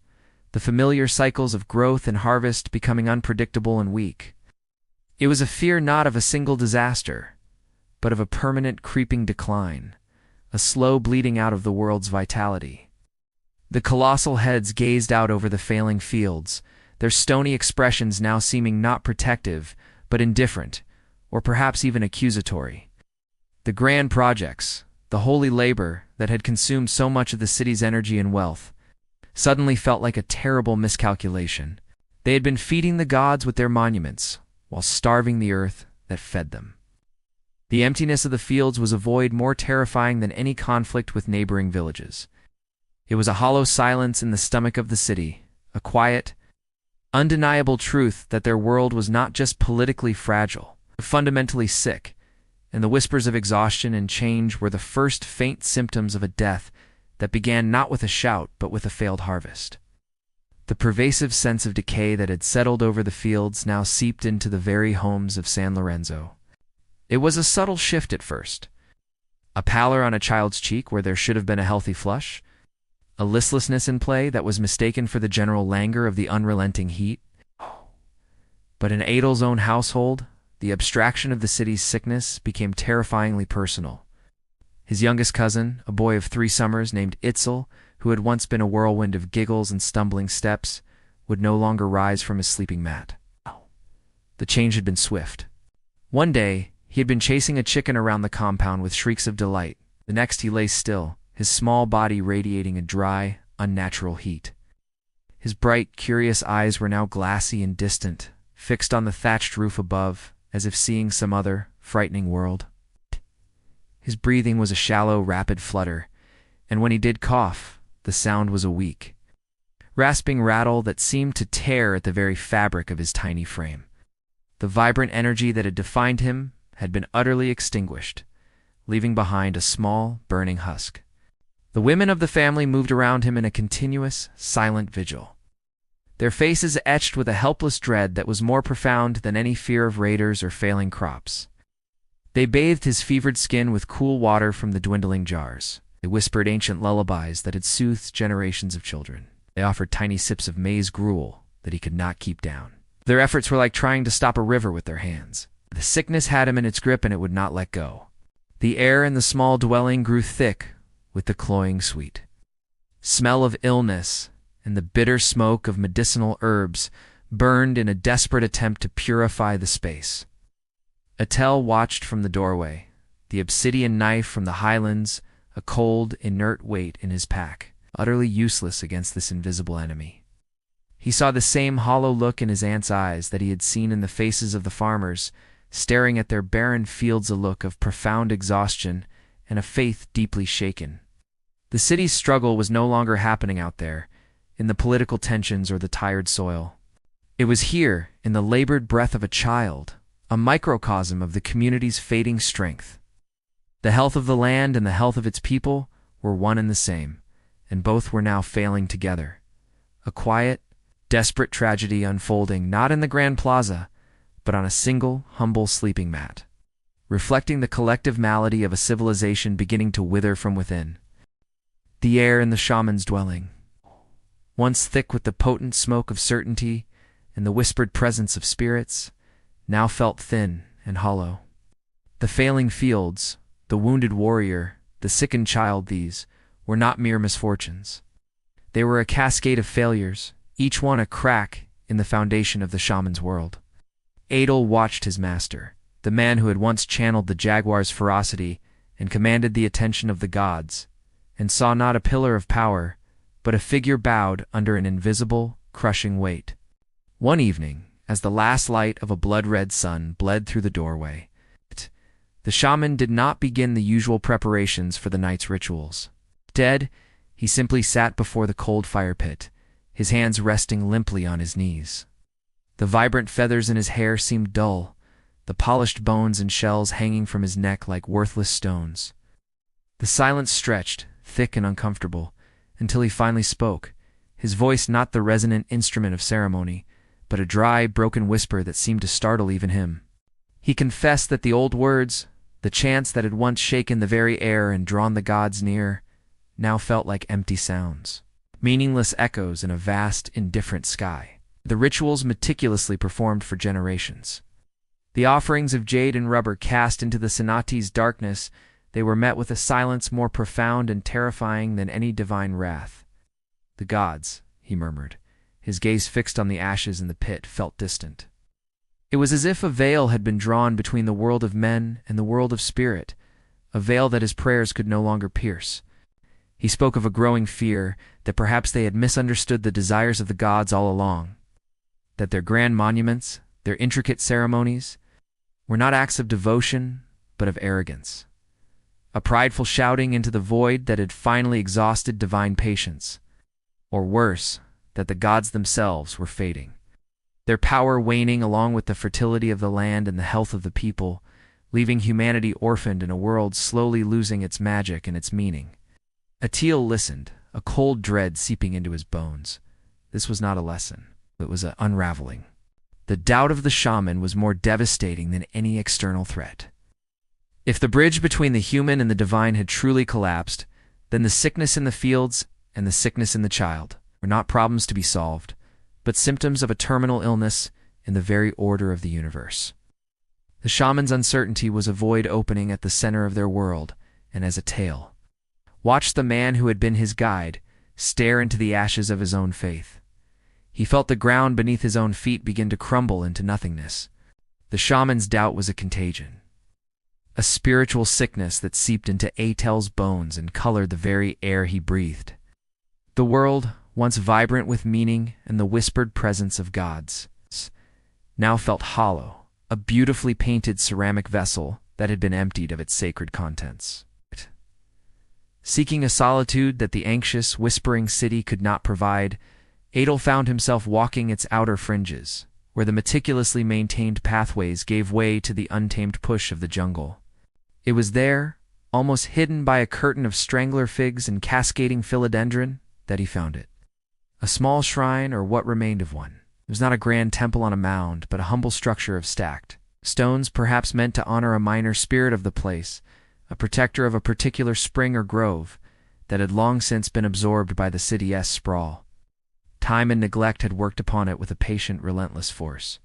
the familiar cycles of growth and harvest becoming unpredictable and weak. It was a fear not of a single disaster, but of a permanent creeping decline, a slow bleeding out of the world's vitality. The colossal heads gazed out over the failing fields, their stony expressions now seeming not protective, but indifferent, or perhaps even accusatory. The grand projects, the holy labor that had consumed so much of the city's energy and wealth, suddenly felt like a terrible miscalculation. They had been feeding the gods with their monuments, while starving the earth that fed them. The emptiness of the fields was a void more terrifying than any conflict with neighboring villages. It was a hollow silence in the stomach of the city, a quiet, undeniable truth that their world was not just politically fragile, but fundamentally sick, and the whispers of exhaustion and change were the first faint symptoms of a death that began not with a shout but with a failed harvest. The pervasive sense of decay that had settled over the fields now seeped into the very homes of San Lorenzo. It was a subtle shift at first. A pallor on a child's cheek where there should have been a healthy flush, a listlessness in play that was mistaken for the general languor of the unrelenting heat. But in Adel's own household, the abstraction of the city's sickness became terrifyingly personal. His youngest cousin, a boy of 3 summers named Itzel, who had once been a whirlwind of giggles and stumbling steps, would no longer rise from his sleeping mat. The change had been swift. One day, he had been chasing a chicken around the compound with shrieks of delight. The next he lay still, his small body radiating a dry, unnatural heat. His bright, curious eyes were now glassy and distant, fixed on the thatched roof above, as if seeing some other, frightening world. His breathing was a shallow, rapid flutter, and when he did cough, the sound was a weak, rasping rattle that seemed to tear at the very fabric of his tiny frame. The vibrant energy that had defined him had been utterly extinguished, leaving behind a small, burning husk. The women of the family moved around him in a continuous, silent vigil, their faces etched with a helpless dread that was more profound than any fear of raiders or failing crops. They bathed his fevered skin with cool water from the dwindling jars. They whispered ancient lullabies that had soothed generations of children. They offered tiny sips of maize gruel that he could not keep down. Their efforts were like trying to stop a river with their hands. The sickness had him in its grip and it would not let go. The air in the small dwelling grew thick with the cloying sweet smell of illness, and the bitter smoke of medicinal herbs burned in a desperate attempt to purify the space. Atel watched from the doorway, the obsidian knife from the highlands, a cold, inert weight in his pack, utterly useless against this invisible enemy. He saw the same hollow look in his aunt's eyes that he had seen in the faces of the farmers, staring at their barren fields, a look of profound exhaustion and a faith deeply shaken. The city's struggle was no longer happening out there, in the political tensions or the tired soil. It was here, in the labored breath of a child, a microcosm of the community's fading strength. The health of the land and the health of its people were one and the same, and both were now failing together. A quiet, desperate tragedy unfolding not in the grand plaza, but on a single, humble sleeping mat, reflecting the collective malady of a civilization beginning to wither from within. The air in the shaman's dwelling, once thick with the potent smoke of certainty and the whispered presence of spirits, now felt thin and hollow. The failing fields, the wounded warrior, the sickened child, these were not mere misfortunes. They were a cascade of failures, each one a crack in the foundation of the shaman's world. Adel watched his master, the man who had once channeled the jaguar's ferocity and commanded the attention of the gods, and saw not a pillar of power, but a figure bowed under an invisible, crushing weight. One evening, as the last light of a blood-red sun bled through the doorway, the shaman did not begin the usual preparations for the night's rituals. Instead, he simply sat before the cold fire pit, his hands resting limply on his knees. The vibrant feathers in his hair seemed dull, the polished bones and shells hanging from his neck like worthless stones. The silence stretched, thick and uncomfortable, until he finally spoke, his voice not the resonant instrument of ceremony, but a dry, broken whisper that seemed to startle even him. He confessed that the old words, the chants that had once shaken the very air and drawn the gods near, now felt like empty sounds, meaningless echoes in a vast, indifferent sky. The rituals meticulously performed for generations. The offerings of jade and rubber cast into the cenote's darkness, they were met with a silence more profound and terrifying than any divine wrath. The gods, he murmured, his gaze fixed on the ashes in the pit, felt distant. It was as if a veil had been drawn between the world of men and the world of spirit, a veil that his prayers could no longer pierce. He spoke of a growing fear that perhaps they had misunderstood the desires of the gods all along, that their grand monuments, their intricate ceremonies, were not acts of devotion, but of arrogance, a prideful shouting into the void that had finally exhausted divine patience, or worse, that the gods themselves were fading, their power waning along with the fertility of the land and the health of the people, leaving humanity orphaned in a world slowly losing its magic and its meaning. Atil listened, a cold dread seeping into his bones. This was not a lesson. It was an unraveling. The doubt of the shaman was more devastating than any external threat. If the bridge between the human and the divine had truly collapsed, then the sickness in the fields and the sickness in the child were not problems to be solved, but symptoms of a terminal illness in the very order of the universe. The shaman's uncertainty was a void opening at the center of their world, and as Atil watched the man who had been his guide stare into the ashes of his own faith, he felt the ground beneath his own feet begin to crumble into nothingness. The shaman's doubt was a contagion, a spiritual sickness that seeped into Atil's bones and colored the very air he breathed. The world, once vibrant with meaning and the whispered presence of gods, now felt hollow, a beautifully painted ceramic vessel that had been emptied of its sacred contents. Seeking a solitude that the anxious, whispering city could not provide, Adel found himself walking its outer fringes, where the meticulously maintained pathways gave way to the untamed push of the jungle. It was there, almost hidden by a curtain of strangler figs and cascading philodendron, that he found it. A small shrine, or what remained of one. It was not a grand temple on a mound, but a humble structure of stacked stones, perhaps meant to honor a minor spirit of the place, a protector of a particular spring or grove that had long since been absorbed by the city's sprawl. Time and neglect had worked upon it with a patient, relentless force.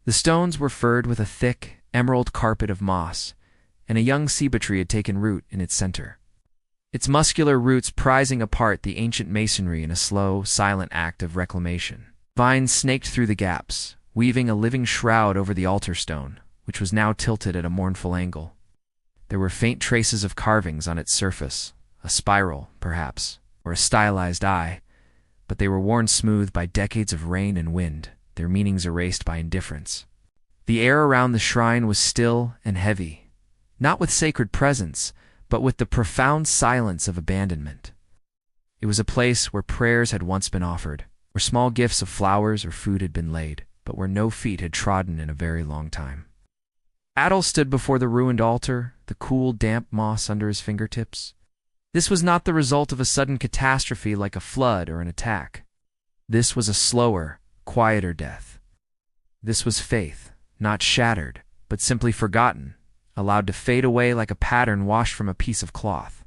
The stones were furred with a thick, emerald carpet of moss, and a young ceiba tree had taken root in its center, its muscular roots prizing apart the ancient masonry in a slow, silent act of reclamation. Vines snaked through the gaps, weaving a living shroud over the altar stone, which was now tilted at a mournful angle. There were faint traces of carvings on its surface, a spiral, perhaps, or a stylized eye, but they were worn smooth by decades of rain and wind, their meanings erased by indifference. The air around the shrine was still and heavy, not with sacred presence, but with the profound silence of abandonment. It was a place where prayers had once been offered, where small gifts of flowers or food had been laid, but where no feet had trodden in a very long time. Adel stood before the ruined altar, the cool, damp moss under his fingertips. This was not the result of a sudden catastrophe like a flood or an attack. This was a slower, quieter death. This was faith, not shattered, but simply forgotten, allowed to fade away like a pattern washed from a piece of cloth.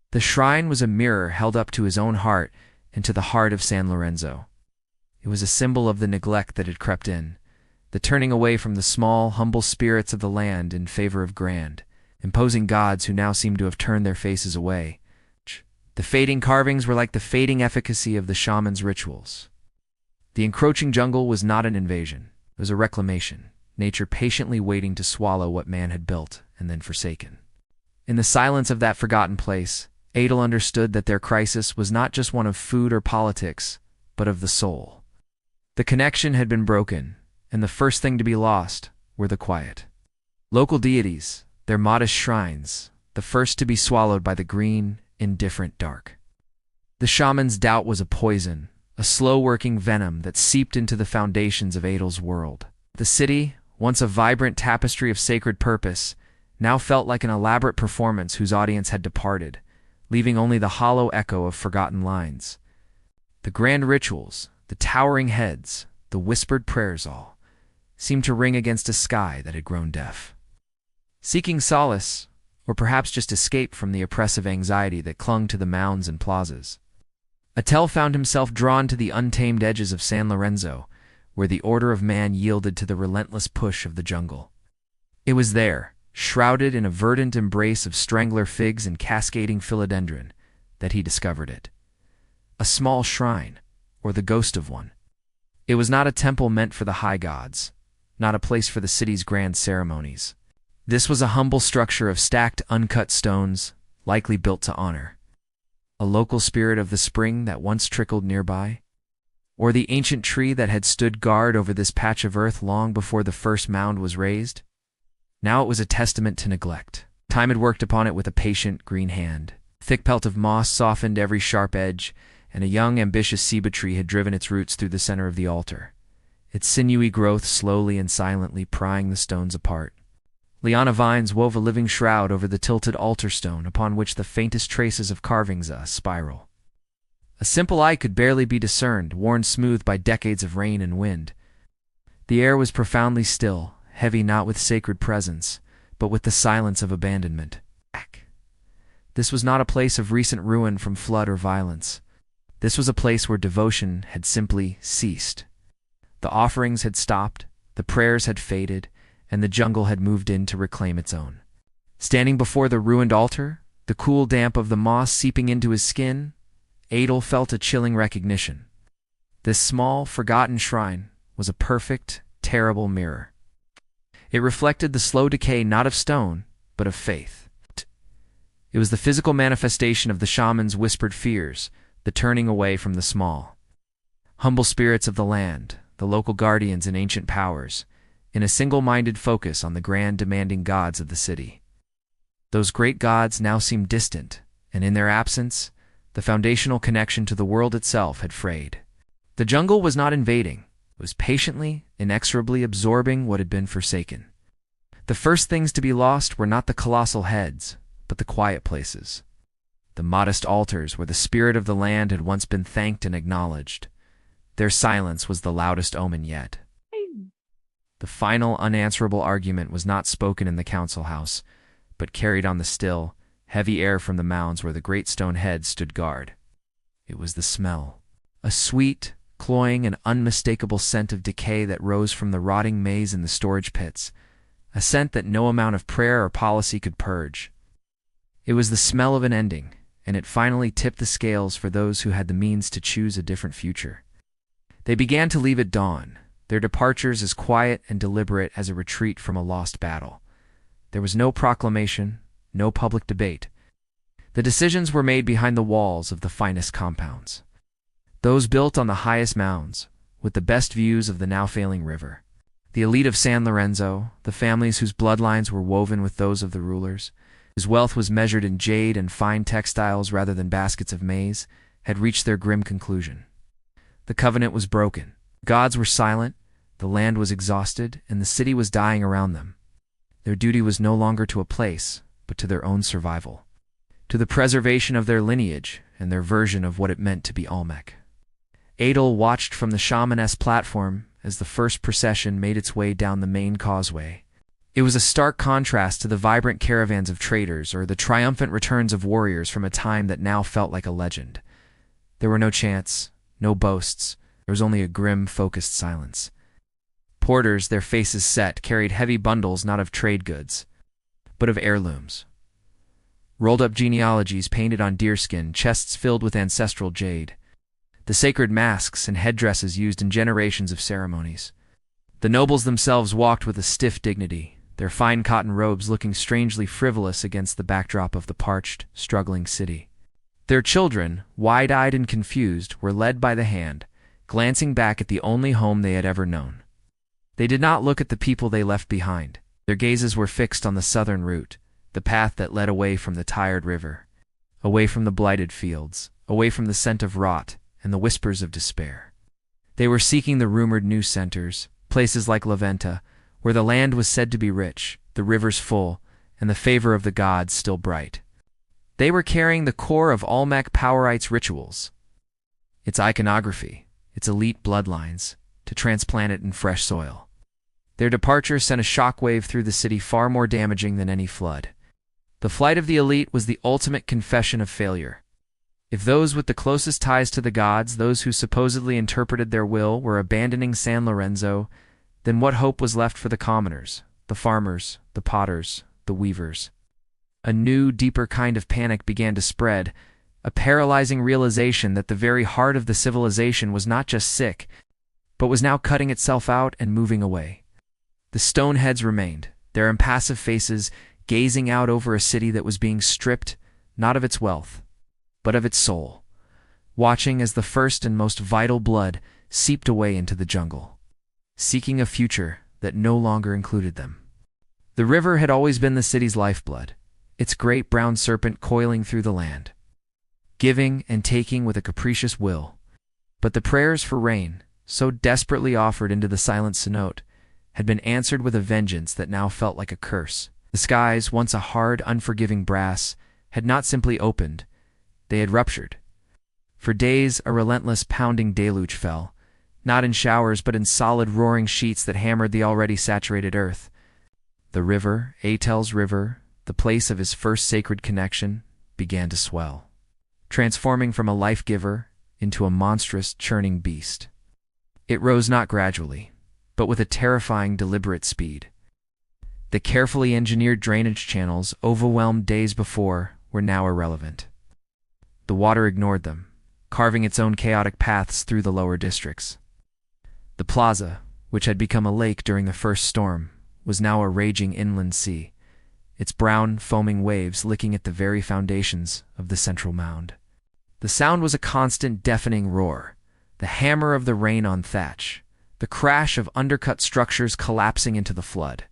The shrine was a mirror held up to his own heart and to the heart of San Lorenzo. It was a symbol of the neglect that had crept in, the turning away from the small, humble spirits of the land in favor of grand, imposing gods who now seemed to have turned their faces away. The fading carvings were like the fading efficacy of the shaman's rituals. The encroaching jungle was not an invasion, it was a reclamation. nature patiently waiting to swallow what man had built and then forsaken. In the silence of that forgotten place, Adel understood that their crisis was not just one of food or politics, but of the soul. The connection had been broken, and the first thing to be lost were the quiet. Local deities, their modest shrines, the first to be swallowed by the green, indifferent dark. The shaman's doubt was a poison, a slow-working venom that seeped into the foundations of Adel's world. The city, once a vibrant tapestry of sacred purpose, now felt like an elaborate performance whose audience had departed, leaving only the hollow echo of forgotten lines. The grand rituals, the towering heads, the whispered prayers all seemed to ring against a sky that had grown deaf. Seeking solace, or perhaps just escape from the oppressive anxiety that clung to the mounds and plazas, Atel found himself drawn to the untamed edges of San Lorenzo, where the order of man yielded to the relentless push of the jungle. It was there, shrouded in a verdant embrace of strangler figs and cascading philodendron, that he discovered it. A small shrine, or the ghost of one. It was not a temple meant for the high gods, not a place for the city's grand ceremonies. This was a humble structure of stacked, uncut stones, likely built to honor a local spirit of the spring that once trickled nearby, or the ancient tree that had stood guard over this patch of earth long before the first mound was raised. Now it was a testament to neglect. Time had worked upon it with a patient, green hand. A thick pelt of moss softened every sharp edge, and a young, ambitious ceiba tree had driven its roots through the center of the altar, its sinewy growth slowly and silently prying the stones apart. Liana vines wove a living shroud over the tilted altar stone upon which the faintest traces of carvings spiral. A simple eye could barely be discerned, worn smooth by decades of rain and wind. The air was profoundly still, heavy not with sacred presence, but with the silence of abandonment. This was not a place of recent ruin from flood or violence. This was a place where devotion had simply ceased. The offerings had stopped, the prayers had faded, and the jungle had moved in to reclaim its own. Standing before the ruined altar, the cool damp of the moss seeping into his skin, Adel felt a chilling recognition. This small, forgotten shrine was a perfect, terrible mirror. It reflected the slow decay not of stone, but of faith. It was the physical manifestation of the shaman's whispered fears, the turning away from the small. Humble spirits of the land, the local guardians and ancient powers, in a single-minded focus on the grand demanding gods of the city. Those great gods now seemed distant, and in their absence, the foundational connection to the world itself had frayed. The jungle was not invading, it was patiently, inexorably absorbing what had been forsaken. The first things to be lost were not the colossal heads, but the quiet places. The modest altars where the spirit of the land had once been thanked and acknowledged. Their silence was the loudest omen yet. The final unanswerable argument was not spoken in the council house, but carried on the still, heavy air from the mounds where the great stone heads stood guard. It was the smell. A sweet, cloying, and unmistakable scent of decay that rose from the rotting maize in the storage pits, a scent that no amount of prayer or policy could purge. It was the smell of an ending, and it finally tipped the scales for those who had the means to choose a different future. They began to leave at dawn, their departures as quiet and deliberate as a retreat from a lost battle. There was no proclamation, no public debate. The decisions were made behind the walls of the finest compounds. Those built on the highest mounds, with the best views of the now failing river. The elite of San Lorenzo, the families whose bloodlines were woven with those of the rulers, whose wealth was measured in jade and fine textiles rather than baskets of maize, had reached their grim conclusion. The covenant was broken. Gods were silent, the land was exhausted, and the city was dying around them. Their duty was no longer to a place, but to their own survival, to the preservation of their lineage and their version of what it meant to be Olmec. Adel watched from the shamaness platform as the first procession made its way down the main causeway. It was a stark contrast to the vibrant caravans of traders or the triumphant returns of warriors from a time that now felt like a legend. There were no chants, no boasts. There was only a grim, focused silence. Porters, their faces set, carried heavy bundles not of trade goods, but of heirlooms. Rolled-up genealogies painted on deerskin, chests filled with ancestral jade. The sacred masks and headdresses used in generations of ceremonies. The nobles themselves walked with a stiff dignity, their fine cotton robes looking strangely frivolous against the backdrop of the parched, struggling city. Their children, wide-eyed and confused, were led by the hand, glancing back at the only home they had ever known. They did not look at the people they left behind. Their gazes were fixed on the southern route, the path that led away from the tired river, away from the blighted fields, away from the scent of rot and the whispers of despair. They were seeking the rumored new centers, places like La Venta, where the land was said to be rich, the rivers full, and the favor of the gods still bright. They were carrying the core of Olmec powerites' rituals, its iconography, its elite bloodlines, to transplant it in fresh soil. Their departure sent a shockwave through the city far more damaging than any flood. The flight of the elite was the ultimate confession of failure. If those with the closest ties to the gods, those who supposedly interpreted their will, were abandoning San Lorenzo, then what hope was left for the commoners, the farmers, the potters, the weavers? A new, deeper kind of panic began to spread, a paralyzing realization that the very heart of the civilization was not just sick, but was now cutting itself out and moving away. The stone heads remained, their impassive faces gazing out over a city that was being stripped, not of its wealth, but of its soul, watching as the first and most vital blood seeped away into the jungle, seeking a future that no longer included them. The river had always been the city's lifeblood, its great brown serpent coiling through the land, giving and taking with a capricious will. But the prayers for rain, so desperately offered into the silent cenote, had been answered with a vengeance that now felt like a curse. The skies, once a hard, unforgiving brass, had not simply opened, they had ruptured. For days, a relentless pounding deluge fell, not in showers but in solid roaring sheets that hammered the already saturated earth. The river, Atel's river, the place of his first sacred connection, began to swell, transforming from a life-giver into a monstrous, churning beast. It rose not gradually, but with a terrifying, deliberate speed. The carefully engineered drainage channels, overwhelmed days before, were now irrelevant. The water ignored them, carving its own chaotic paths through the lower districts. The plaza, which had become a lake during the first storm, was now a raging inland sea, its brown, foaming waves licking at the very foundations of the central mound. The sound was a constant, deafening roar, the hammer of the rain on thatch, the crash of undercut structures collapsing into the flood.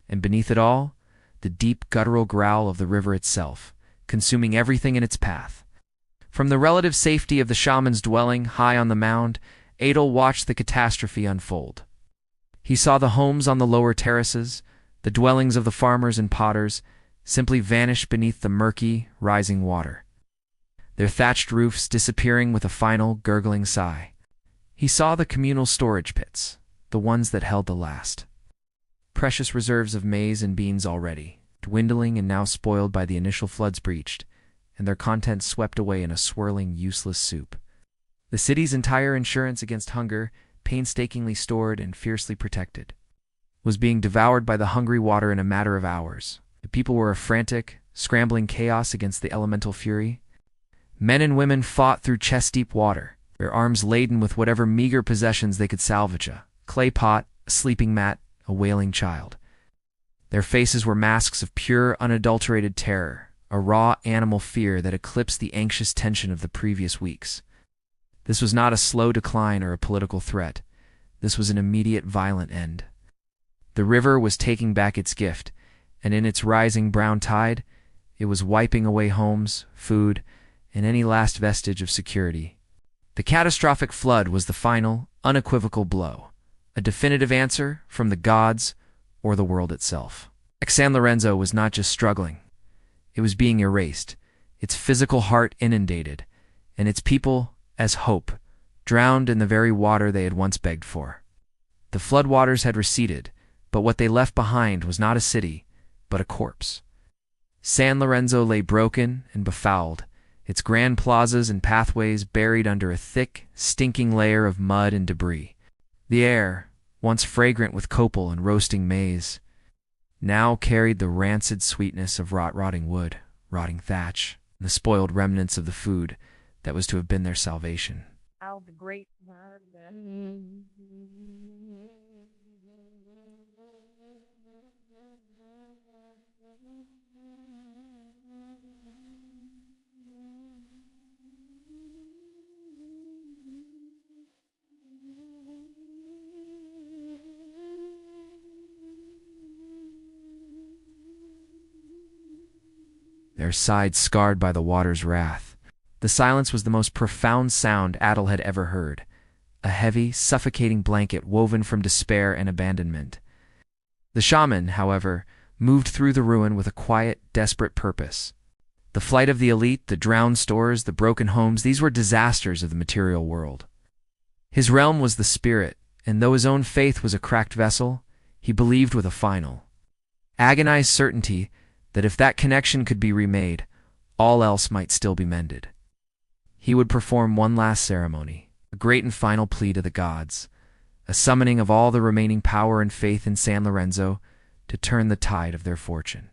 And beneath it all, the deep, guttural growl of the river itself, consuming everything in its path. From the relative safety of the shaman's dwelling high on the mound, Adel watched the catastrophe unfold. He saw the homes on the lower terraces, the dwellings of the farmers and potters, simply vanish beneath the murky, rising water, their thatched roofs disappearing with a final, gurgling sigh. He saw the communal storage pits, the ones that held the last precious reserves of maize and beans already, dwindling and now spoiled by the initial floods breached, and their contents swept away in a swirling, useless soup. The city's entire insurance against hunger, painstakingly stored and fiercely protected, was being devoured by the hungry water in a matter of hours. The people were a frantic, scrambling chaos against the elemental fury. Men and women fought through chest-deep water, their arms laden with whatever meager possessions they could salvage: a clay pot, a sleeping mat, a wailing child. Their faces were masks of pure, unadulterated terror, a raw animal fear that eclipsed the anxious tension of the previous weeks. This was not a slow decline or a political threat. This was an immediate, violent end. The river was taking back its gift, and in its rising brown tide, it was wiping away homes, food, and any last vestige of security. The catastrophic flood was the final, unequivocal blow, a definitive answer from the gods or the world itself. San Lorenzo was not just struggling. It was being erased, its physical heart inundated, and its people, as hope, drowned in the very water they had once begged for. The floodwaters had receded, but what they left behind was not a city, but a corpse. San Lorenzo lay broken and befouled, its grand plazas and pathways buried under a thick, stinking layer of mud and debris. The air, once fragrant with copal and roasting maize, now carried the rancid sweetness of rotting wood, rotting thatch, and the spoiled remnants of the food that was to have been their salvation. How the great their sides scarred by the water's wrath. The silence was the most profound sound Adel had ever heard, a heavy, suffocating blanket woven from despair and abandonment. The shaman, however, moved through the ruin with a quiet, desperate purpose. The flight of the elite, the drowned stores, the broken homes, these were disasters of the material world. His realm was the spirit, and though his own faith was a cracked vessel, he believed with a final, agonized certainty that if that connection could be remade, all else might still be mended. He would perform one last ceremony, a great and final plea to the gods, a summoning of all the remaining power and faith in San Lorenzo to turn the tide of their fortune.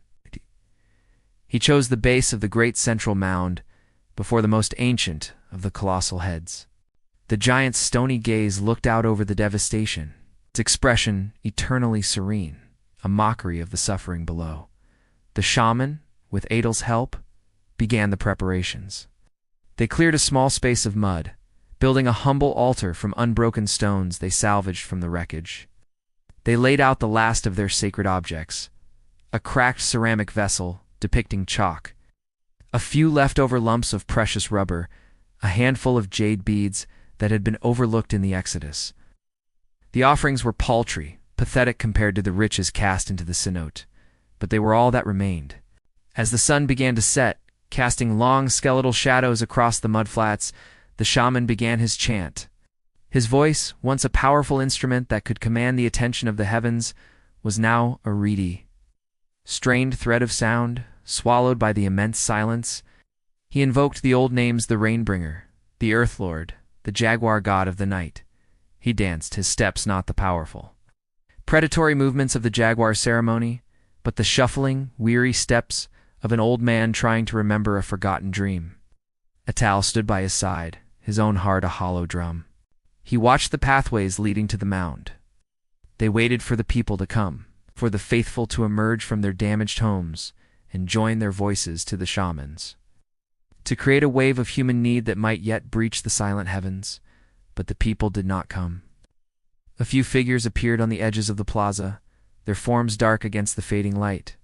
He chose the base of the great central mound before the most ancient of the colossal heads. The giant's stony gaze looked out over the devastation, its expression eternally serene, a mockery of the suffering below. The shaman, with Adel's help, began the preparations. They cleared a small space of mud, building a humble altar from unbroken stones they salvaged from the wreckage. They laid out the last of their sacred objects, a cracked ceramic vessel depicting chalk, a few leftover lumps of precious rubber, a handful of jade beads that had been overlooked in the Exodus. The offerings were paltry, pathetic compared to the riches cast into the cenote, but they were all that remained. As the sun began to set, casting long skeletal shadows across the mudflats, the shaman began his chant. His voice, once a powerful instrument that could command the attention of the heavens, was now a reedy, strained thread of sound, swallowed by the immense silence. He invoked the old names: the Rainbringer, the Earth Lord, the Jaguar god of the night. He danced, his steps not the powerful, predatory movements of the jaguar ceremony, but the shuffling, weary steps of an old man trying to remember a forgotten dream. Atal stood by his side, his own heart a hollow drum. He watched the pathways leading to the mound. They waited for the people to come, for the faithful to emerge from their damaged homes and join their voices to the shamans, to create a wave of human need that might yet breach the silent heavens. But the people did not come. A few figures appeared on the edges of the plaza, their forms dark against the fading light.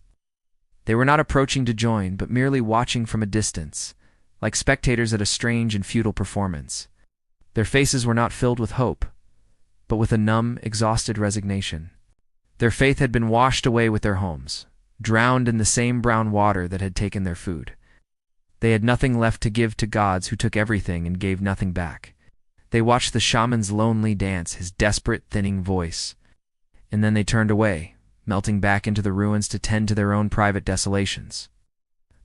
They were not approaching to join, but merely watching from a distance, like spectators at a strange and futile performance. Their faces were not filled with hope, but with a numb, exhausted resignation. Their faith had been washed away with their homes, drowned in the same brown water that had taken their food. They had nothing left to give to gods who took everything and gave nothing back. They watched the shaman's lonely dance, his desperate, thinning voice, and then they turned away, melting back into the ruins to tend to their own private desolations.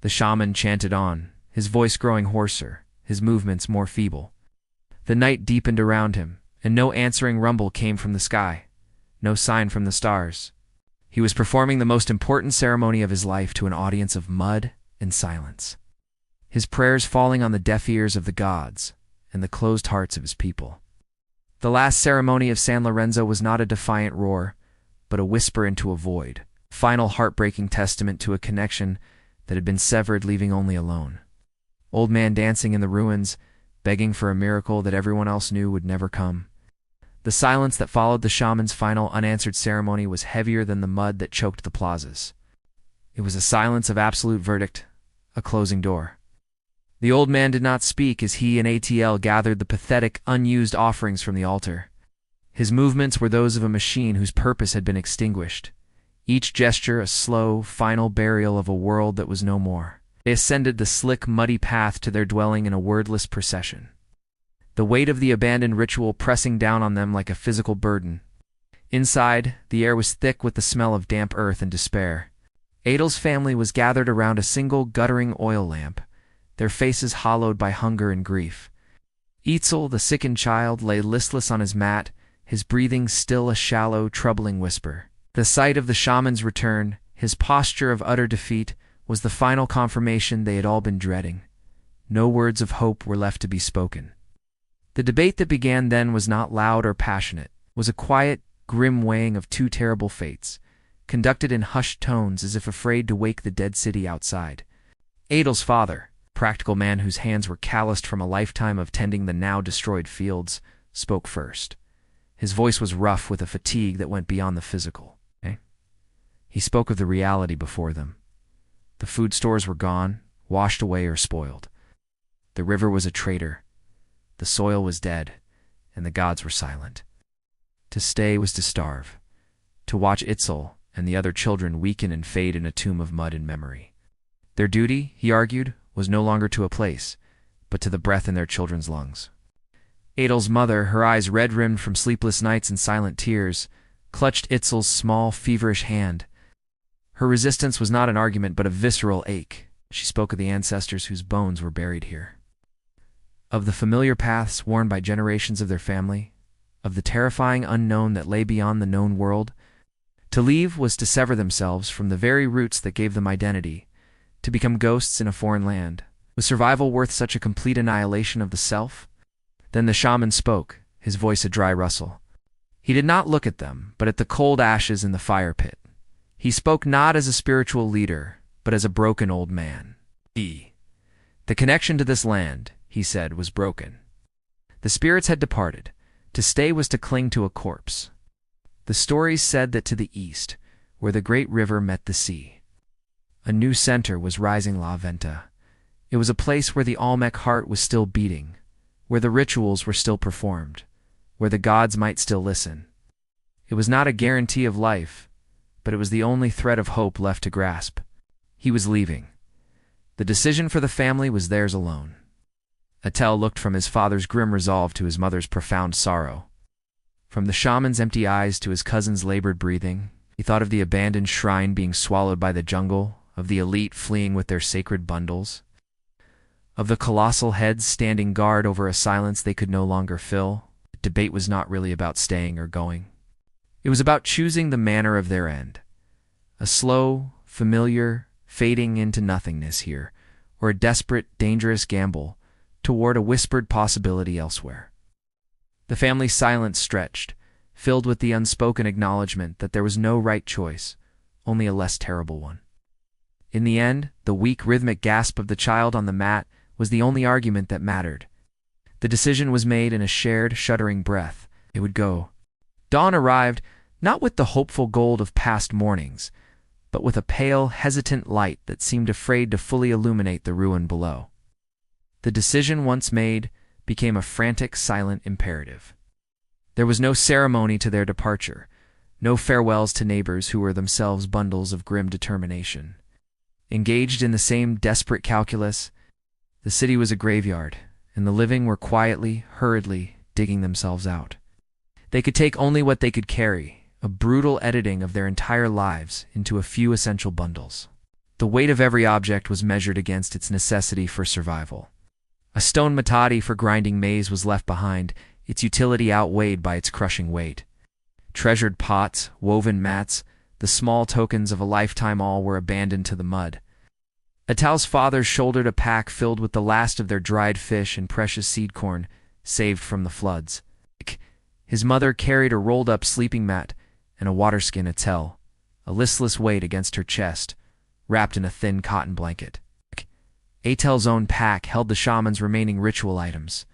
The shaman chanted on, his voice growing hoarser, his movements more feeble. The night deepened around him, and no answering rumble came from the sky, no sign from the stars. He was performing the most important ceremony of his life to an audience of mud and silence, his prayers falling on the deaf ears of the gods and the closed hearts of his people. The last ceremony of San Lorenzo was not a defiant roar, but a whisper into a void, final heartbreaking testament to a connection that had been severed, leaving only alone. Old man dancing in the ruins, begging for a miracle that everyone else knew would never come. The silence that followed the shaman's final unanswered ceremony was heavier than the mud that choked the plazas. It was a silence of absolute verdict, a closing door. The old man did not speak as he and Atl gathered the pathetic, unused offerings from the altar. His movements were those of a machine whose purpose had been extinguished, each gesture a slow, final burial of a world that was no more. They ascended the slick, muddy path to their dwelling in a wordless procession, the weight of the abandoned ritual pressing down on them like a physical burden. Inside, the air was thick with the smell of damp earth and despair. Adel's family was gathered around a single guttering oil lamp, their faces hollowed by hunger and grief. Etzel, the sickened child, lay listless on his mat, his breathing still a shallow, troubling whisper. The sight of the shaman's return, his posture of utter defeat, was the final confirmation they had all been dreading. No words of hope were left to be spoken. The debate that began then was not loud or passionate, was a quiet, grim weighing of two terrible fates, conducted in hushed tones as if afraid to wake the dead city outside. Adel's father, practical man whose hands were calloused from a lifetime of tending the now destroyed fields, spoke first. His voice was rough with a fatigue that went beyond the physical. He spoke of the reality before them. The food stores were gone, washed away or spoiled. The river was a traitor, the soil was dead, and the gods were silent. To stay was to starve, to watch Itzel and the other children weaken and fade in a tomb of mud and memory. Their duty, he argued, was no longer to a place, but to the breath in their children's lungs. Adel's mother, her eyes red-rimmed from sleepless nights and silent tears, clutched Itzel's small, feverish hand. Her resistance was not an argument but a visceral ache. She spoke of the ancestors whose bones were buried here, of the familiar paths worn by generations of their family, of the terrifying unknown that lay beyond the known world. To leave was to sever themselves from the very roots that gave them identity, to become ghosts in a foreign land. Was survival worth such a complete annihilation of the self? Then the shaman spoke, his voice a dry rustle. He did not look at them, but at the cold ashes in the fire pit. He spoke not as a spiritual leader, but as a broken old man. The connection to this land, he said, was broken. The spirits had departed. To stay was to cling to a corpse. The stories said that to the east, where the great river met the sea, a new center was rising La Venta. It was a place where the Olmec heart was still beating, where the rituals were still performed, where the gods might still listen. It was not a guarantee of life, but it was the only thread of hope left to grasp. He was leaving. The decision for the family was theirs alone. Attel looked from his father's grim resolve to his mother's profound sorrow. From the shaman's empty eyes to his cousin's labored breathing, he thought of the abandoned shrine being swallowed by the jungle, of the elite fleeing with their sacred bundles, of the colossal heads standing guard over a silence they could no longer fill. The debate was not really about staying or going. It was about choosing the manner of their end. A slow, familiar, fading into nothingness here, or a desperate, dangerous gamble toward a whispered possibility elsewhere. The family's silence stretched, filled with the unspoken acknowledgement that there was no right choice, only a less terrible one. In the end, the weak, rhythmic gasp of the child on the mat was the only argument that mattered. The decision was made in a shared, shuddering breath. It would go. Dawn arrived, not with the hopeful gold of past mornings, but with a pale, hesitant light that seemed afraid to fully illuminate the ruin below. The decision once made became a frantic, silent imperative. There was no ceremony to their departure, no farewells to neighbors who were themselves bundles of grim determination. Engaged in the same desperate calculus, the city was a graveyard, and the living were quietly, hurriedly digging themselves out. They could take only what they could carry, a brutal editing of their entire lives into a few essential bundles. The weight of every object was measured against its necessity for survival. A stone matadi for grinding maize was left behind, its utility outweighed by its crushing weight. Treasured pots, woven mats, the small tokens of a lifetime all were abandoned to the mud. Attal's father shouldered a pack filled with the last of their dried fish and precious seed corn, saved from the floods. His mother carried a rolled-up sleeping mat and a waterskin Attel, a listless weight against her chest, wrapped in a thin cotton blanket. Atel's own pack held the shaman's remaining ritual items,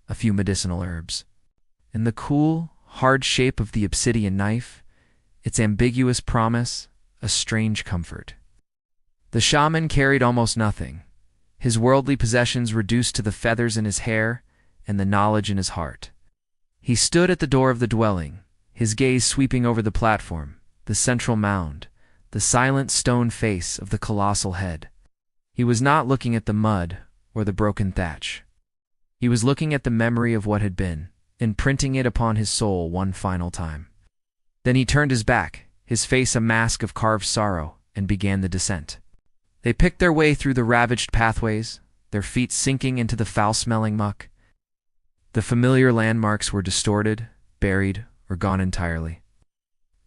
a few medicinal herbs. In the cool, hard shape of the obsidian knife, its ambiguous promise, a strange comfort. The shaman carried almost nothing, his worldly possessions reduced to the feathers in his hair and the knowledge in his heart. He stood at the door of the dwelling, his gaze sweeping over the platform, the central mound, the silent stone face of the colossal head. He was not looking at the mud or the broken thatch. He was looking at the memory of what had been, imprinting it upon his soul one final time. Then he turned his back, his face a mask of carved sorrow, and began the descent. They picked their way through the ravaged pathways, their feet sinking into the foul-smelling muck. The familiar landmarks were distorted, buried, or gone entirely.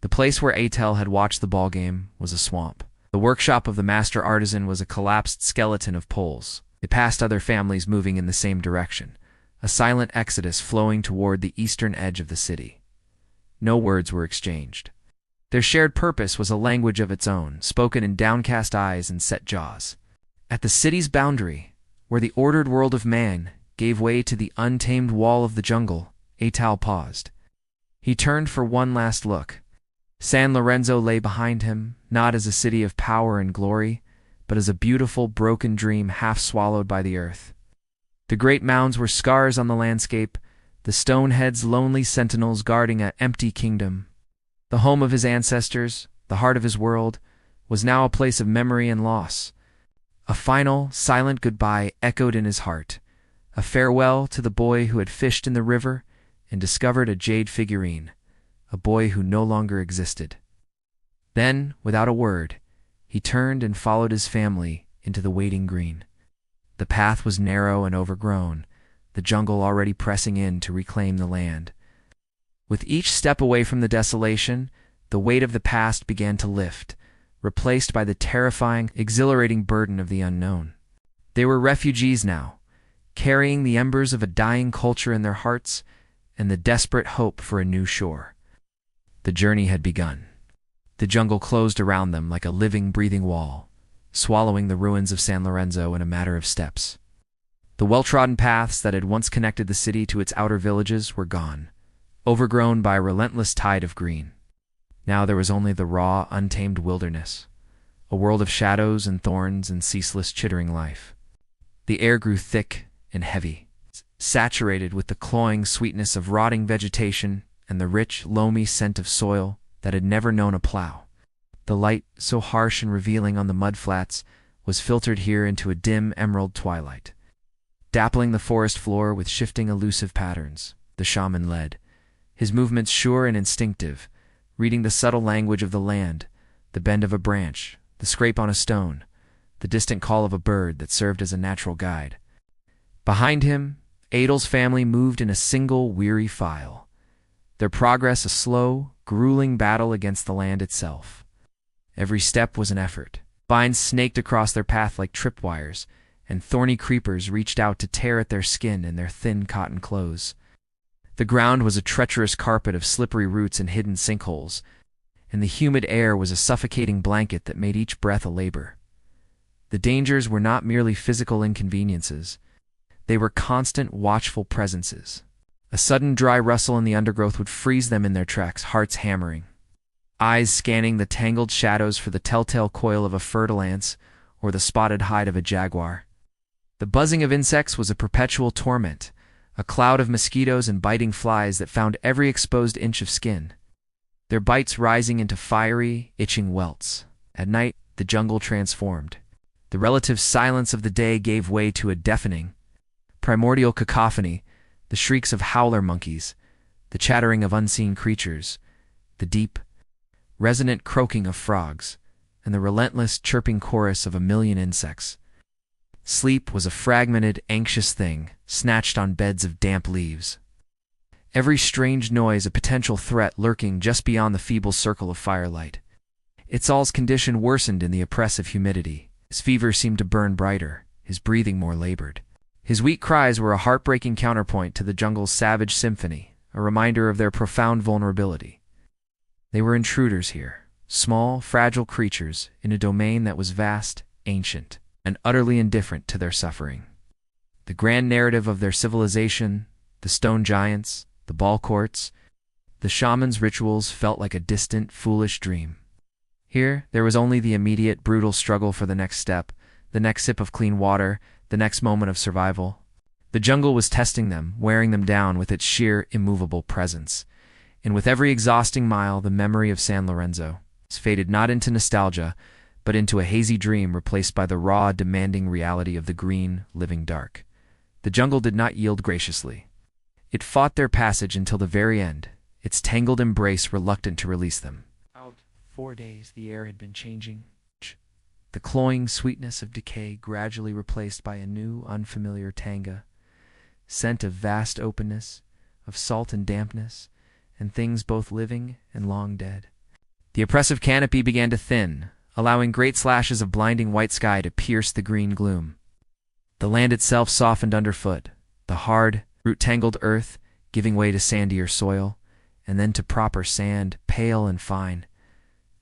The place where Attel had watched the ballgame was a swamp. The workshop of the master artisan was a collapsed skeleton of poles. They passed other families moving in the same direction, a silent exodus flowing toward the eastern edge of the city. No words were exchanged. Their shared purpose was a language of its own, spoken in downcast eyes and set jaws. At the city's boundary, where the ordered world of man gave way to the untamed wall of the jungle, Attel paused. He turned for one last look. San Lorenzo lay behind him, not as a city of power and glory, but as a beautiful, broken dream half swallowed by the earth. The great mounds were scars on the landscape, the stone heads lonely sentinels guarding an empty kingdom. The home of his ancestors, the heart of his world, was now a place of memory and loss. A final, silent goodbye echoed in his heart, a farewell to the boy who had fished in the river and discovered a jade figurine, a boy who no longer existed. Then, without a word, he turned and followed his family into the waiting green. The path was narrow and overgrown, the jungle already pressing in to reclaim the land. With each step away from the desolation, the weight of the past began to lift, replaced by the terrifying, exhilarating burden of the unknown. They were refugees now, carrying the embers of a dying culture in their hearts and the desperate hope for a new shore. The journey had begun. The jungle closed around them like a living, breathing wall, swallowing the ruins of San Lorenzo in a matter of steps. The well-trodden paths that had once connected the city to its outer villages were gone, overgrown by a relentless tide of green. Now there was only the raw, untamed wilderness, a world of shadows and thorns and ceaseless chittering life. The air grew thick and heavy, saturated with the cloying sweetness of rotting vegetation and the rich, loamy scent of soil that had never known a plow. The light, so harsh and revealing on the mudflats, was filtered here into a dim emerald twilight. Dappling the forest floor with shifting elusive patterns, the shaman led, his movements sure and instinctive, reading the subtle language of the land, the bend of a branch, the scrape on a stone, the distant call of a bird that served as a natural guide. Behind him, Adel's family moved in a single weary file, their progress a slow, grueling battle against the land itself. Every step was an effort. Vines snaked across their path like tripwires, and thorny creepers reached out to tear at their skin and their thin cotton clothes. The ground was a treacherous carpet of slippery roots and hidden sinkholes, and the humid air was a suffocating blanket that made each breath a labor. The dangers were not merely physical inconveniences. They were constant, watchful presences. A sudden dry rustle in the undergrowth would freeze them in their tracks, hearts hammering, eyes scanning the tangled shadows for the telltale coil of a fertile ant or the spotted hide of a jaguar. The buzzing of insects was a perpetual torment, a cloud of mosquitoes and biting flies that found every exposed inch of skin, their bites rising into fiery, itching welts. At night, the jungle transformed. The relative silence of the day gave way to a deafening, primordial cacophony, the shrieks of howler monkeys, the chattering of unseen creatures, the deep, resonant croaking of frogs, and the relentless chirping chorus of a million insects. Sleep was a fragmented, anxious thing, snatched on beds of damp leaves. Every strange noise a potential threat lurking just beyond the feeble circle of firelight. Itzal's condition worsened in the oppressive humidity. His fever seemed to burn brighter, his breathing more labored. His weak cries were a heartbreaking counterpoint to the jungle's savage symphony, a reminder of their profound vulnerability. They were intruders here, small, fragile creatures in a domain that was vast, ancient, and utterly indifferent to their suffering. The grand narrative of their civilization, the stone giants, the ball courts, the shaman's rituals felt like a distant, foolish dream. Here, there was only the immediate, brutal struggle for the next step, the next sip of clean water, the next moment of survival. The jungle was testing them, wearing them down with its sheer, immovable presence. And with every exhausting mile, the memory of San Lorenzo faded not into nostalgia, but into a hazy dream replaced by the raw, demanding reality of the green, living dark. The jungle did not yield graciously. It fought their passage until the very end, its tangled embrace reluctant to release them. Out 4 days, the air had been changing. The cloying sweetness of decay gradually replaced by a new, unfamiliar tanga, scent of vast openness, of salt and dampness, and things both living and long dead. The oppressive canopy began to thin, allowing great slashes of blinding white sky to pierce the green gloom. The land itself softened underfoot, the hard, root-tangled earth giving way to sandier soil, and then to proper sand, pale and fine.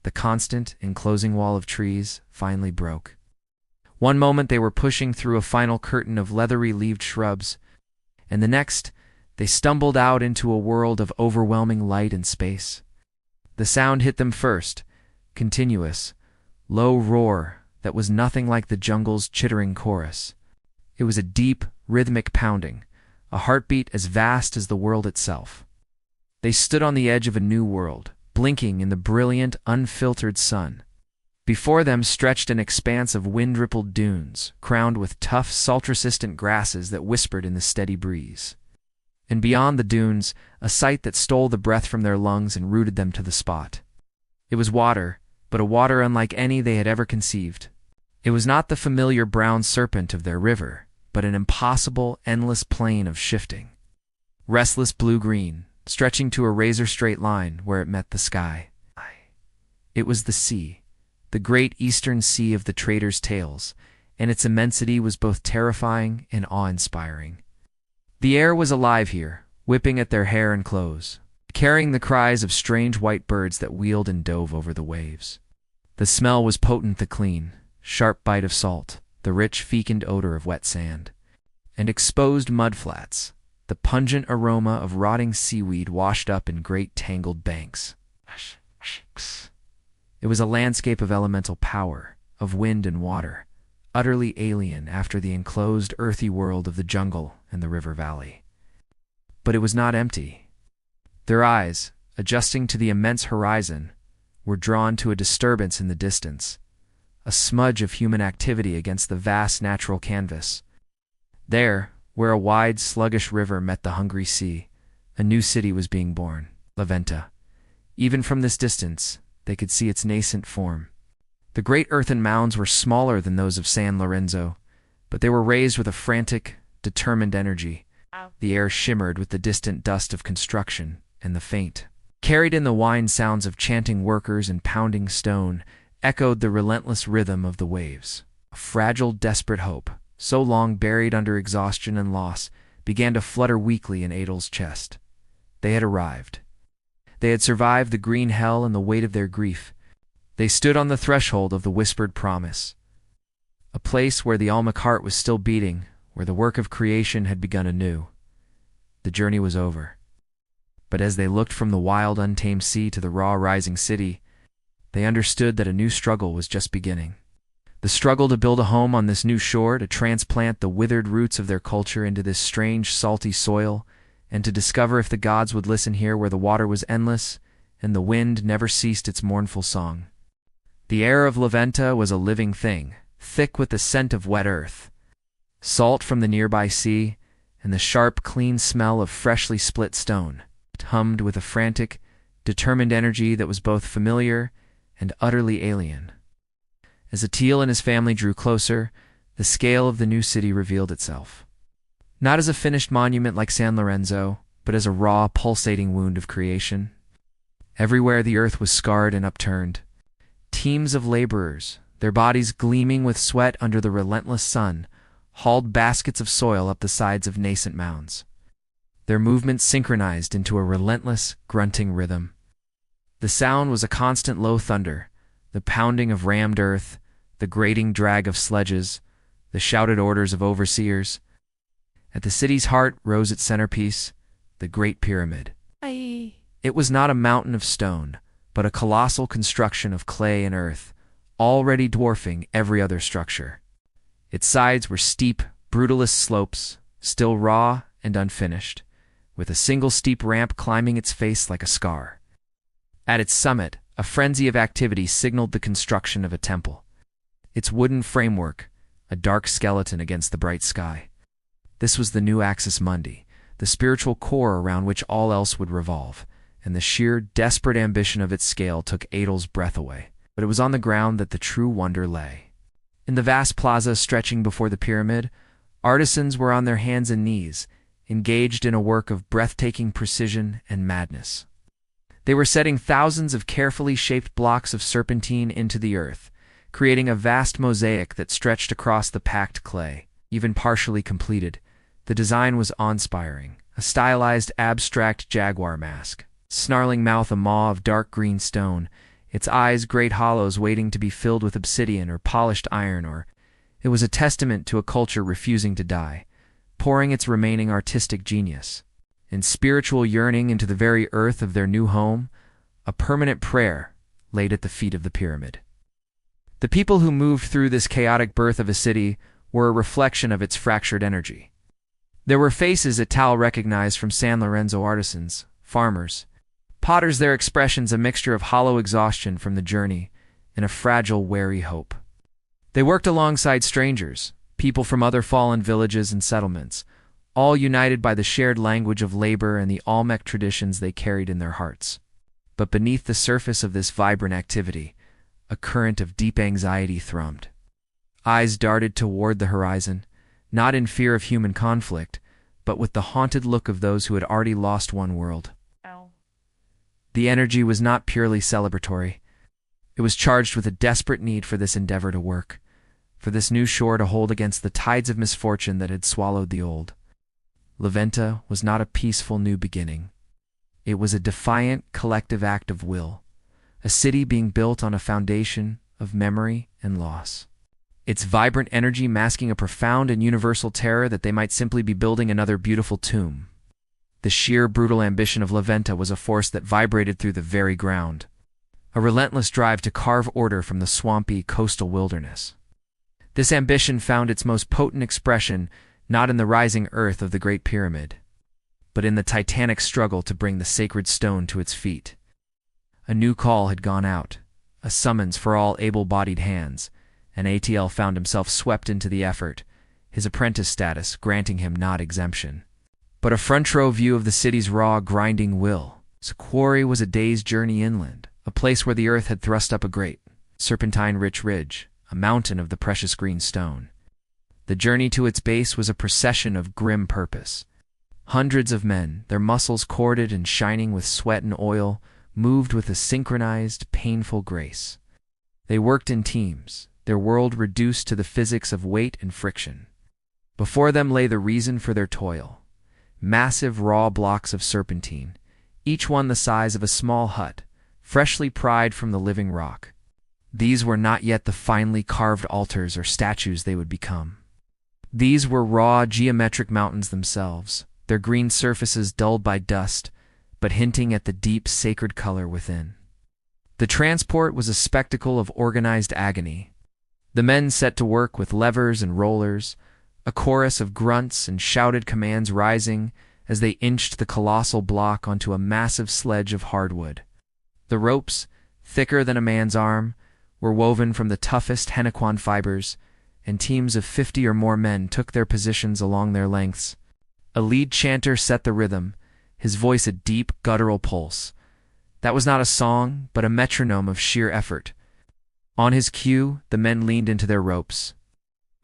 The constant, enclosing wall of trees finally broke. One moment they were pushing through a final curtain of leathery-leaved shrubs, and the next they stumbled out into a world of overwhelming light and space. The sound hit them first, continuous, low roar that was nothing like the jungle's chittering chorus. It was a deep, rhythmic pounding, a heartbeat as vast as the world itself. They stood on the edge of a new world, blinking in the brilliant, unfiltered sun. Before them stretched an expanse of wind-rippled dunes, crowned with tough, salt-resistant grasses that whispered in the steady breeze. And beyond the dunes, a sight that stole the breath from their lungs and rooted them to the spot. It was water, but a water unlike any they had ever conceived. It was not the familiar brown serpent of their river, but an impossible, endless plain of shifting. Restless blue-green, stretching to a razor-straight line where it met the sky. It was the sea, the great eastern sea of the traders' tales, and its immensity was both terrifying and awe-inspiring. The air was alive here, whipping at their hair and clothes, carrying the cries of strange white birds that wheeled and dove over the waves. The smell was potent, the clean, sharp bite of salt, the rich, fecund odor of wet sand, and exposed mudflats, the pungent aroma of rotting seaweed washed up in great tangled banks. It was a landscape of elemental power, of wind and water, utterly alien after the enclosed earthy world of the jungle and the river valley. But it was not empty. Their eyes, adjusting to the immense horizon, were drawn to a disturbance in the distance, a smudge of human activity against the vast natural canvas. There, where a wide, sluggish river met the hungry sea, a new city was being born, La Venta. Even from this distance, they could see its nascent form. The great earthen mounds were smaller than those of San Lorenzo, but they were raised with a frantic, determined energy. The air shimmered with the distant dust of construction, and the faint, carried in the wine sounds of chanting workers and pounding stone, echoed the relentless rhythm of the waves. A fragile, desperate hope, so long buried under exhaustion and loss, began to flutter weakly in Adel's chest. They had arrived. They had survived the green hell and the weight of their grief. They stood on the threshold of the whispered promise, a place where the Olmec heart was still beating, where the work of creation had begun anew. The journey was over. But as they looked from the wild, untamed sea to the raw, rising city, they understood that a new struggle was just beginning. The struggle to build a home on this new shore, to transplant the withered roots of their culture into this strange, salty soil, and to discover if the gods would listen here where the water was endless and the wind never ceased its mournful song. The air of La Venta was a living thing, thick with the scent of wet earth, salt from the nearby sea, and the sharp, clean smell of freshly split stone. It hummed with a frantic, determined energy that was both familiar and utterly alien. As Atil and his family drew closer, the scale of the new city revealed itself. Not as a finished monument like San Lorenzo, but as a raw, pulsating wound of creation. Everywhere the earth was scarred and upturned. Teams of laborers, their bodies gleaming with sweat under the relentless sun, hauled baskets of soil up the sides of nascent mounds. Their movements synchronized into a relentless, grunting rhythm. The sound was a constant low thunder, the pounding of rammed earth, the grating drag of sledges, the shouted orders of overseers. At the city's heart rose its centerpiece, the Great Pyramid. It was not a mountain of stone, but a colossal construction of clay and earth, already dwarfing every other structure. Its sides were steep, brutalist slopes, still raw and unfinished, with a single steep ramp climbing its face like a scar. At its summit, a frenzy of activity signaled the construction of a temple. Its wooden framework, a dark skeleton against the bright sky. This was the new Axis Mundi, the spiritual core around which all else would revolve, and the sheer, desperate ambition of its scale took Adel's breath away. But it was on the ground that the true wonder lay. In the vast plaza stretching before the pyramid, artisans were on their hands and knees, engaged in a work of breathtaking precision and madness. They were setting thousands of carefully shaped blocks of serpentine into the earth, creating a vast mosaic that stretched across the packed clay. Even partially completed, the design was awe-inspiring, a stylized, abstract jaguar mask, snarling mouth a maw of dark green stone, its eyes great hollows waiting to be filled with obsidian or polished iron. Or it was a testament to a culture refusing to die, pouring its remaining artistic genius and spiritual yearning into the very earth of their new home, a permanent prayer laid at the feet of the pyramid. The people who moved through this chaotic birth of a city were a reflection of its fractured energy. There were faces Ital recognized from San Lorenzo: artisans, farmers, potters, their expressions a mixture of hollow exhaustion from the journey and a fragile, wary hope. They worked alongside strangers, people from other fallen villages and settlements, all united by the shared language of labor and the Olmec traditions they carried in their hearts. But beneath the surface of this vibrant activity, a current of deep anxiety thrummed. Eyes darted toward the horizon, not in fear of human conflict, but with the haunted look of those who had already lost one world. Ow. The energy was not purely celebratory. It was charged with a desperate need for this endeavor to work, for this new shore to hold against the tides of misfortune that had swallowed the old. La Venta was not a peaceful new beginning. It was a defiant, collective act of will, a city being built on a foundation of memory and loss. Its vibrant energy masking a profound and universal terror that they might simply be building another beautiful tomb. The sheer, brutal ambition of La Venta was a force that vibrated through the very ground, a relentless drive to carve order from the swampy coastal wilderness. This ambition found its most potent expression not in the rising earth of the Great Pyramid, but in the titanic struggle to bring the sacred stone to its feet. A new call had gone out, a summons for all able-bodied hands, and ATL found himself swept into the effort, his apprentice status granting him not exemption, but a front-row view of the city's raw, grinding will. Its quarry was a day's journey inland, a place where the earth had thrust up a great, serpentine-rich ridge, a mountain of the precious green stone. The journey to its base was a procession of grim purpose. Hundreds of men, their muscles corded and shining with sweat and oil, moved with a synchronized, painful grace. They worked in teams, their world reduced to the physics of weight and friction. Before them lay the reason for their toil: massive raw blocks of serpentine, each one the size of a small hut, freshly pried from the living rock. These were not yet the finely carved altars or statues they would become. These were raw, geometric mountains themselves, their green surfaces dulled by dust, but hinting at the deep, sacred color within. The transport was a spectacle of organized agony. The men set to work with levers and rollers, a chorus of grunts and shouted commands rising as they inched the colossal block onto a massive sledge of hardwood. The ropes, thicker than a man's arm, were woven from the toughest henequan fibers, and teams of 50 or more men took their positions along their lengths. A lead chanter set the rhythm, his voice a deep, guttural pulse. That was not a song, but a metronome of sheer effort. On his cue, the men leaned into their ropes,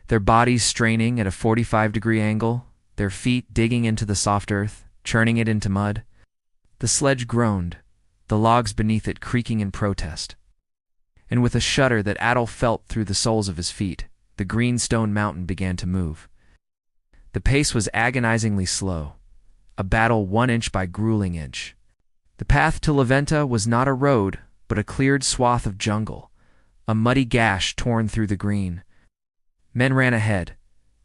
their bodies straining at a 45-degree angle, their feet digging into the soft earth, churning it into mud. The sledge groaned, the logs beneath it creaking in protest. And with a shudder that Adol felt through the soles of his feet, the green stone mountain began to move. The pace was agonizingly slow, a battle 1 inch by grueling inch. The path to La Venta was not a road, but a cleared swath of jungle, a muddy gash torn through the green. Men ran ahead,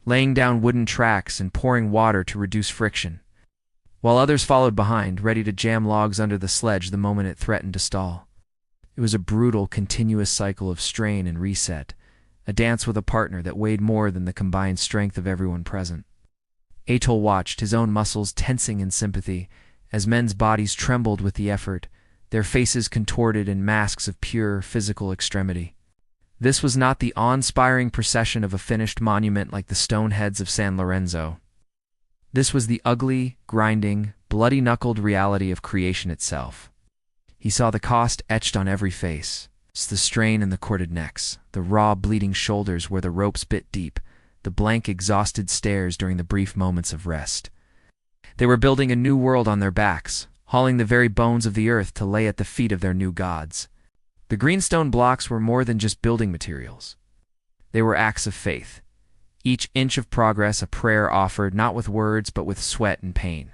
laying down wooden tracks and pouring water to reduce friction, while others followed behind, ready to jam logs under the sledge the moment it threatened to stall. It was a brutal, continuous cycle of strain and reset, a dance with a partner that weighed more than the combined strength of everyone present. Atol watched, his own muscles tensing in sympathy, as men's bodies trembled with the effort, their faces contorted in masks of pure physical extremity. This was not the awe-inspiring procession of a finished monument like the stone heads of San Lorenzo. This was the ugly, grinding, bloody-knuckled reality of creation itself. He saw the cost etched on every face, the strain in the corded necks, the raw, bleeding shoulders where the ropes bit deep, the blank, exhausted stares during the brief moments of rest. They were building a new world on their backs, hauling the very bones of the earth to lay at the feet of their new gods. The greenstone blocks were more than just building materials. They were acts of faith, each inch of progress a prayer offered not with words but with sweat and pain.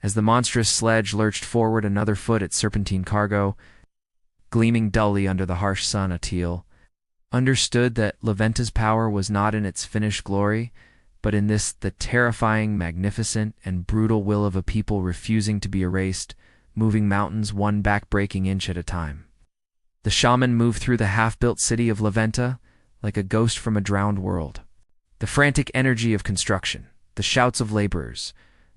As the monstrous sledge lurched forward another foot at serpentine cargo, gleaming dully under the harsh sun, Atil understood that La Venta's power was not in its finished glory, but in this, the terrifying, magnificent, and brutal will of a people refusing to be erased, moving mountains one back-breaking inch at a time. The shaman moved through the half-built city of Leventa like a ghost from a drowned world. The frantic energy of construction, the shouts of laborers,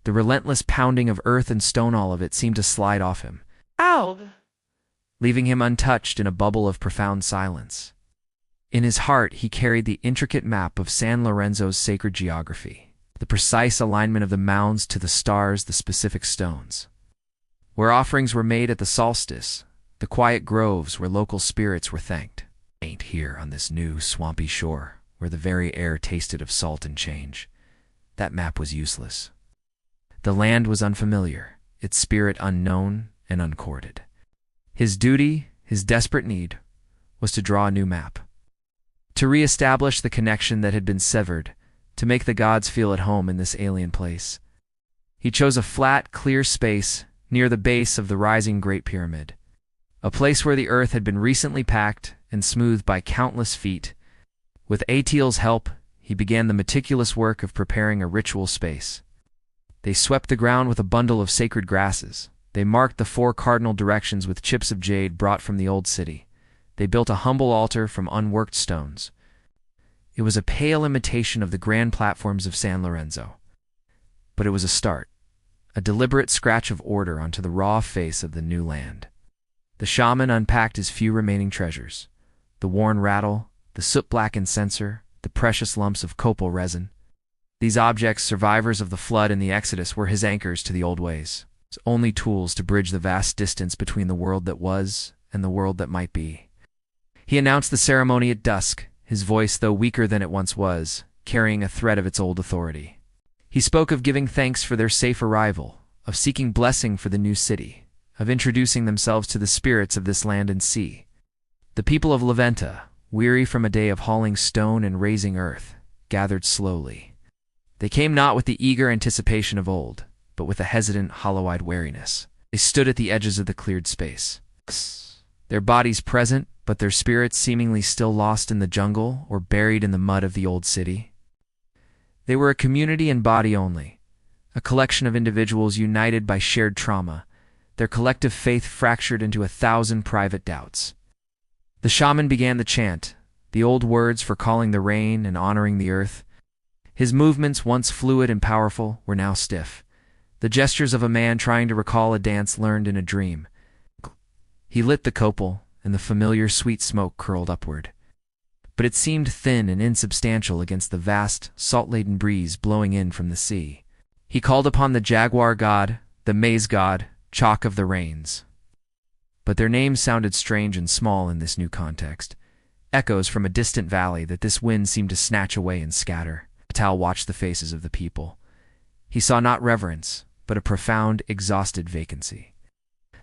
the relentless pounding of earth and stone, all of it seemed to slide off him, Ow! leaving him untouched in a bubble of profound silence. In his heart, he carried the intricate map of San Lorenzo's sacred geography, the precise alignment of the mounds to the stars, the specific stones. Where offerings were made at the solstice, the quiet groves where local spirits were thanked. Ain't here on this new, swampy shore, where the very air tasted of salt and change. That map was useless. The land was unfamiliar, its spirit unknown and uncorded. His duty, his desperate need, was to draw a new map. To re-establish the connection that had been severed, to make the gods feel at home in this alien place. He chose a flat, clear space near the base of the rising Great Pyramid, a place where the earth had been recently packed and smoothed by countless feet. With Atiel's help, he began the meticulous work of preparing a ritual space. They swept the ground with a bundle of sacred grasses. They marked the 4 cardinal directions with chips of jade brought from the old city. They built a humble altar from unworked stones. It was a pale imitation of the grand platforms of San Lorenzo. But it was a start, a deliberate scratch of order onto the raw face of the new land. The shaman unpacked his few remaining treasures: the worn rattle, the soot-blackened censer, the precious lumps of copal resin. These objects, survivors of the flood and the Exodus, were his anchors to the old ways, his only tools to bridge the vast distance between the world that was and the world that might be. He announced the ceremony at dusk, his voice, though weaker than it once was, carrying a thread of its old authority. He spoke of giving thanks for their safe arrival, of seeking blessing for the new city, of introducing themselves to the spirits of this land and sea. The people of Leventa, weary from a day of hauling stone and raising earth, gathered slowly. They came not with the eager anticipation of old, but with a hesitant, hollow-eyed wariness. They stood at the edges of the cleared space, their bodies present, but their spirits seemingly still lost in the jungle or buried in the mud of the old city. They were a community in body only, a collection of individuals united by shared trauma, their collective faith fractured into 1,000 private doubts. The shaman began the chant, the old words for calling the rain and honoring the earth. His movements, once fluid and powerful, were now stiff, the gestures of a man trying to recall a dance learned in a dream. He lit the copal, and the familiar sweet smoke curled upward. But it seemed thin and insubstantial against the vast, salt-laden breeze blowing in from the sea. He called upon the jaguar god, the maize god, chalk of the rains. But their names sounded strange and small in this new context, echoes from a distant valley that this wind seemed to snatch away and scatter. Tal watched the faces of the people. He saw not reverence, but a profound, exhausted vacancy.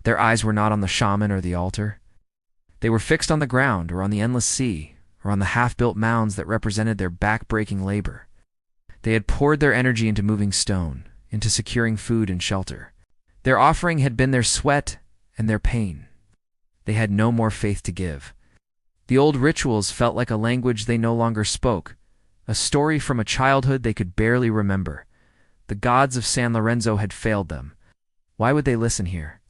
Their eyes were not on the shaman or the altar. They were fixed on the ground or on the endless sea, or on the half-built mounds that represented their back-breaking labor. They had poured their energy into moving stone, into securing food and shelter. Their offering had been their sweat and their pain. They had no more faith to give. The old rituals felt like a language they no longer spoke, a story from a childhood they could barely remember. The gods of San Lorenzo had failed them. Why would they listen here?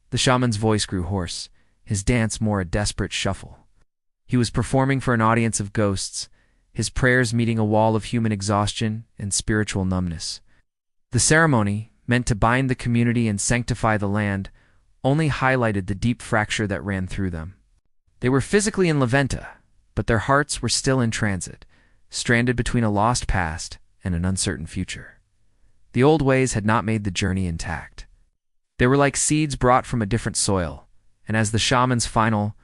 The shaman's voice grew hoarse, his dance more a desperate shuffle. He was performing for an audience of ghosts, his prayers meeting a wall of human exhaustion and spiritual numbness. The ceremony, meant to bind the community and sanctify the land, only highlighted the deep fracture that ran through them. They were physically in Leventa, but their hearts were still in transit, stranded between a lost past and an uncertain future. The old ways had not made the journey intact. They were like seeds brought from a different soil, and as the shaman's final,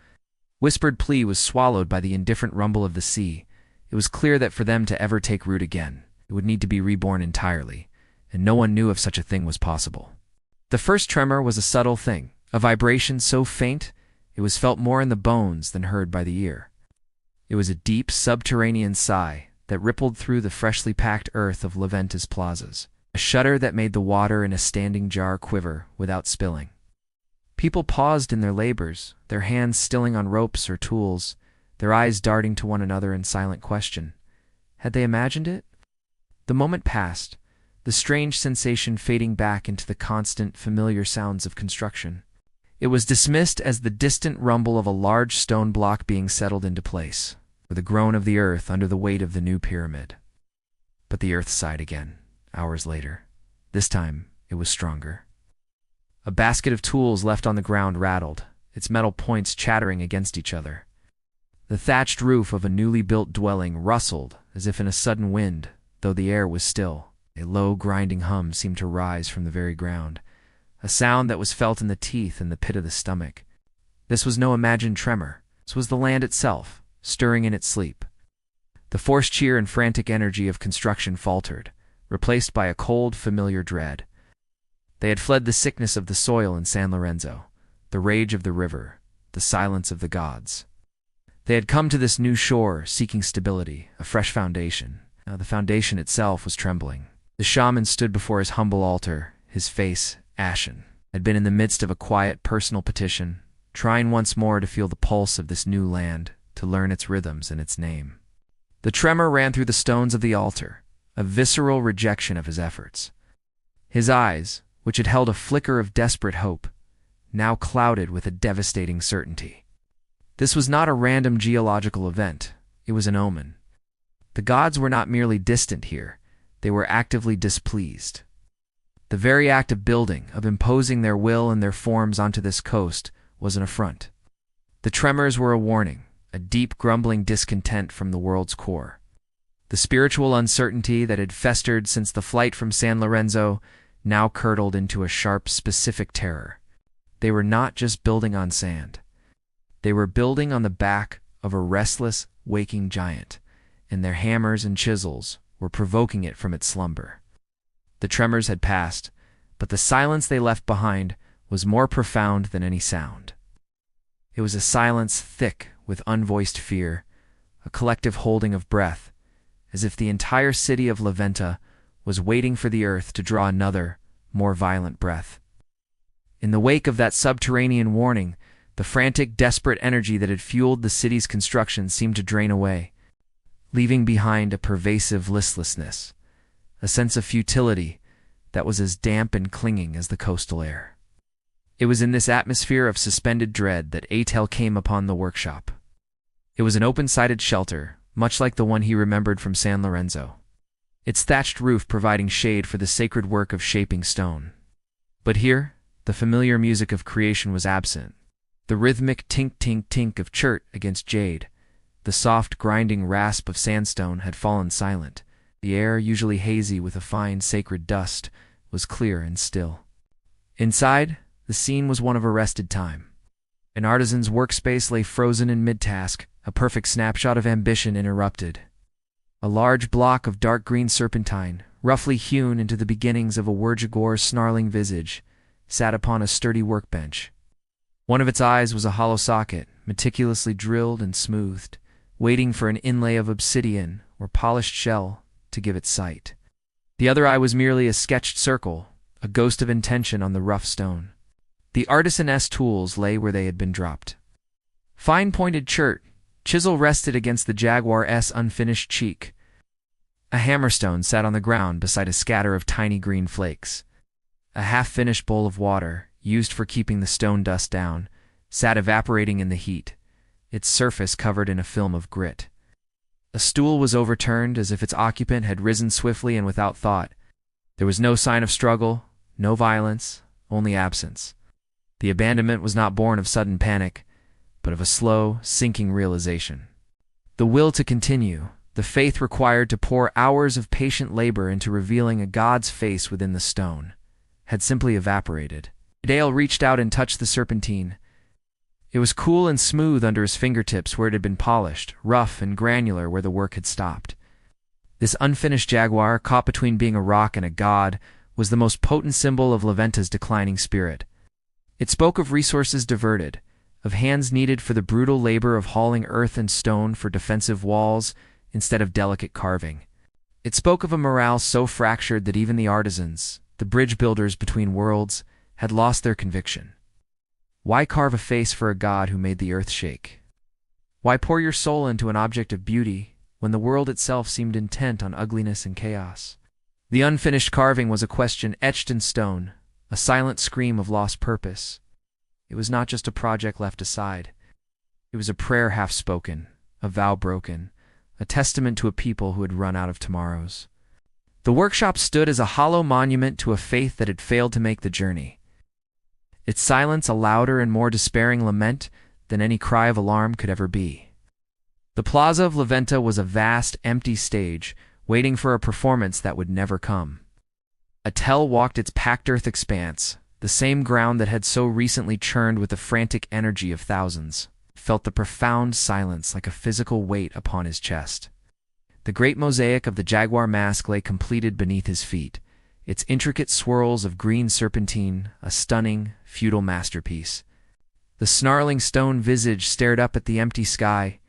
whispered plea was swallowed by the indifferent rumble of the sea, it was clear that for them to ever take root again, it would need to be reborn entirely, and no one knew if such a thing was possible. The first tremor was a subtle thing, a vibration so faint it was felt more in the bones than heard by the ear. It was a deep, subterranean sigh that rippled through the freshly packed earth of Leventa's plazas, a shudder that made the water in a standing jar quiver without spilling. People paused in their labors, their hands stilling on ropes or tools, their eyes darting to one another in silent question. Had they imagined it? The moment passed, the strange sensation fading back into the constant, familiar sounds of construction. It was dismissed as the distant rumble of a large stone block being settled into place, or the groan of the earth under the weight of the new pyramid. But the earth sighed again, hours later. This time, it was stronger. A basket of tools left on the ground rattled, its metal points chattering against each other. The thatched roof of a newly built dwelling rustled as if in a sudden wind, though the air was still. A low, grinding hum seemed to rise from the very ground, a sound that was felt in the teeth and the pit of the stomach. This was no imagined tremor. This was the land itself, stirring in its sleep. The forced cheer and frantic energy of construction faltered, replaced by a cold, familiar dread. They had fled the sickness of the soil in San Lorenzo, the rage of the river, the silence of the gods. They had come to this new shore seeking stability, a fresh foundation. Now the foundation itself was trembling. The shaman stood before his humble altar, his face ashen, had been in the midst of a quiet personal petition, trying once more to feel the pulse of this new land, to learn its rhythms and its name. The tremor ran through the stones of the altar, a visceral rejection of his efforts. His eyes, which had held a flicker of desperate hope, now clouded with a devastating certainty. This was not a random geological event, it was an omen. The gods were not merely distant here, they were actively displeased. The very act of building, of imposing their will and their forms onto this coast, was an affront. The tremors were a warning, a deep grumbling discontent from the world's core. The spiritual uncertainty that had festered since the flight from San Lorenzo now curdled into a sharp, specific terror. They were not just building on sand. They were building on the back of a restless, waking giant, and their hammers and chisels were provoking it from its slumber. The tremors had passed, but the silence they left behind was more profound than any sound. It was a silence thick with unvoiced fear, a collective holding of breath, as if the entire city of La Venta was waiting for the earth to draw another, more violent breath. In the wake of that subterranean warning, the frantic, desperate energy that had fueled the city's construction seemed to drain away, leaving behind a pervasive listlessness, a sense of futility that was as damp and clinging as the coastal air. It was in this atmosphere of suspended dread that Atel came upon the workshop. It was an open-sided shelter, much like the one he remembered from San Lorenzo, its thatched roof providing shade for the sacred work of shaping stone. But here, the familiar music of creation was absent. The rhythmic tink-tink-tink of chert against jade, the soft grinding rasp of sandstone had fallen silent. The air, usually hazy with a fine sacred dust, was clear and still. Inside, the scene was one of arrested time. An artisan's workspace lay frozen in mid-task, a perfect snapshot of ambition interrupted. A large block of dark green serpentine, roughly hewn into the beginnings of a jaguar's snarling visage, sat upon a sturdy workbench. One of its eyes was a hollow socket, meticulously drilled and smoothed, waiting for an inlay of obsidian or polished shell to give it sight. The other eye was merely a sketched circle, a ghost of intention on the rough stone. The artisan-esque tools lay where they had been dropped. Fine-pointed chert, chisel rested against the jaguar's unfinished cheek. A hammerstone sat on the ground beside a scatter of tiny green flakes. A half-finished bowl of water, used for keeping the stone dust down, sat evaporating in the heat, its surface covered in a film of grit. A stool was overturned as if its occupant had risen swiftly and without thought. There was no sign of struggle, no violence, only absence. The abandonment was not born of sudden panic, but of a slow, sinking realization. The will to continue, the faith required to pour hours of patient labor into revealing a god's face within the stone, had simply evaporated. Dale reached out and touched the serpentine. It was cool and smooth under his fingertips where it had been polished, rough and granular where the work had stopped. This unfinished jaguar, caught between being a rock and a god, was the most potent symbol of La Venta's declining spirit. It spoke of resources diverted, of hands needed for the brutal labor of hauling earth and stone for defensive walls instead of delicate carving. It spoke of a morale so fractured that even the artisans, the bridge builders between worlds, had lost their conviction. Why carve a face for a god who made the earth shake? Why pour your soul into an object of beauty when the world itself seemed intent on ugliness and chaos? The unfinished carving was a question etched in stone, a silent scream of lost purpose. It was not just a project left aside. It was a prayer half-spoken, a vow broken, a testament to a people who had run out of tomorrows. The workshop stood as a hollow monument to a faith that had failed to make the journey. Its silence a louder and more despairing lament than any cry of alarm could ever be. The Plaza of La Venta was a vast, empty stage, waiting for a performance that would never come. A tell walked its packed earth expanse, the same ground that had so recently churned with the frantic energy of thousands, felt the profound silence like a physical weight upon his chest. The great mosaic of the jaguar mask lay completed beneath his feet, its intricate swirls of green serpentine a stunning, feudal masterpiece. The snarling stone visage stared up at the empty sky,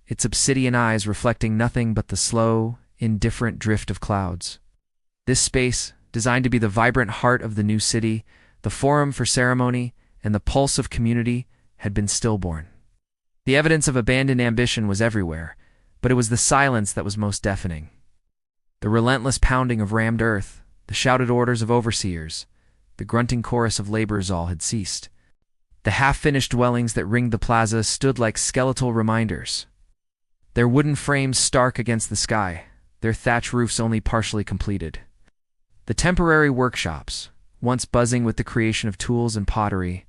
its obsidian eyes reflecting nothing but the slow, indifferent drift of clouds. This space, designed to be the vibrant heart of the new city, the forum for ceremony, and the pulse of community, had been stillborn. The evidence of abandoned ambition was everywhere, but it was the silence that was most deafening. The relentless pounding of rammed earth, the shouted orders of overseers, the grunting chorus of laborers all had ceased. The half-finished dwellings that ringed the plaza stood like skeletal reminders, their wooden frames stark against the sky, their thatch roofs only partially completed. The temporary workshops, once buzzing with the creation of tools and pottery,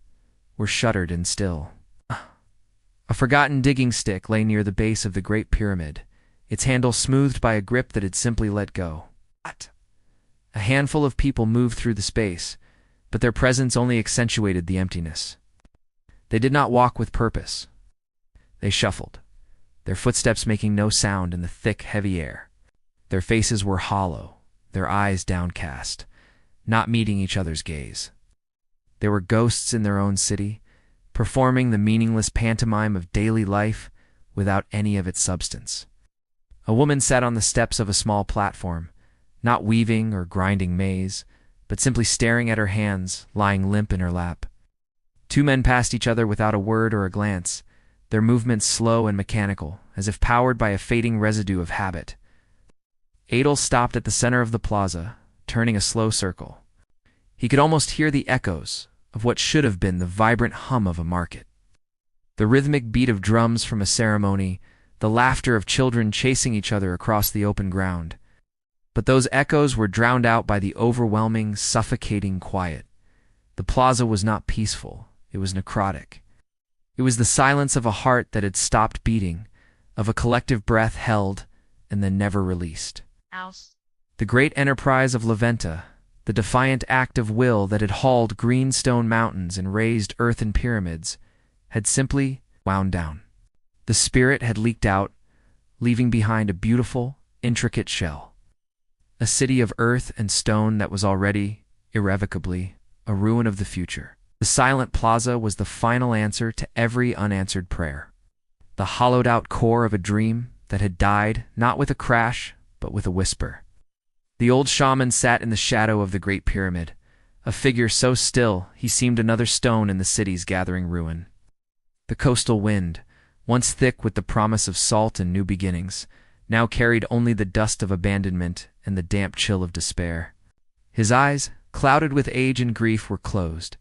were shuttered and still. A forgotten digging stick lay near the base of the Great Pyramid, its handle smoothed by a grip that had simply let go. A handful of people moved through the space, but their presence only accentuated the emptiness. They did not walk with purpose. They shuffled, their footsteps making no sound in the thick, heavy air. Their faces were hollow, their eyes downcast, not meeting each other's gaze. They were ghosts in their own city, performing the meaningless pantomime of daily life without any of its substance. A woman sat on the steps of a small platform, not weaving or grinding maize, but simply staring at her hands lying limp in her lap. Two men passed each other without a word or a glance, their movements slow and mechanical, as if powered by a fading residue of habit. Adel stopped at the center of the plaza, turning a slow circle. He could almost hear the echoes of what should have been the vibrant hum of a market. The rhythmic beat of drums from a ceremony, the laughter of children chasing each other across the open ground. But those echoes were drowned out by the overwhelming, suffocating quiet. The plaza was not peaceful, it was necrotic. It was the silence of a heart that had stopped beating, of a collective breath held and then never released. The great enterprise of La Venta, the defiant act of will that had hauled green stone mountains and raised earthen pyramids, had simply wound down. The spirit had leaked out, leaving behind a beautiful, intricate shell. A city of earth and stone that was already, irrevocably, a ruin of the future. The silent plaza was the final answer to every unanswered prayer. The hollowed-out core of a dream that had died not with a crash, but with a whisper. The old shaman sat in the shadow of the Great Pyramid, a figure so still he seemed another stone in the city's gathering ruin. The coastal wind, once thick with the promise of salt and new beginnings, now carried only the dust of abandonment and the damp chill of despair. His eyes, clouded with age and grief, were closed,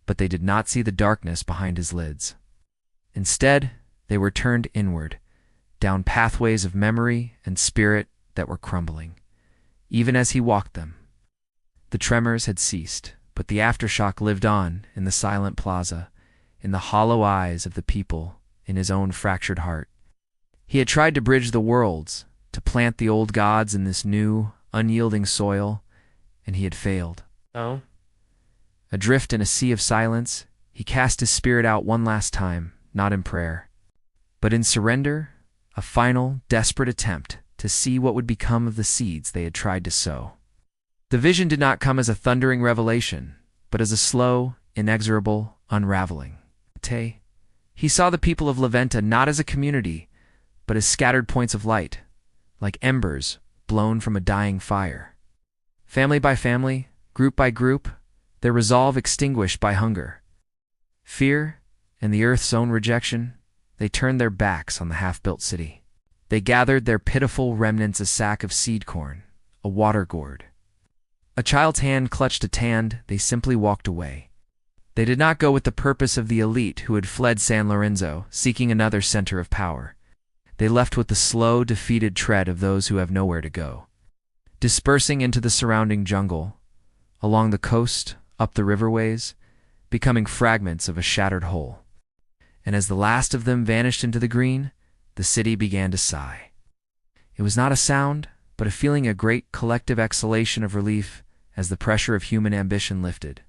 but they did not see the darkness behind his lids. Instead, they were turned inward, down pathways of memory and spirit that were crumbling. Even as he walked them, the tremors had ceased, but the aftershock lived on in the silent plaza, in the hollow eyes of the people, in his own fractured heart. He had tried to bridge the worlds, to plant the old gods in this new, unyielding soil, and he had failed. Oh? Adrift in a sea of silence, he cast his spirit out one last time, not in prayer, but in surrender, a final, desperate attempt to see what would become of the seeds they had tried to sow. The vision did not come as a thundering revelation, but as a slow, inexorable unraveling. He saw the people of La Venta not as a community, but as scattered points of light, like embers blown from a dying fire. Family by family, group by group, their resolve extinguished by hunger, fear, and the earth's own rejection, they turned their backs on the half-built city. They gathered their pitiful remnants, a sack of seed corn, a water gourd. A child's hand clutched a tand, they simply walked away. They did not go with the purpose of the elite who had fled San Lorenzo, seeking another center of power. They left with the slow, defeated tread of those who have nowhere to go, dispersing into the surrounding jungle, along the coast, up the riverways, becoming fragments of a shattered whole. And as the last of them vanished into the green, the city began to sigh. It was not a sound, but a feeling, a great collective exhalation of relief as the pressure of human ambition lifted.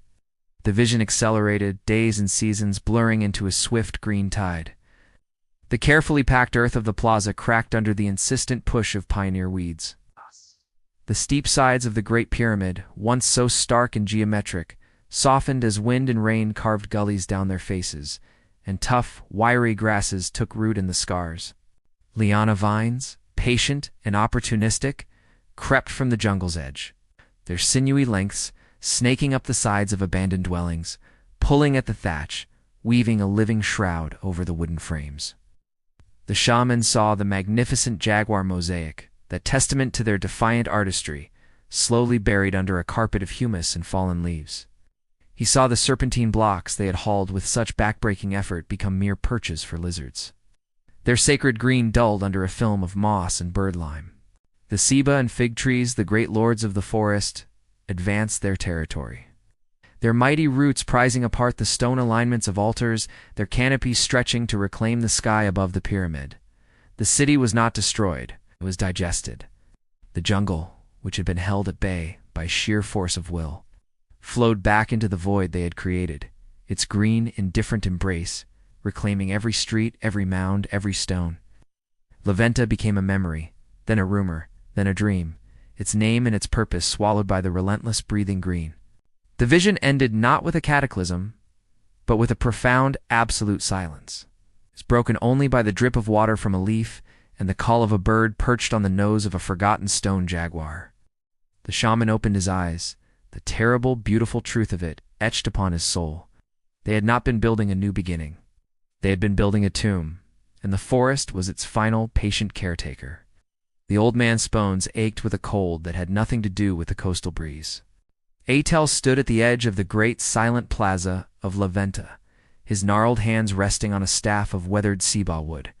The vision accelerated, days and seasons blurring into a swift green tide. The carefully packed earth of the plaza cracked under the insistent push of pioneer weeds. The steep sides of the Great Pyramid, once so stark and geometric, softened as wind and rain carved gullies down their faces, and tough, wiry grasses took root in the scars. Liana vines, patient and opportunistic, crept from the jungle's edge, their sinewy lengths snaking up the sides of abandoned dwellings, pulling at the thatch, weaving a living shroud over the wooden frames. The shaman saw the magnificent jaguar mosaic, that testament to their defiant artistry, slowly buried under a carpet of humus and fallen leaves. He saw the serpentine blocks they had hauled with such backbreaking effort become mere perches for lizards, their sacred green dulled under a film of moss and birdlime. The ceiba and fig trees, the great lords of the forest, advanced their territory, their mighty roots prizing apart the stone alignments of altars, their canopies stretching to reclaim the sky above the pyramid. The city was not destroyed, it was digested. The jungle, which had been held at bay by sheer force of will, flowed back into the void they had created, its green, indifferent embrace, reclaiming every street, every mound, every stone. La Venta became a memory, then a rumor, then a dream, its name and its purpose swallowed by the relentless breathing green. The vision ended not with a cataclysm, but with a profound, absolute silence. It was broken only by the drip of water from a leaf and the call of a bird perched on the nose of a forgotten stone jaguar. The shaman opened his eyes, the terrible, beautiful truth of it etched upon his soul. They had not been building a new beginning. They had been building a tomb, and the forest was its final, patient caretaker. The old man's bones ached with a cold that had nothing to do with the coastal breeze. Atel stood at the edge of the great, silent plaza of La Venta, his gnarled hands resting on a staff of weathered ceiba wood.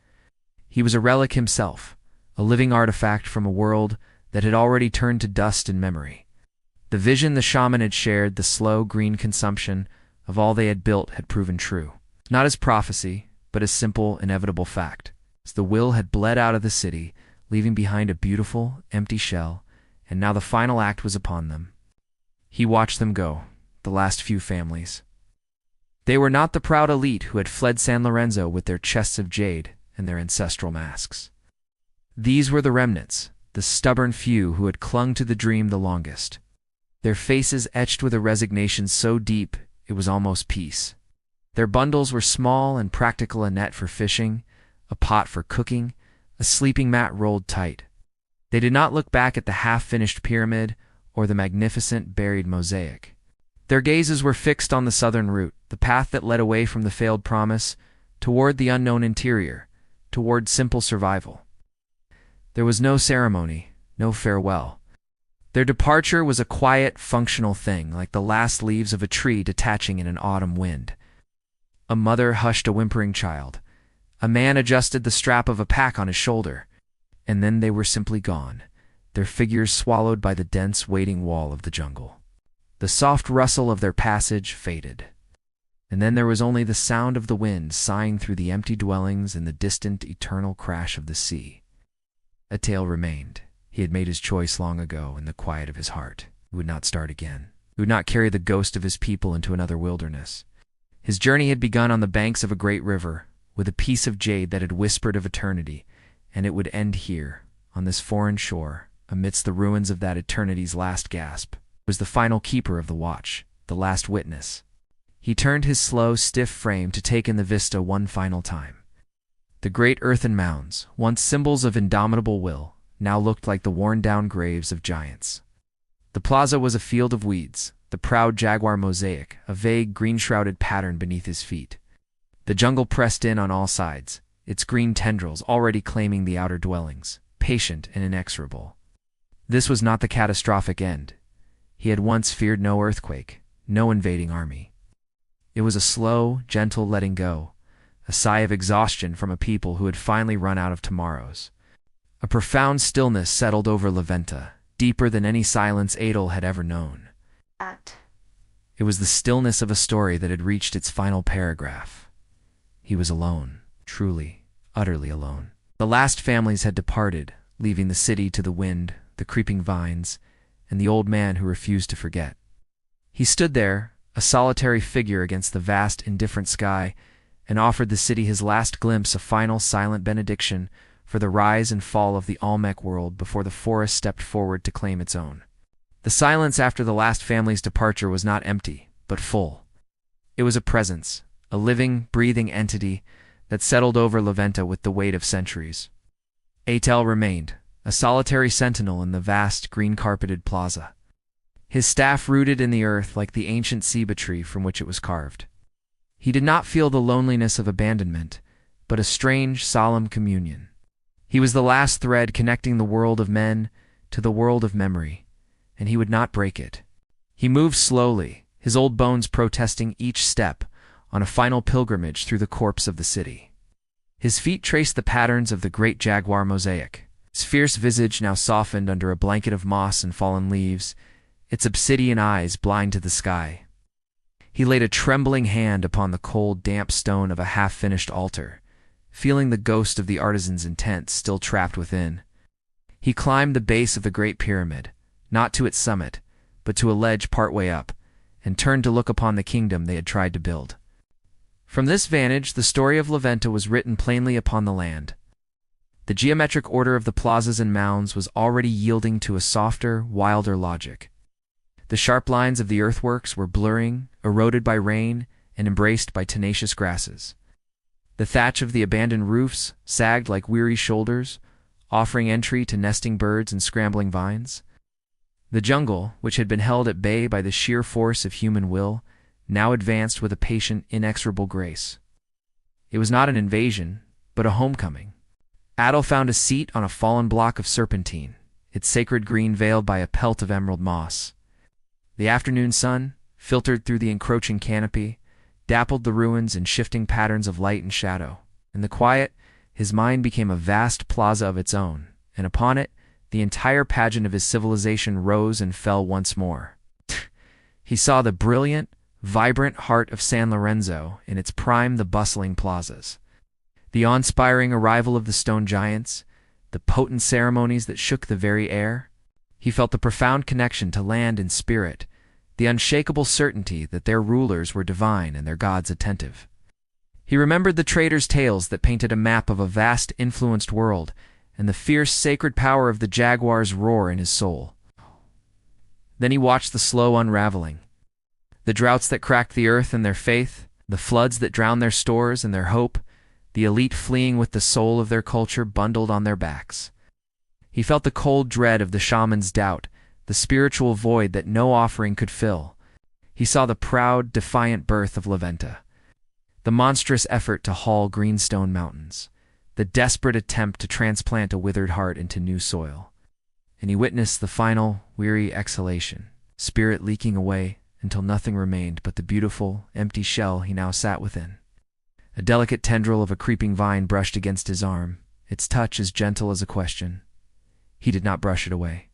He was a relic himself, a living artifact from a world that had already turned to dust in memory. The vision the shaman had shared, the slow, green consumption of all they had built, had proven true. Not as prophecy, but as simple, inevitable fact. As the will had bled out of the city, leaving behind a beautiful, empty shell, and now the final act was upon them. He watched them go, the last few families. They were not the proud elite who had fled San Lorenzo with their chests of jade and their ancestral masks. These were the remnants, the stubborn few who had clung to the dream the longest, their faces etched with a resignation so deep it was almost peace. Their bundles were small and practical: a net for fishing, a pot for cooking, a sleeping mat rolled tight. They did not look back at the half-finished pyramid or the magnificent buried mosaic. Their gazes were fixed on the southern route, the path that led away from the failed promise, toward the unknown interior, toward simple survival. There was no ceremony, no farewell. Their departure was a quiet, functional thing, like the last leaves of a tree detaching in an autumn wind. A mother hushed a whimpering child. A man adjusted the strap of a pack on his shoulder. And then they were simply gone, their figures swallowed by the dense, waiting wall of the jungle. The soft rustle of their passage faded. And then there was only the sound of the wind sighing through the empty dwellings and the distant, eternal crash of the sea. Atel remained. He had made his choice long ago in the quiet of his heart. He would not start again. He would not carry the ghost of his people into another wilderness. His journey had begun on the banks of a great river, with a piece of jade that had whispered of eternity, and it would end here, on this foreign shore, amidst the ruins of that eternity's last gasp. He was the final keeper of the watch, the last witness. He turned his slow, stiff frame to take in the vista one final time. The great earthen mounds, once symbols of indomitable will, now looked like the worn-down graves of giants. The plaza was a field of weeds, the proud jaguar mosaic, a vague, green-shrouded pattern beneath his feet. The jungle pressed in on all sides, its green tendrils already claiming the outer dwellings, patient and inexorable. This was not the catastrophic end. He had once feared no earthquake, no invading army. It was a slow, gentle letting go, a sigh of exhaustion from a people who had finally run out of tomorrows. A profound stillness settled over La Venta, deeper than any silence Adel had ever known. It was the stillness of a story that had reached its final paragraph. He was alone, truly, utterly alone. The last families had departed, leaving the city to the wind, the creeping vines, and the old man who refused to forget. He stood there, a solitary figure against the vast, indifferent sky, and offered the city his last glimpse, a final silent benediction for the rise and fall of the Olmec world before the forest stepped forward to claim its own. The silence after the last family's departure was not empty, but full. It was a presence, a living, breathing entity that settled over La Venta with the weight of centuries. Atel remained, a solitary sentinel in the vast, green-carpeted plaza, his staff rooted in the earth like the ancient ceiba tree from which it was carved. He did not feel the loneliness of abandonment, but a strange, solemn communion. He was the last thread connecting the world of men to the world of memory, and he would not break it. He moved slowly, his old bones protesting each step, on a final pilgrimage through the corpse of the city. His feet traced the patterns of the great jaguar mosaic, his fierce visage now softened under a blanket of moss and fallen leaves, its obsidian eyes blind to the sky. He laid a trembling hand upon the cold, damp stone of a half-finished altar, feeling the ghost of the artisan's intent still trapped within. He climbed the base of the Great Pyramid, not to its summit, but to a ledge partway up, and turned to look upon the kingdom they had tried to build. From this vantage, the story of La Venta was written plainly upon the land. The geometric order of the plazas and mounds was already yielding to a softer, wilder logic. The sharp lines of the earthworks were blurring, eroded by rain, and embraced by tenacious grasses. The thatch of the abandoned roofs sagged like weary shoulders, offering entry to nesting birds and scrambling vines. The jungle, which had been held at bay by the sheer force of human will, now advanced with a patient, inexorable grace. It was not an invasion, but a homecoming. Adel found a seat on a fallen block of serpentine, its sacred green veiled by a pelt of emerald moss. The afternoon sun, filtered through the encroaching canopy, dappled the ruins in shifting patterns of light and shadow. In the quiet, his mind became a vast plaza of its own, and upon it, the entire pageant of his civilization rose and fell once more. He saw the brilliant, vibrant heart of San Lorenzo in its prime, the bustling plazas, the awe-inspiring arrival of the stone giants, the potent ceremonies that shook the very air. He felt the profound connection to land and spirit, the unshakable certainty that their rulers were divine and their gods attentive. He remembered the traders' tales that painted a map of a vast, influenced world, and the fierce, sacred power of the jaguar's roar in his soul. Then he watched the slow unraveling. The droughts that cracked the earth and their faith, the floods that drowned their stores and their hope, the elite fleeing with the soul of their culture bundled on their backs. He felt the cold dread of the shaman's doubt, the spiritual void that no offering could fill. He saw the proud, defiant birth of La Venta, the monstrous effort to haul greenstone mountains, the desperate attempt to transplant a withered heart into new soil. And he witnessed the final, weary exhalation, spirit leaking away until nothing remained but the beautiful, empty shell he now sat within. A delicate tendril of a creeping vine brushed against his arm, its touch as gentle as a question. He did not brush it away.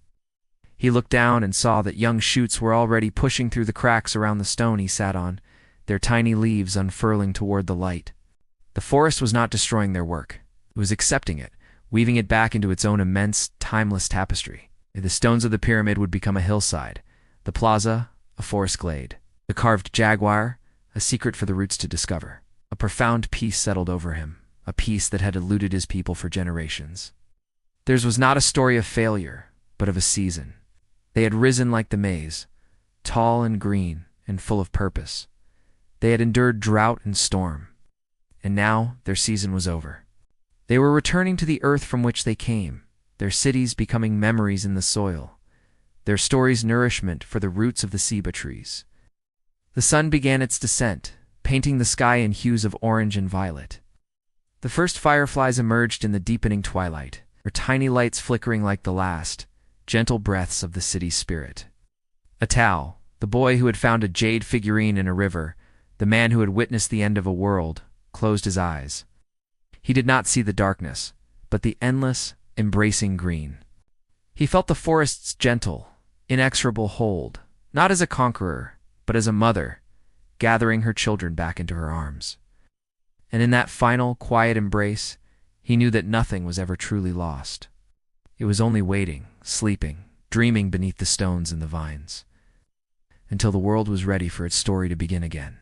He looked down and saw that young shoots were already pushing through the cracks around the stone he sat on, their tiny leaves unfurling toward the light. The forest was not destroying their work. It was accepting it, weaving it back into its own immense, timeless tapestry. The stones of the pyramid would become a hillside, the plaza, a forest glade, the carved jaguar, a secret for the roots to discover. A profound peace settled over him, a peace that had eluded his people for generations. Theirs was not a story of failure, but of a season. They had risen like the maize, tall and green and full of purpose. They had endured drought and storm, and now their season was over. They were returning to the earth from which they came, their cities becoming memories in the soil, their stories nourishment for the roots of the ceiba trees. The sun began its descent, painting the sky in hues of orange and violet. The first fireflies emerged in the deepening twilight, their tiny lights flickering like the last, gentle breaths of the city's spirit. Atal, the boy who had found a jade figurine in a river, The man who had witnessed the end of a world closed his eyes. He did not see the darkness, but the endless, embracing green. He felt the forest's gentle, inexorable hold, not as a conqueror, but as a mother, gathering her children back into her arms. And in that final, quiet embrace, he knew that nothing was ever truly lost. It was only waiting, sleeping, dreaming beneath the stones and the vines, until the world was ready for its story to begin again.